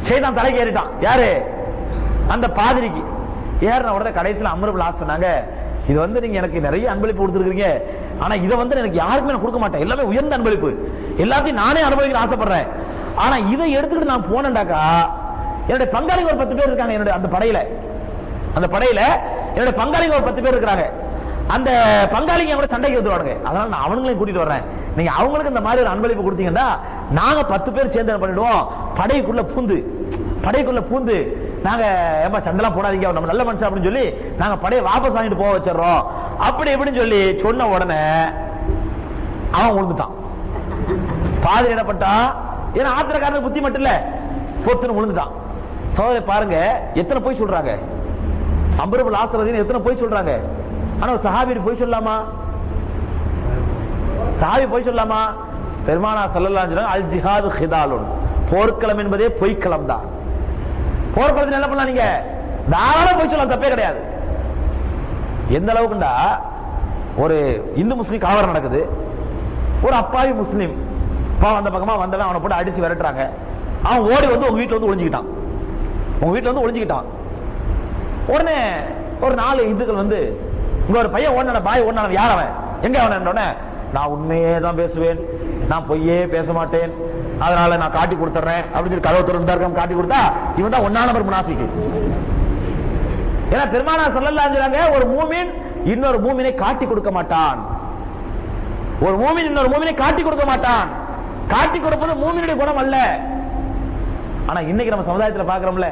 ஷைத்தான் தலைக்கு ஏறிட்டான். யாரு? அந்த பாதிரிக்கு ஏறின உடனே கடைசியில் அம்ர் இப்னு ஆஸ் சொன்னாங்க, இது நீங்க எனக்கு நிறைய அன்பளிப்பு கொடுத்துருக்கீங்க, ஆனா இதை எனக்கு யாருக்குமே நான் கொடுக்க மாட்டேன், எல்லாமே உயர்ந்த அன்பளிப்பு, எல்லாத்தையும் நானே அனுபவிக்க ஆசைப்படுறேன், ஆனா இதை எடுத்துக்கிட்டு நான் போனேன்டாக்கா என்னுடைய பங்காளிங்க ஒரு 10 பேர் இருக்காங்க, என்னுடைய அந்த படையில என்னுடைய பங்காளிங்க ஒரு 10 பேர் இருக்காங்க, அந்த பங்காளிங்க கூட சண்டைக்கு வந்துருவாங்க, அதனால நான் அவங்களையும் கூட்டிட்டு வர்றேன், நீங்க அவங்களுக்கு இந்த மாதிரி ஒரு அன்பளிப்பு கொடுத்தீங்கன்னா நாங்க 10 பேர் சேர்ந்து என்ன பண்ணிடுவோம், படைக்குள்ள பூந்து நாங்க ஏமா சண்டெல்லாம் போடாதீங்க, நம்ம நல்ல மனுஷன் அப்படின்னு சொல்லி நாங்க படையை வாபஸ் வாங்கிட்டு போக வச்சிடறோம் அப்படி எப்படின்னு சொல்லி சொன்ன உடனே அவன் விழுந்துட்டான். பாதிரி என்ன பண்ணிட்டான், ஏன்னா ஆத்திரக்காரனுக்கு புத்தி மட்டும் இல்ல, பொத்துன்னு விழுந்துட்டான். சோதரை பாருங்க எத்தனை போய் சொல்றாங்க, அம்ர் இப்னு ஆஸ் எத்தனை போய் சொல்றாங்க, ஆனா சஹாபி போய் சொல்லலாமா? சஹாபி போய் சொல்லலாமா? பெருமானா ஸல்லல்லாஹு அலைஹி வஸல்லம் அல் ஜிஹாது ஹிதாலுன், போர்க்களம் என்பதே பொய்க்களம் தான். போர்க்களத்தில் என்ன பண்ணலாம், நீங்க தாராளமா போய் சொல்லலாம், தப்பே கிடையாது. எந்த அளவுக்குண்டா ஒரு இந்து முஸ்லீம் கலவரம் நடக்குது, ஒரு அப்பாவி முஸ்லீம் அந்த பக்கமா வந்தவன் அவனை போட்டு அடிச்சு விரட்டுறாங்க, அவன் ஓடி வந்து உங்க வீட்டுல வந்து ஒளிஞ்சுக்கிட்டான். உடனே ஒரு 4 இந்துக்கள் வந்து உங்க ஒரு பையன் ஓடின பாய் ஓடின யார் அவன் எங்க அவன, நான் உண்மையே தான் பேசுவேன், நான் பொய்யே பேச மாட்டேன், அதனால நான் காட்டி கொடுத்துறேன் அப்படின்னு சொல்லி கதவு திறந்தார் காட்டி கொடுத்தா இவன் தான் 1 நம்பர் முனாஃபிக். ஏன்னா பெருமானார் ஸல்லல்லாஹு அலைஹி வஸல்லம் ஒரு மூமின் இன்னொரு மூமினை காட்டி கொடுக்க மாட்டான், ஒரு மூமின் இன்னொரு மூமினை காட்டி கொடுக்க மாட்டான், காட்டி கொடுப்பது மூமினுடைய குணம் அல்ல. ஆனா இன்னைக்கு நம்ம சமுதாயத்துல பாக்குறோம்ல,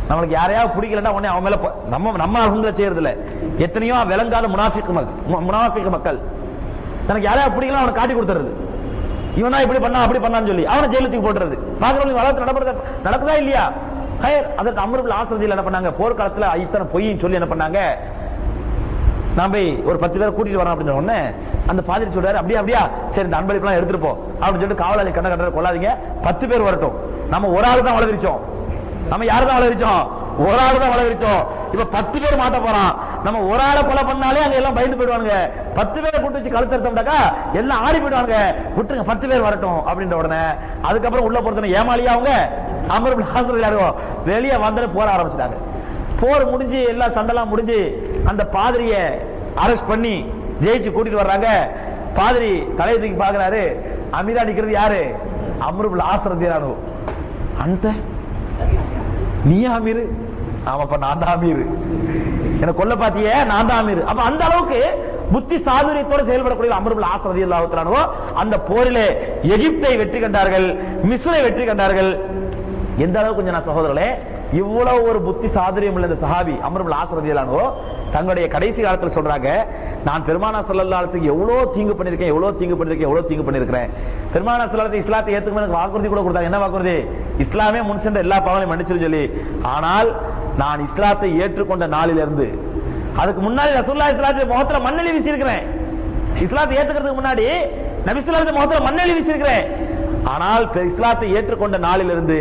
நம்மளுக்கு யாரையாவது பிடிக்கலன்னா உடனே அவன் மேல நம்ம அவங்க செய்யறது இல்ல, எத்தனையோ விளங்காத முனாஃபிக் மக்கள் தனக்கு யாரையாவது பிடிக்கல அவனை காட்டி கொடுத்துறது, இவனா இப்படி பண்ணா அப்படி பண்ணான்னு சொல்லி அவனை ஜெயிலுக்கு போட்டுறது பாக்குறவங்க வளர்த்து நடக்குதா இல்லையா? அதற்கு அம்ர் இப்னு ஆஸ் என்ன பண்ணாங்க, போர்க்காலத்துல இத்தனை பொய்ன்னு சொல்லி என்ன பண்ணாங்க, நான் போய் ஒரு 10 பேரை கூட்டிட்டு வரேன் அப்படின்னு உடனே அந்த பாதிரி சொல்றாரு, அப்படியா சரி இந்த அன்பளிப்பெல்லாம் எடுத்துட்டு போ அப்படின்னு சொல்லிட்டு காவலாளி கண்ண கொள்ளாதீங்க, 10 பேர் வரட்டும், நம்ம ஒரு ஆள் தான் வளர்ச்சிச்சோம், நம்ம யாரு தான் வளர்ச்சிச்சோம், ஒரு ஆள் தான் வளர்ச்சிச்சோம், இப்ப 10 பேர் மாட்ட போறான், நம்ம ஒரு ஆளை கொலை பண்ணாலே அங்க எல்லாம் பயந்து போயிடுவாங்க, 10 பேரை கூட்டு வச்சு கழுத்தறுத்தோம்னாக்கா எல்லாம் ஆடி போயிடுவாங்க, விட்டுருங்க 10 பேர் வரட்டும் அப்படின்ற உடனே அதுக்கப்புறம் உள்ள பொறுத்தன ஏமாளியா அவங்க அம்ர் இப்னு ஆஸ் வெளியே வந்து போற ஆரம்பிச்சிட்டாங்க. போர் முடிஞ்சு எல்லா சண்டெல்லாம் முடிஞ்சு அந்த பாதிரிய அரெஸ்ட் பண்ணி ஜெயிச்சு கூட்டிட்டு வர்றாங்க. பாதிரி தலையை தூக்கி பாக்குறாரு, அமீரா நிக்கிறது யாரு? அம்ர் இப்னு ஆஸ் ரலியல்லாஹு அந்த நீ அமீர்? ஆமாப்பா நான் தான் அமீர், என்ன கொல்ல பாத்தியே நான் தான் அமீர். அப்ப அந்த அளவுக்கு புத்தி சாதுரியத்தோடு செயல்படக்கூடிய அம்ர் இப்னு ஆஸ் ரலியல்லாஹு தஆலா அந்த போரிலே எகிப்தை வெற்றி கண்டார்கள், மிஸ்ரை வெற்றி கண்டார்கள். எந்த அளவுக்கு கொஞ்சம் சகோதரர்களே, இவ்வளவு ஒரு புத்தி சாதுரியம் உள்ள இந்த சஹாபி அம்ர் இப்னு ஆஸ் ரலியல்லாஹு தங்களுடைய கடைசி காலத்தில் சொல்றாங்க, நான் பெருமானார் ஸல்லல்லாஹு அலைஹி வஸல்லம் எவ்வளவு தீங்கு பண்ணிருக்கேன், பெருமானார் ஸல்லல்லாஹு அலைஹி வஸல்லம் இஸ்லாத்தை ஏத்துக்க எனக்கு வாக்குறுதி கூட கொடுத்தாங்க. என்ன வாக்குறுதி? இஸ்லாமே முன் சென்ற எல்லா பாவங்களையும் மன்னிச்சிரு சொல்லி. ஆனால் நான் இஸ்லாத்தை ஏற்றுக்கொண்ட நாளிலிருந்து அதுக்கு முன்னாடி ரசூலுல்லாஹி ஸல்லல்லாஹு அலைஹி வஸல்லம் முகத்துல மண்ணெளி வீசியிருக்கிறேன், இஸ்லாத்தை ஏத்துக்கிறதுக்கு முன்னாடி நபி ஸல்லல்லாஹு அலைஹி வஸல்லம் முகத்துல மண்ணெளி வீசியிருக்கிறேன். ஆனால் இஸ்லாத்தை ஏற்றுக்கொண்ட நாளிலிருந்து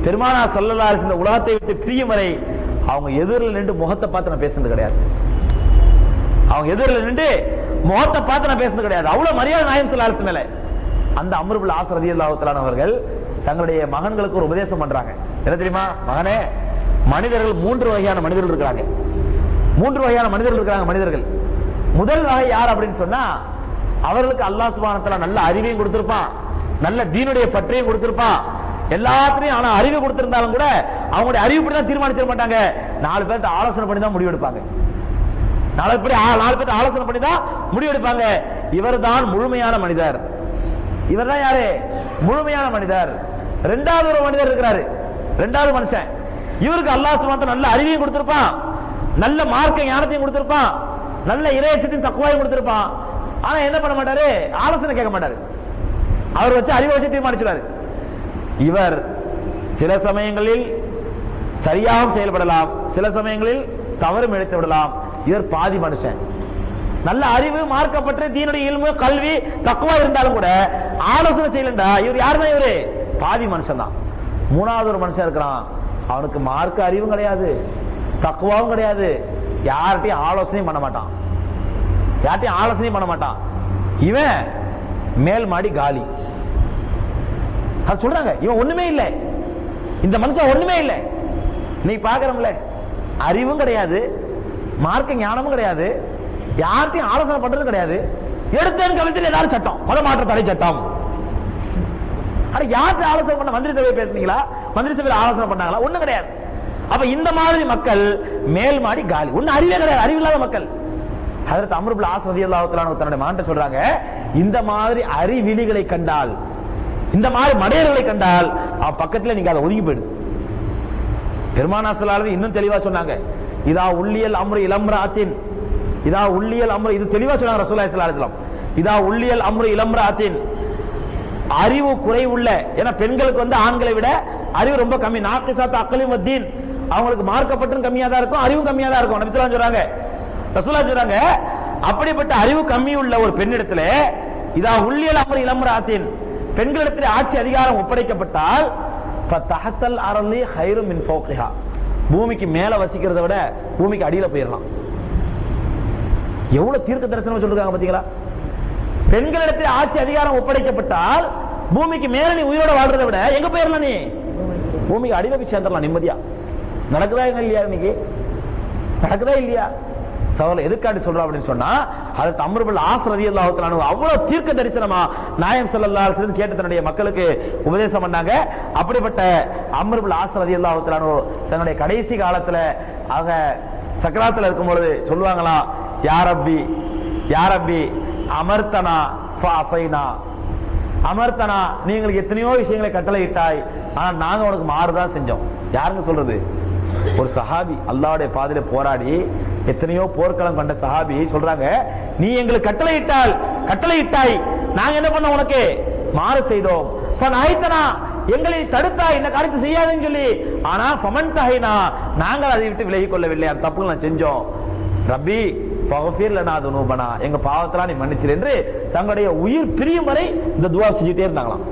பெருமானார் ஸல்லல்லாஹு அலைஹி வஸல்லம் உலகத்தை விட்டு பிரியும் வரை அவங்க எதிரில் நின்று முகத்தை பார்த்து நான் பேசுனது கிடையாது, அவங்க எதிரில் நின்று முகத்தை பார்த்து நான் பேசுனது கிடையாது. அவ்வளவு மரியாதை நாயகம் ஸல்லல்லாஹு அலைஹி வஸல்லம் மேல. அந்த அம்ர் இப்னு ஆஸ் ரலியல்லாஹு தஆலா அவர்கள் தங்களுடைய மகன்களுக்கு ஒரு உபதேசம் பண்றாங்க. என்ன தெரியுமா? மகனே, மனிதர்கள் 3 வகையான மனிதர்கள் இருக்கிறாங்க, 3 வகையான மனிதர்கள் இருக்கிறாங்க. மனிதர்கள் முதல் வகை யார் அப்படின்னு சொன்னா, அவர்களுக்கு அல்லாஹ் சுப்ஹானஹு வ தஆலா நல்ல அறிவையும் கொடுத்திருப்பான், நல்ல தீனுடைய பற்றையும் கொடுத்திருப்பான், எல்லாத்தையும். ஆனா அறிவு கொடுத்திருந்தாலும் கூட அவங்களுடைய அறிவு படி தான் தீர்மானிச்சிட மாட்டாங்க, 4 பேர்த்த ஆலோசனை பண்ணி தான் முடிவெடுப்பாங்க, 4 பேர்த்த ஆலோசனை பண்ணி தான் முடிவெடுப்பாங்க. இவர் தான் முழுமையான மனிதர். இவர் தான் யாரு? முழுமையான மனிதர். ரெண்டாவது ஒரு மனிதர் இருக்கிறாரு, ரெண்டாவது மனுஷன். இவருக்கு அல்லாஹ் சுப்ஹானஹு நல்ல அறிவையும் கொடுத்திருப்பான், நல்ல மார்க்க ஞானத்தையும் கொடுத்திருப்பான், நல்ல இறையச்சத்தையும் தக்வாவையும் கொடுத்திருப்பான். ஆனா என்ன பண்ண மாட்டாரு, ஆலோசனை கேட்க மாட்டாரு. அவர் வச்சு அறிவை வச்சு தீர்மானிச்சுறாரு. இவர் சில சமயங்களில் சரியாகவும் செயல்படலாம், சில சமயங்களில் தவறும் இழைத்து விடலாம். இவர் பாதி மனுஷன். நல்ல அறிவு, மார்க்கப்பற்று, தீனுடைய இல்மு, கல்வி, தக்வா இருந்தாலும் கூட ஆலோசனை செய்யலண்டா இவர் யாருதான்? இவரு பாதி மனுஷன் தான். மூணாவது ஒரு மனுஷன் இருக்கிறான், அவனுக்கு மார்க்க அறிவும் கிடையாது, தக்வாவும் கிடையாது, யார்கிட்டையும் ஆலோசனையும் பண்ண மாட்டான், யார்கிட்டையும் ஆலோசனையும் பண்ண மாட்டான். இவன் மேல் மாடி காலி. சொல்றாங்க இவன் ஒண்ணுமே இல்லை, இந்த மனுஷன் ஒண்ணுமே இல்லை. நீ பாக்குறோம்ல, அறிவும் கிடையாது, மார்க்க ஞானமும் கிடையாது, யார்த்தையும் ஆலோசனை பண்றது கிடையாது. எடுத்தேன் கவிழ்த்து ஏதாவது சட்டம், மதமாற்ற தடை சட்டம். யார்கிட்ட ஆலோசனை பண்ண? மந்திரி சபையை பேசுனீங்களா? மந்திரி சபையில் ஆலோசனை பண்ணாங்களா? ஒண்ணும் கிடையாது. அப்ப இந்த மாதிரி மக்கள் மேல் மாடி காலி, ஒண்ணு அறிவே கிடையாது, அறிவில்லாத மக்கள். ஹஜ்ரத் அம்ர் இப்னு ஆஸ் ரலியல்லாஹு தஆலா தன்னுடைய மகன்கிட்ட சொல்றாங்க, இந்த மாதிரி அறிவிலிகளை கண்டால், இந்த மாதிரி மடையர்களை கண்டால் அவன் பக்கத்துல நீங்க அதை ஒதுங்கி போயிடு. பெருமானார் ஸல்லல்லாஹு அலைஹி வஸல்லம் இன்னும் தெளிவா சொன்னாங்க, இதா உள்ளியல் அம்ரு இலம்ராத்தின், இதா உள்ளியல் அம்ரு, இது தெளிவா சொன்னாங்க ரசூலுல்லாஹி ஸல்லல்லாஹு அலைஹி வஸல்லம். இதா உள்ளியல் அம்ரு இலம்ராத்தின், அறிவு குறைவுள்ள, ஏன்னா பெண்களுக்கு வந்து ஆண்களை விட அறிவு ரொம்ப கம்மி. நாக்கிசாத் அக்லிம் வத்தீன், அவங்களுக்கு மார்க்கப்பட்டும் கம்மியா தான் இருக்கும், அறிவும் கம்மியா தான் இருக்கும். நபி ஸல்லல்லாஹு அலைஹி வஸல்லம் சொல்றாங்க, ரசூலுல்லாஹி சொல்றாங்க, அப்படிப்பட்ட அறிவு கம்மி உள்ள ஒரு பெண்ணிடத்துல இதா உள்ளியல் அம்ரு இலம்ராத்தின், பெண்களிடத்தில் ஆட்சி அதிகாரம் ஒப்படைக்கப்பட்டால் ஃபதஹத்தல் அரலி கைரும் மின் ஃபௌகிஹா, பூமிக்கு மேல வசிக்கிறத விட பூமிக்கு அடியில போயிடலாம். எவ்வளவு தீர்க்க தரிசனம் சொல்றாங்க பாத்தீங்களா? பெண்களிடத்தில் ஆட்சி அதிகாரம் ஒப்படைக்கப்பட்டால் பூமிக்கு மேல நீ உயிரோட வாழ்றதை விட எங்க போயிடலாம்? நீ பூமிக்கு அடியில போய் சேர்ந்துடலாம் நிம்மதியா. நடக்குதா இல்லையா? இன்னைக்கு நடக்குதா இல்லையா? சவால் எதுக்காண்டி சொல்றோம் அப்படின்னு சொன்னா, ஹஜ்ரத் அம்ர் இப்னு ஆஸ் ரலியல்லாஹு தஆலா அன்ஹு அவ்வளவு தீர்க்க தரிசனமா நாயகம் ஸல்லல்லாஹு அலைஹி வஸல்லம் கேட்டு தன்னுடைய மக்களுக்கு உபதேசம் பண்ணாங்க. அப்படிப்பட்ட அம்ர் இப்னு ஆஸ் ரலியல்லாஹு தஆலா அன்ஹு தன்னுடைய கடைசி காலத்துல அவங்க சக்கராத்துல இருக்கும் பொழுது சொல்லுவாங்களாம், யா ரப்பி யா ரப்பி அமர்த்தனா ஃபஅஸைனா, அமர்த்தனா, நீங்களுக்கு எத்தனையோ விஷயங்களை கட்டளை இட்டாய், ஆனா நாங்க உனக்கு மாறுதான் செஞ்சோம். யாருங்க சொல்றது? ஒரு சஹாபி அல்லாஹ்வுடைய பாதையில போராடி எத்தனையோ போர்க்களம் கண்ட சஹாபி சொல்றாங்க, நீ எங்களுக்கு கட்டளை இட்டாய், நாங்க என்ன பண்ணோம்? உனக்கு மாறு செய்தோம். ஃபநஹைதனா, எங்களை தடுத்தாய், இந்த காரியத்தை செய்யாதுன்னு சொல்லி, ஆனா ஃபமன்தஹைனா, நாங்கள் அதை விட்டு விலகிக் கொள்ளவில்லை, அந்த தப்புகள் நான் செஞ்சோம். ரப்பி ஃபக்ஃபிர் லனா துனூபனா, எங்க பாவத்தெல்லாம் நீ மன்னிச்சிரு என்று தங்களுடைய உயிர் பிரியும் வரை இந்த துஆ செஞ்சுட்டே இருந்தாங்களாம்.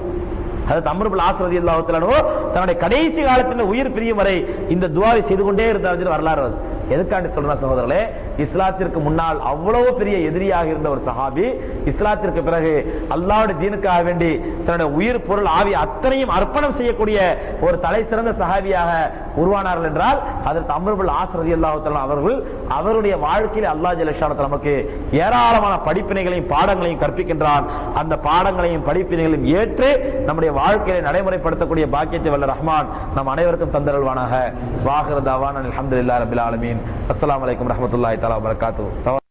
ஹஜ்ரத் அம்ர் இப்னு ஆஸ் ரலியல்லாஹு தஆலா அன்ஹு தன்னுடைய கடைசி காலத்தில் உயிர் பிரியும் வரை இந்த துஆவை செய்து கொண்டே இருந்தார் வரலாறு. எதுக்காண்டி சொல்றேன் சகோதரர்களே, இஸ்லாத்திற்கு முன்னால் அவ்வளவு பெரிய எதிரியாக இருந்த ஒரு சஹாபி இஸ்லாத்திற்கு பிறகு அல்லாஹ்வுடைய தீனுக்காக வேண்டி தன்னுடைய உயிர், பொருள், ஆவி அத்தனையும் அர்ப்பணம் செய்யக்கூடிய ஒரு தலை சிறந்த சஹாபியாக உருவானார்கள் என்றால் ஹஜ்ரத் அம்ர் இப்னு ஆஸ் ரலியல்லாஹு தஆலா அவர்கள் அவருடைய வாழ்க்கையில் அல்லாஹ் ஜல்ல ஷானஹு நமக்கு ஏராளமான படிப்பினைகளையும் பாடங்களையும் கற்பிக்கின்றான். அந்த பாடங்களையும் படிப்பினைகளையும் ஏற்று நம்முடைய வாழ்க்கையை நடைமுறைப்படுத்தக்கூடிய பாக்கியத்தை வல்ல ரஹ்மான் நம் அனைவருக்கும் தந்தருள்வானாக. வாஹிரு தஅவானா அல்ஹம்துலில்லாஹி ரப்பில் ஆலமீன். அஸ்ஸலாமு அலைக்கும் வரஹ்மத்துல்லாஹி தஆலா வபரகாத்துஹு.